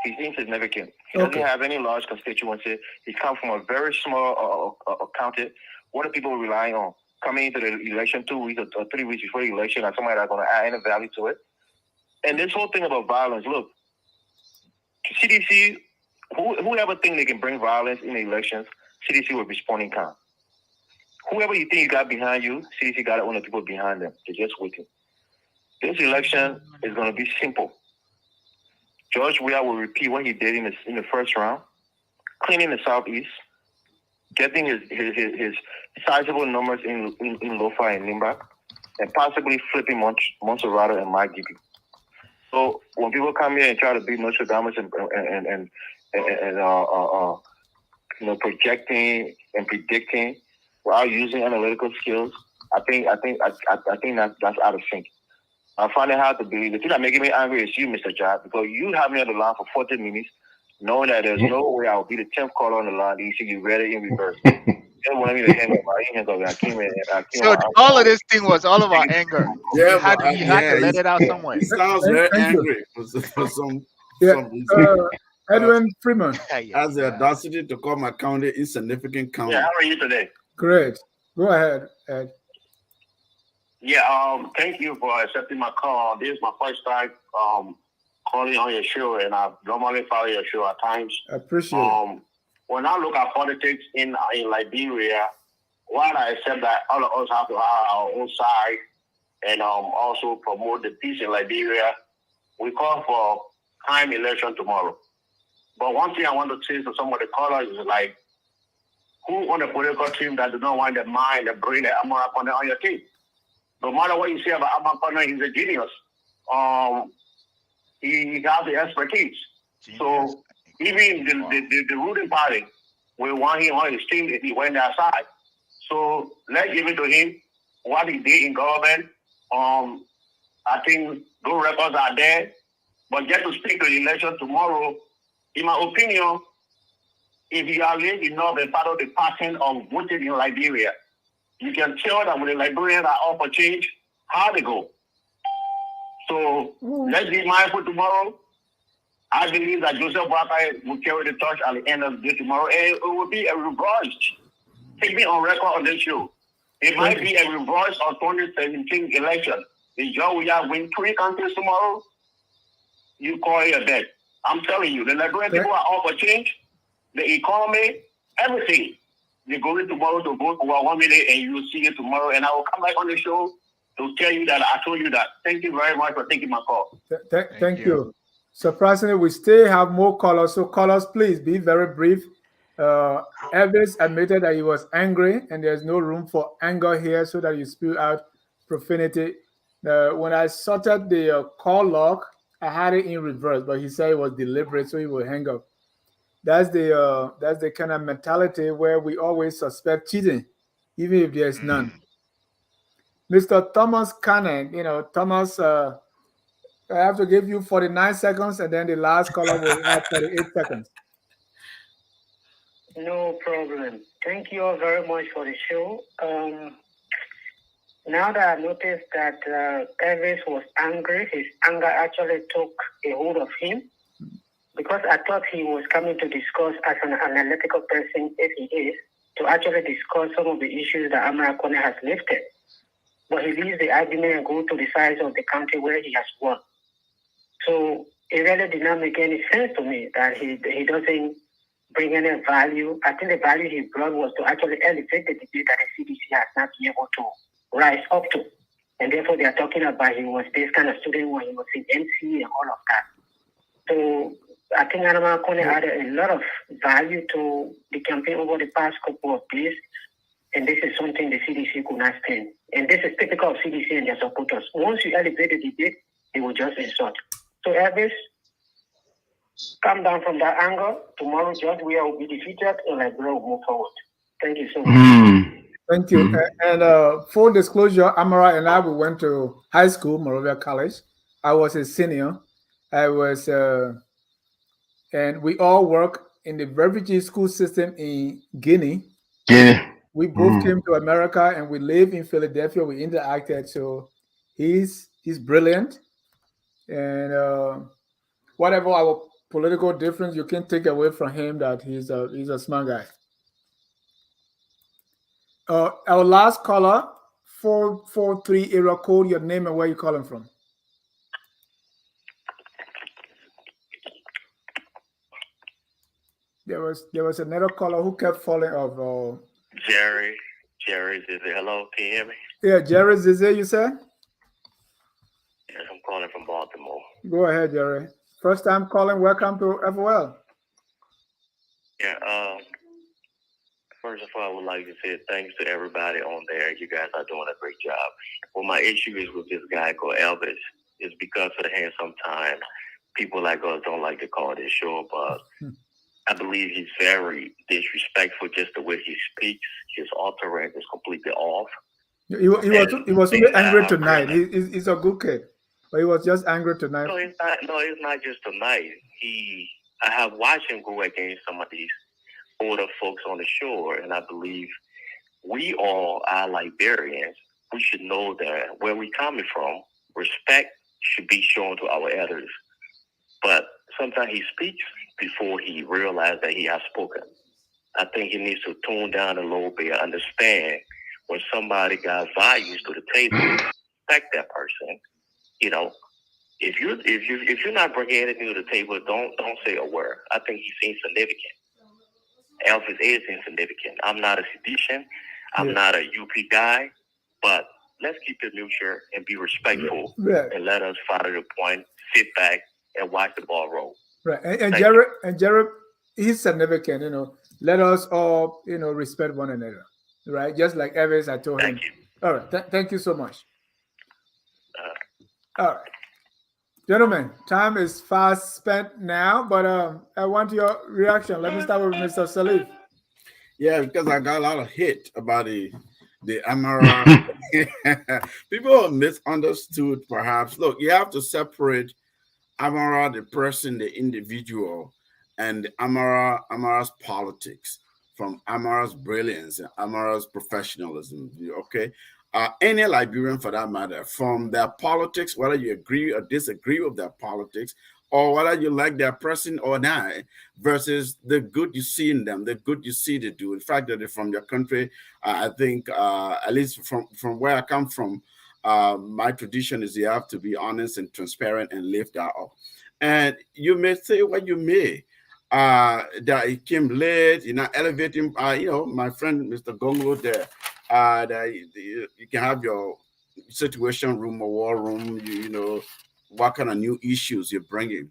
He's insignificant. He doesn't have any large constituency. He comes from a very small county. What are people relying on? Coming into the election 2 weeks or 3 weeks before the election, and somebody that's going to add any value to it. And this whole thing about violence, look, CDC, whoever think they can bring violence in the elections, CDC will respond in kind. Whoever you think you got behind you, CDC got it on the people behind them. They're just waiting. This election is going to be simple. George Weah will repeat what he did in the first round, cleaning the Southeast, getting his sizable numbers in Lofa and Nimba, and possibly flipping Montserrat and Mike Gibby. So when people come here and try to beat Nostradamus and projecting and predicting without using analytical skills, I think that's out of sync. I find it hard to believe. The thing that making me angry is you, Mr. Job, because you have me on the line for 40 minutes, knowing that there's no way I'll be the 10th caller on the line. You see, you read it in reverse. You want me to hang up. So all of this thing was all about anger. Yeah, you had to let it out somewhere. He sounds very angry for some reason. Edwin Freeman has the audacity to call my county insignificant county. Yeah, how are you today? Great. Go ahead, Ed. Yeah, thank you for accepting my call. This is my first time calling on your show, and I normally follow your show at times. I appreciate it. When I look at politics in Liberia, while I accept that all of us have to have our own side and also promote the peace in Liberia, we call for time election tomorrow. But one thing I want to say to some of the callers is like, who on the political team that do not want the mind, the brain, the Amara on your team? No matter what you say about Amara, he's a genius. He has the expertise. Genius. So even the ruling party, we want him on his team if he went their side. So let's give it to him. What he did in government, I think those records are there. But just to speak to the election tomorrow, in my opinion, if you are late enough and part of the pattern of voting in Liberia, you can tell that when the Liberians are up for change, how they go. So let's be mindful tomorrow. I believe that Joseph Boakai will carry the torch at the end of the day tomorrow, and it will be a reverse. Take me on record on this show. It might be a reverse of 2017 election. If Joe Weah win 3 counties tomorrow, you call it a bet. I'm telling you, the Liberian people are all for change. The economy, everything. They're going tomorrow to vote over 1 minute, and you will see it tomorrow. And I will come back on the show to tell you that I told you that. Thank you very much for taking my call. Thank you. Surprisingly, we still have more callers. So callers, please be very brief. Elvis admitted that he was angry, and there's no room for anger here so that you spew out profanity. When I sorted the call log, I had it in reverse, but he said it was deliberate, so he will hang up. That's the kind of mentality where we always suspect cheating, even if there's none. Mr. Thomas Cannon, Thomas, I have to give you 49 seconds, and then the last caller will have 38 seconds. No problem. Thank you all very much for the show. Now that I noticed that Elvis was angry, his anger actually took a hold of him, because I thought he was coming to discuss as an analytical person, if he is, to actually discuss some of the issues that Amara Kone has lifted. But he leaves the argument and goes to the size of the country where he has won. So it really did not make any sense to me that he doesn't bring any value. I think the value he brought was to actually elevate the debate that the CDC has not been able to rise up to. And therefore they are talking about he was this kind of student when he was in MC and all of that. So I think Amara Kone added a lot of value to the campaign over the past couple of days. And this is something the CDC could not stand. And this is typical of CDC and their supporters. Once you elevate the debate, they will just insult. So Elvis, come down from that angle. Tomorrow, George Weah will be defeated, and Liberia will move forward. Thank you so much. Thank you. And full disclosure, Amara and I, we went to high school, Monrovia College. I was a senior. I was, and we all work in the refugee school system in Guinea. Yeah. We both came to America, and we live in Philadelphia. We interacted. So he's brilliant. And whatever our political difference, you can't take away from him that he's a smart guy. Our last caller, 443 area code, your name and where you calling from. There was another caller who kept falling off. Jerry, is it? Hello, can you hear me? Yeah, Jerry Zizé, you said? Yes, I'm calling from Baltimore. Go ahead, Jerry. First time calling, welcome to FOL. Yeah, first of all, I would like to say thanks to everybody on there. You guys are doing a great job. Well, my issue is with this guy called Elvis. It's because of the hand sometimes people like us don't like to call this show, but I believe he's very disrespectful just the way he speaks. His utterance is completely off. He was really angry tonight. He's a good kid, but he was just angry tonight. No, it's not just tonight. I have watched him go against some of these older folks on the shore, and I believe we all are Liberians. We should know that where we're coming from, respect should be shown to our elders. But sometimes he speaks before he realizes that he has spoken. I think he needs to tone down a little bit, understand when somebody got values to the table, respect that person. You know, if you're not bringing anything to the table, don't say a word. I think he's insignificant. Elvis is insignificant. I'm not a sedition. I'm not a UP guy, but let's keep it neutral and be respectful and let us follow the point, sit back and watch the ball roll. Right. And Jared, he's significant, you know. Let us all, you know, respect one another. Right? Just like Elvis, I told him. Thank you. All right. Thank you so much. All right. Gentlemen, time is fast spent now, but I want your reaction. Let me start with Mr. Sirleaf. Yeah, because I got a lot of hate about the Amara. People misunderstood, perhaps. Look, you have to separate Amara, the person, the individual, and Amara's politics from Amara's brilliance and Amara's professionalism. Okay. Any Liberian, for that matter, from their politics, whether you agree or disagree with their politics, or whether you like their person or not, versus the good you see in them, the good you see they do. In fact, that they're from your country, I think, at least from where I come from, my tradition is you have to be honest and transparent and lift that up. And you may say what you may, that he came late, you know, elevating, you know, my friend, Mr. Gongo there, that you can have your situation room or war room, you know, what kind of new issues you're bringing.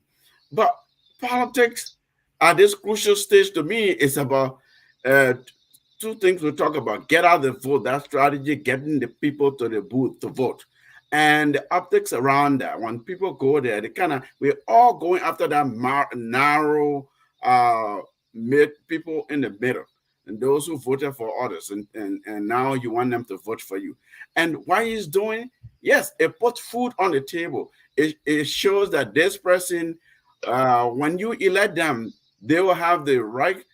But politics at this crucial stage to me is about two things we talk about: get out the vote, that strategy, getting the people to the booth to vote, and the optics around that. When people go there, we're all going after that narrow people in the middle, and those who voted for others, and now you want them to vote for you. And what he's doing, yes, it puts food on the table. It shows that this person, when you elect them, they will have the right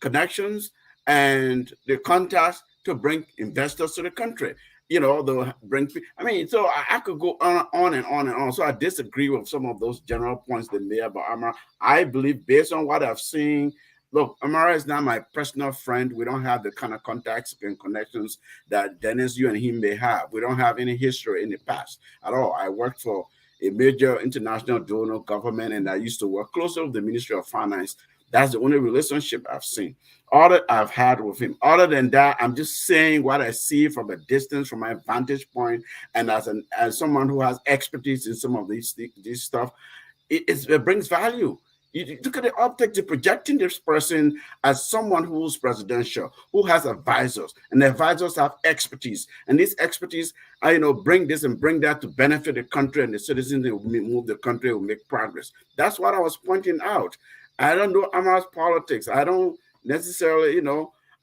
connections and the contacts to bring investors to the country. You know, they'll bring, I mean, so I could go on and on and on. So I disagree with some of those general points they made about Amara. I believe, based on what I've seen, look, Amara is not my personal friend. We don't have the kind of contacts and connections that Dennis, you and him may have. We don't have any history in the past at all. I worked for a major international donor government, and I used to work closely with the Ministry of Finance. That's the only relationship I've seen, all that I've had with him. Other than that, I'm just saying what I see from a distance, from my vantage point, and as someone who has expertise in some of these stuff, it brings value. You look at the optics, you're projecting this person as someone who's presidential, who has advisors, and the advisors have expertise. And this expertise, bring this and bring that to benefit the country and the citizens. It will move the country, will make progress. That's what I was pointing out. I don't know Amara's politics. I don't necessarily,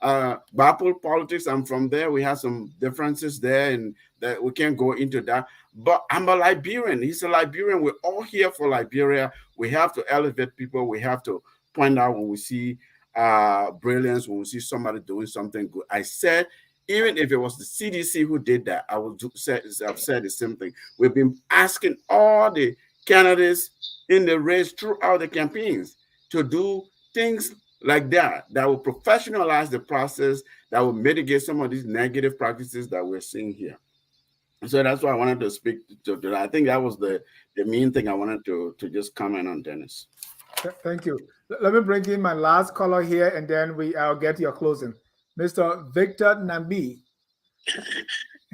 Bapul politics. I'm from there. We have some differences there, and that we can't go into that. But I'm a Liberian. He's a Liberian. We're all here for Liberia. We have to elevate people. We have to point out when we see brilliance, when we see somebody doing something good. I said, even if it was the CDC who did that, I would have said the same thing. We've been asking all the candidates in the race throughout the campaigns to do things like that, that will professionalize the process, that will mitigate some of these negative practices that we're seeing here. So that's why I wanted to speak to that. I think that was the main thing I wanted to just comment on, Dennis. Thank you. Let me bring in my last caller here, and then I'll get your closing. Mr. Victor Nambi.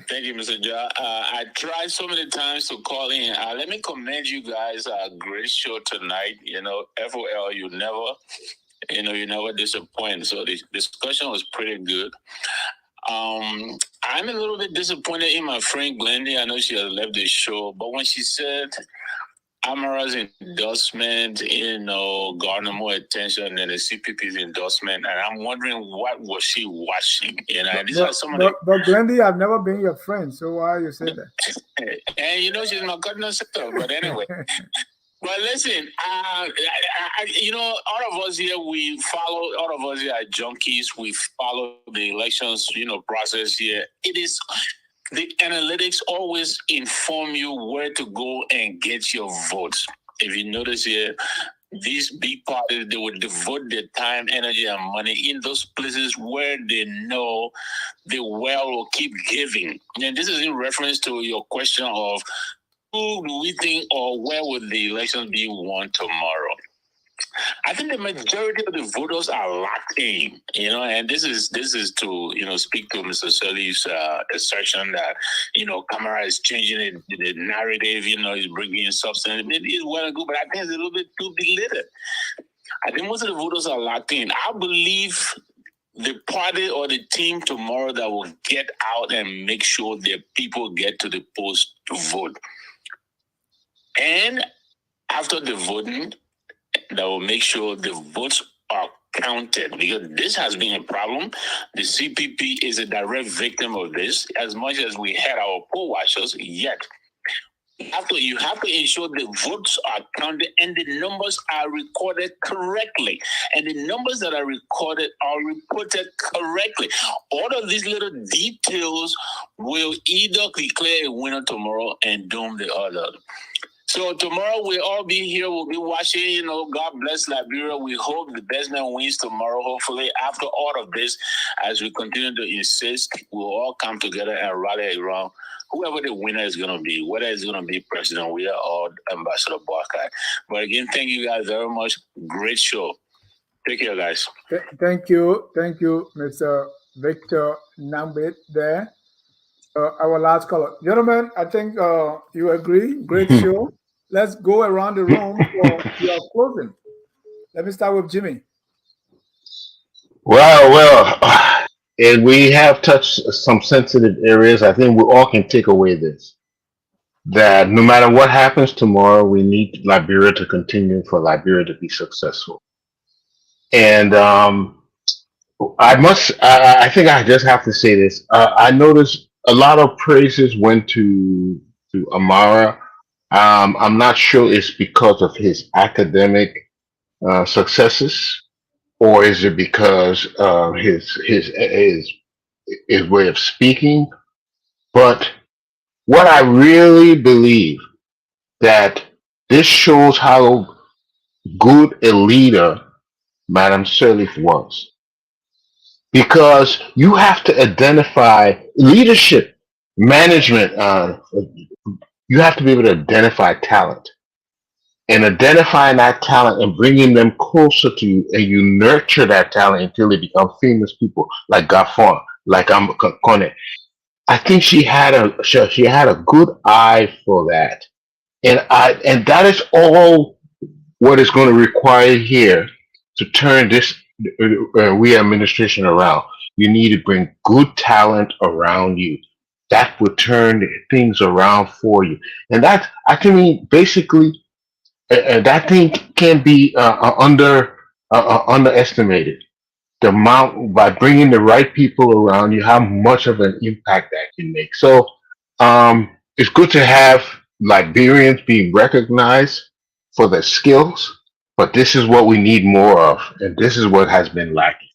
Thank you, Mr. Ja. I tried so many times to call in. Let me commend you guys. Great show tonight. FOL, you never disappoint. So the discussion was pretty good. I'm a little bit disappointed in my friend Glendy. I know she has left the show, but when she said Amara's endorsement, garner more attention than the CPP's endorsement, and I'm wondering what was she watching? These are some of the. But Glendy, I've never been your friend, so why you say that? And she's my cousin sister. But anyway. But listen, all of us here, all of us here are junkies. We follow the elections, process here. It is, the analytics always inform you where to go and get your votes. If you notice here, these big parties, they would devote their time, energy, and money in those places where they know the well will keep giving. And this is in reference to your question of, who do we think, or where would the elections be won tomorrow? I think the majority of the voters are locked in, and this is to, speak to Mr. Sirleaf's assertion that, Kamara is changing the narrative, he's bringing in substance. It is well and good, but I think it's a little bit too belittled. I think most of the voters are locked in. I believe the party or the team tomorrow that will get out and make sure their people get to the polls to vote. And after the voting, that will make sure the votes are counted, because this has been a problem. The CPP is a direct victim of this. As much as we had our poll watchers, yet you have to ensure the votes are counted and the numbers are recorded correctly. And the numbers that are recorded are reported correctly. All of these little details will either declare a winner tomorrow and doom the other. So tomorrow we'll all be here. We'll be watching, God bless Liberia. We hope the best man wins tomorrow. Hopefully, after all of this, as we continue to insist, we'll all come together and rally around whoever the winner is going to be, whether it's going to be President Weah or Ambassador Barkai. But again, thank you guys very much. Great show. Take care, guys. Thank you. Thank you, Mr. Victor Nambit there. Our last caller. Gentlemen, I think you agree. Great show. Let's go around the room for your closing. Let me start with Jimmy. Well, and we have touched some sensitive areas. I think we all can take away this, that no matter what happens tomorrow, we need Liberia to continue for Liberia to be successful. And I think I just have to say this. I noticed a lot of praises went to Amara. I'm not sure it's because of his academic successes, or is it because his way of speaking? But what I really believe, that this shows how good a leader Madam Sirleaf was. Because you have to identify leadership, management, you have to be able to identify talent. And identifying that talent and bringing them closer to you, and you nurture that talent until they become famous people, like Gaffon, like Kone. I think she had a good eye for that, and that is all what is going to require here to turn this we administration around. You need to bring good talent around you. That will turn things around for you, and that I mean basically. That thing can be underestimated. The amount, by bringing the right people around you, how much of an impact that can make. So it's good to have Liberians being recognized for their skills, but this is what we need more of, and this is what has been lacking.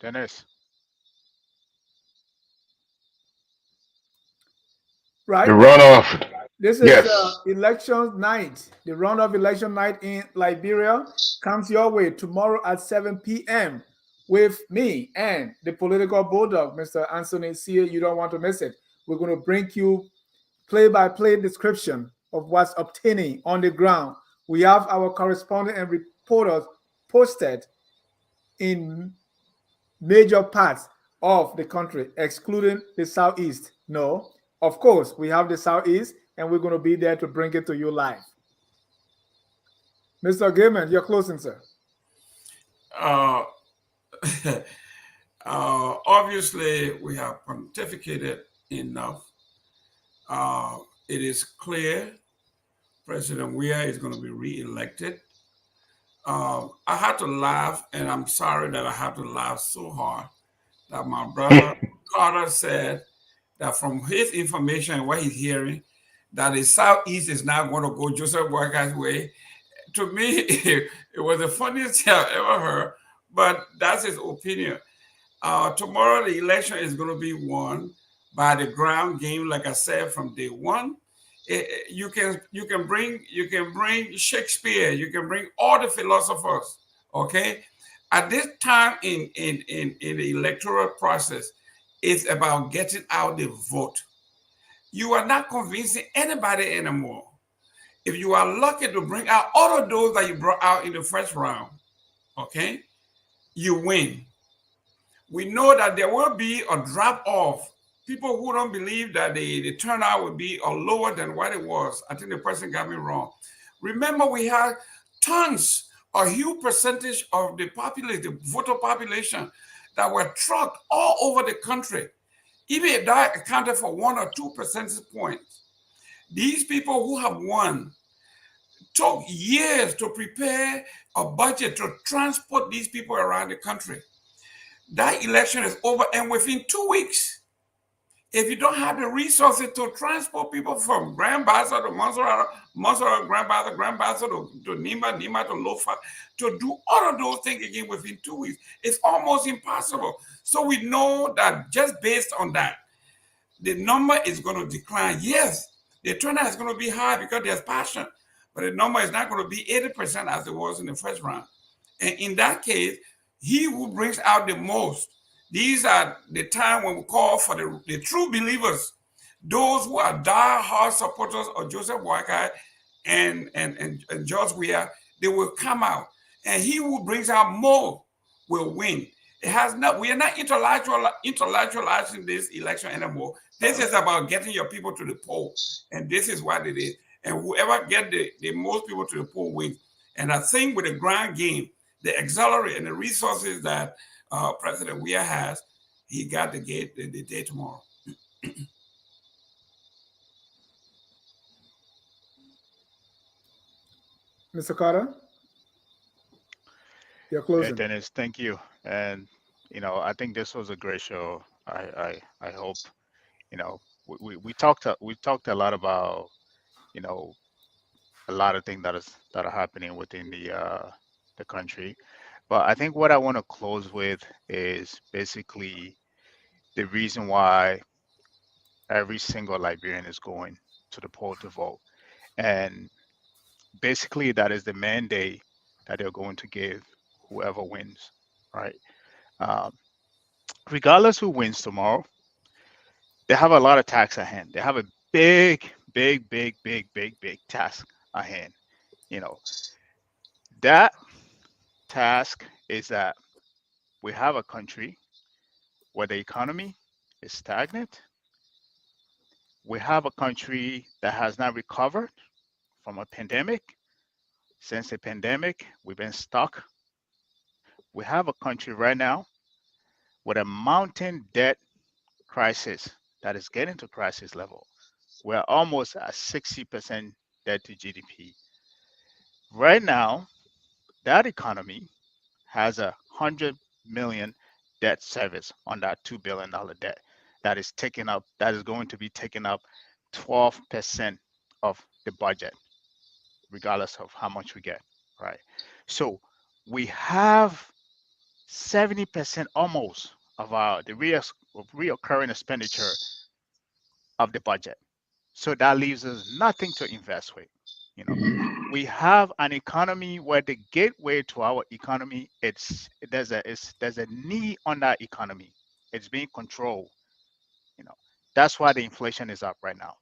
Dennis. Right? The runoff. This is Yes. election night. The runoff election night in Liberia comes your way tomorrow at 7 p.m. with me and the political bulldog, Mr. Anthony C. You don't want to miss it. We're going to bring you play-by-play description of what's obtaining on the ground. We have our correspondent and reporters posted in major parts of the country, excluding the southeast. No, of course, we have the southeast, and we're going to be there to bring it to you live. Mr. Gayman, you're closing, sir. Obviously, we have pontificated enough. It is clear President Weah is going to be re-elected. I had to laugh, and I'm sorry that I had to laugh so hard that my brother Carter said that from his information and what he's hearing, that the Southeast is now going to go Joseph Boyka's way. To me, it was the funniest thing I've ever heard, but that's his opinion. Tomorrow, the election is going to be won by the ground game, like I said, from day one. You can bring Shakespeare, you can bring all the philosophers. Okay, at this time in the electoral process, it's about getting out the vote. You are not convincing anybody anymore. If you are lucky to bring out all of those that you brought out in the first round, okay, you win. We know that there will be a drop off. People who don't believe that the turnout will be lower than what it was. I think the person got me wrong. Remember, we had tons, a huge percentage of the population, the voter population, that were trucked all over the country. Even if that accounted for 1 or 2 percentage points. These people who have won took years to prepare a budget to transport these people around the country. That election is over, and within 2 weeks, if you don't have the resources to transport people from Grand Bassa to Montserrat, Grand Bassa to Nima to Lofa, to do all of those things again within 2 weeks, it's almost impossible. So we know that just based on that, the number is going to decline. Yes, the turnout is going to be high because there's passion, but the number is not going to be 80% as it was in the first round. And in that case, he who brings out the most, these are the time when we call for the true believers, those who are die-hard supporters of Joseph Boyka and George Weah. They will come out, and he who brings out more will win. It has not. We are not intellectualizing this election anymore. This is about getting your people to the poll, and this is what it is. And whoever get the most people to the poll wins. And I think with the ground game, the accelerate and the resources that President Weah has, he got the day tomorrow. Mr. Carter, you're closing. Yeah, Dennis, thank you. And I think this was a great show. I hope we talked a lot about a lot of things that are happening within the country. But I think what I want to close with is basically the reason why every single Liberian is going to the poll to vote. And basically that is the mandate that they're going to give whoever wins, right? Regardless who wins tomorrow, they have a lot of tasks at hand. They have a big task at hand. That task is that we have a country where the economy is stagnant. We have a country that has not recovered from a pandemic. Since the pandemic, we've been stuck. We have a country right now with a mountain debt crisis that is getting to crisis level. We're almost at 60% debt to GDP. Right now, that economy has 100 million debt service on that $2 billion debt that is going to be taking up 12% of the budget, regardless of how much we get, right? So we have 70% almost of the reoccurring expenditure of the budget. So that leaves us nothing to invest with. You know, we have an economy where the gateway to our economy, there's a knee on that economy. It's being controlled. You know, that's why the inflation is up right now.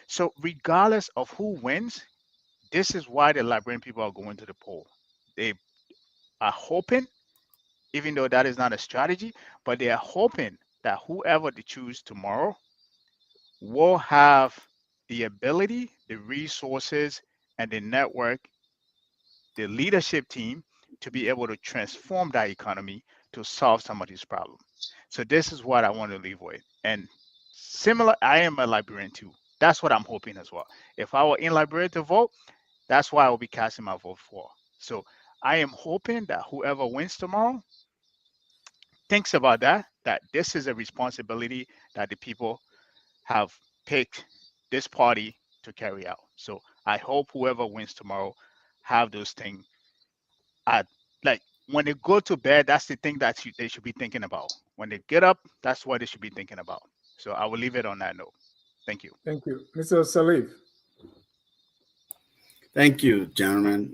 So regardless of who wins, this is why the Liberian people are going to the poll. They are hoping, even though that is not a strategy, but they are hoping that whoever they choose tomorrow will have the ability, the resources, and the network, the leadership team to be able to transform that economy to solve some of these problems. So this is what I want to leave with. And similar, I am a Liberian too. That's what I'm hoping as well. If I were in Liberia to vote, that's why I will be casting my vote for. So I am hoping that whoever wins tomorrow thinks about that this is a responsibility that the people have picked this party to carry out. So I hope whoever wins tomorrow have those things at, like, when they go to bed, that's the thing that they should be thinking about. When they get up, that's what they should be thinking about. So I will leave it on that note. Thank you. Thank you. Mr. Sirleaf. Thank you, gentlemen,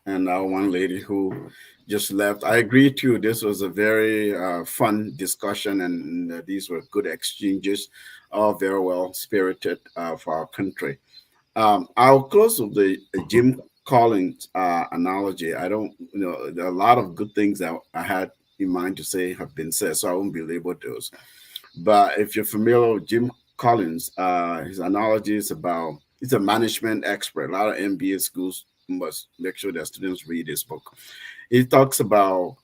and our one lady who just left. I agree too. This was a very fun discussion, and these were good exchanges, all very well spirited for our country. I'll close with the Jim Collins analogy. I don't, there are a lot of good things that I had in mind to say have been said, so I won't belabor those. But if you're familiar with Jim Collins, his analogy is about, he's a management expert. A lot of MBA schools must make sure their students read his book. He talks about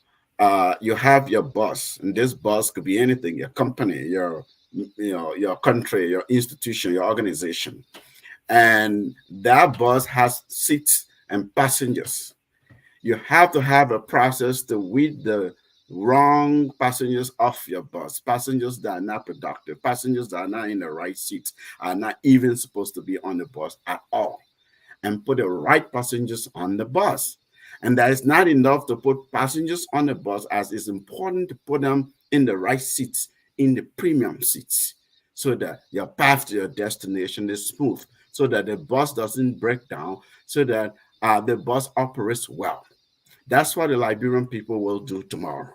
you have your boss, and this boss could be anything: your company, your country, your institution, your organization, and that bus has seats and passengers. You have to have a process to weed the wrong passengers off your bus, passengers that are not productive, passengers that are not in the right seats, are not even supposed to be on the bus at all, and put the right passengers on the bus. And that is not enough to put passengers on the bus, as it's important to put them in the right seats, in the premium seats, so that your path to your destination is smooth, so that the bus doesn't break down, so that the bus operates well. That's what the Liberian people will do tomorrow.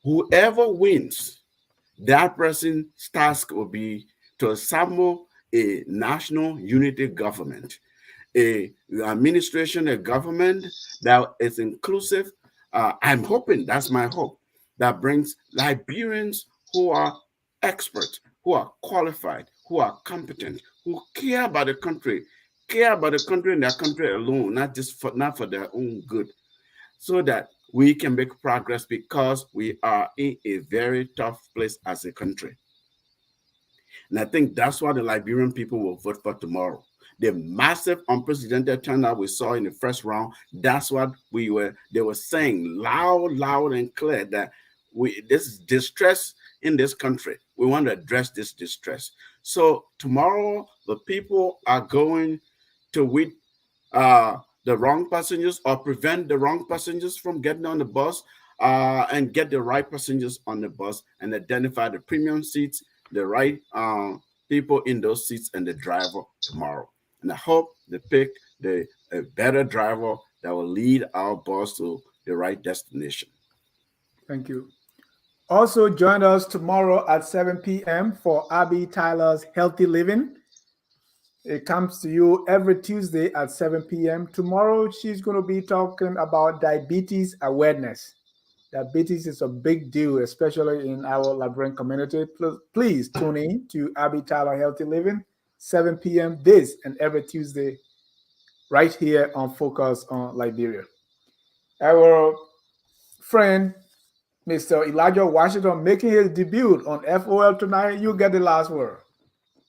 Whoever wins, that person's task will be to assemble a national unity government, a administration, a government that is inclusive. I'm hoping, that's my hope, that brings Liberians who are experts, who are qualified, who are competent, who care about the country, and their country alone, not for their own good, so that we can make progress, because we are in a very tough place as a country. And I think that's why the Liberian people will vote for tomorrow. The massive, unprecedented turnout we saw in the first round, that's what they were saying loud and clear, that this is distress in this country. We want to address this distress. So tomorrow, the people are going to weed the wrong passengers, or prevent the wrong passengers from getting on the bus, and get the right passengers on the bus, and identify the premium seats, the right people in those seats, and the driver tomorrow. And I hope they pick a better driver that will lead our bus to the right destination. Thank you. Also join us tomorrow at 7 p.m. for Abby Tyler's Healthy Living. It comes to you every Tuesday at 7 p.m. Tomorrow, she's going to be talking about diabetes awareness. Diabetes is a big deal, especially in our Liberian community. Please tune in to Abby Tyler Healthy Living, 7 p.m. this and every Tuesday, right here on Focus on Liberia. Our friend, Mr. Elijah Washington, making his debut on FOL tonight. You get the last word.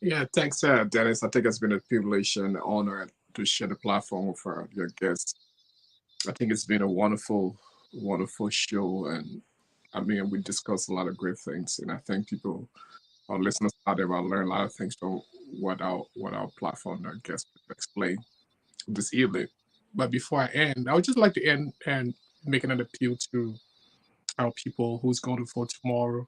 Yeah, thanks, Dennis. I think it's been a privilege and an honor to share the platform with your guests. I think it's been a wonderful show, and I mean, we discussed a lot of great things, and I think our listeners out there will learn a lot of things from what our platform, our guests explained this evening. But before I end, I would just like to end and make an appeal to tell people who's going to vote tomorrow.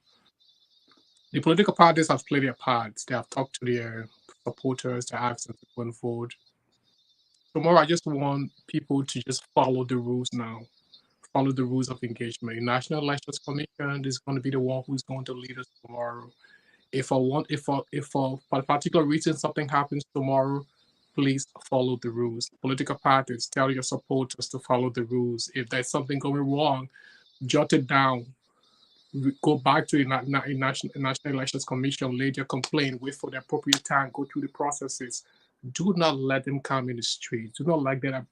The political parties have played their parts. They have talked to their supporters. They asked them to go and vote. Tomorrow, I just want people to just follow the rules now. Follow the rules of engagement. The National Elections Commission is going to be the one who's going to lead us tomorrow. If for a particular reason something happens tomorrow, please follow the rules. Political parties, tell your supporters to follow the rules. If there's something going wrong, jot it down. Go back to the National Elections Commission, lay your complaint, wait for the appropriate time, go through the processes. Do not let them come in the streets. Do not let them,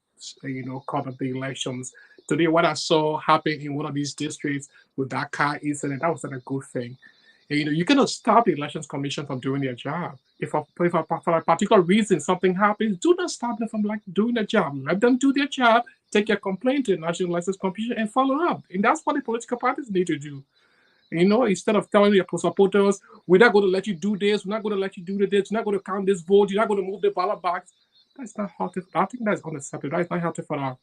caught up the elections. Today, what I saw happen in one of these districts with that car incident, that was not a good thing. And, you cannot stop the Elections Commission from doing their job. If for a particular reason something happens, do not stop them from doing their job. Let them do their job, take your complaint to the National Elections Commission and follow up. And that's what the political parties need to do. Instead of telling your supporters, we're not going to let you do this, we're not going to let you do this, we're not going to count this vote, you're not going to move the ballot box. That's not healthy. I think that's unacceptable. That's not healthy for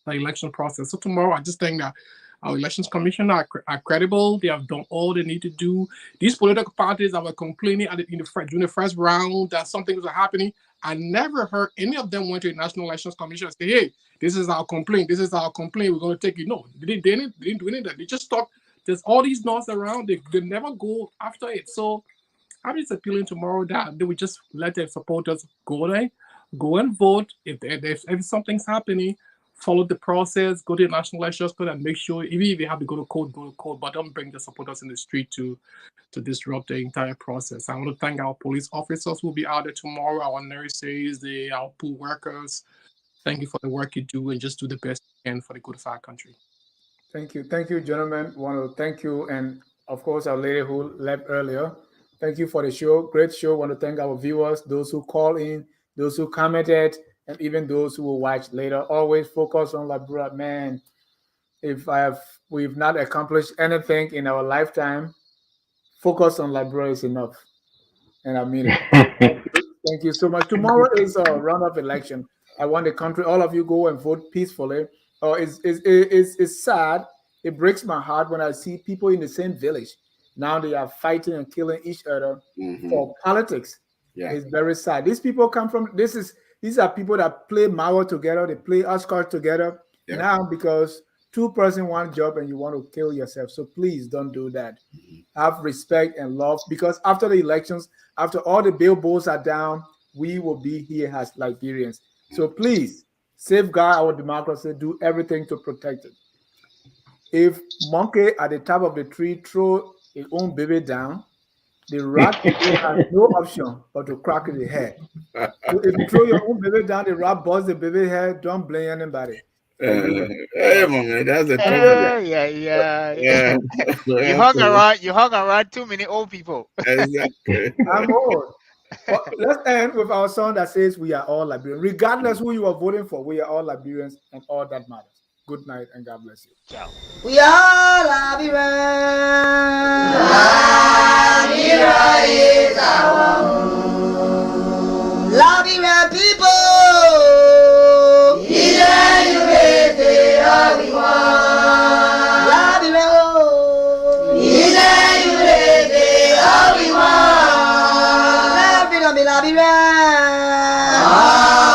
the election process. So tomorrow, I just think that our elections commission are credible. They have done all they need to do. These political parties that were complaining during the first round that something was happening, I never heard any of them went to the National Elections Commission and say, hey, this is our complaint. This is our complaint. We're going to take it. No, they didn't do any of that. They just talked. There's all these noise around. They never go after it. So I'm just appealing tomorrow that they would just let their supporters go there, go and vote. If something's happening, follow the process, go to the National Elections Code and make sure, even if you have to go to court, but don't bring the supporters in the street to disrupt the entire process. I want to thank our police officers who will be out there tomorrow, our nurses, our pool workers. Thank you for the work you do, and just do the best you can for the good of our country. Thank you, gentlemen. Want to thank you, and of course, our lady who left earlier. Thank you for the show. Great show. Want to thank our viewers, those who call in, those who commented, and even those who will watch later. Always focus on Liberia, man. We've not accomplished anything in our lifetime, focus on Liberia is enough, and I mean it. Thank you so much. Tomorrow is a runoff election. I want the country, all of you, go and vote peacefully. It's sad. It breaks my heart when I see people in the same village. Now they are fighting and killing each other for politics. Yeah. It's very sad. These people come from, these are people that play Mao together, they play Oscar together. Yeah. Now, because two person, one job, and you want to kill yourself. So please don't do that. Have respect and love, because after the elections, after all the billboards are down, we will be here as Liberians. So please, safeguard our democracy, do everything to protect it. If monkey at the top of the tree throw his own baby down, the rat has no option but to crack the head. So if you throw your own baby down, the rat busts the baby head, don't blame anybody. Hey, man, that's a yeah. You hung around too many old people. Exactly. I'm old. But let's end with our song that says we are all Liberians. Regardless who you are voting for, we are all Liberians, and all that matters. Good night and God bless you. Ciao. We are Liberians. Liberia is our home. Liberian people. Liberia.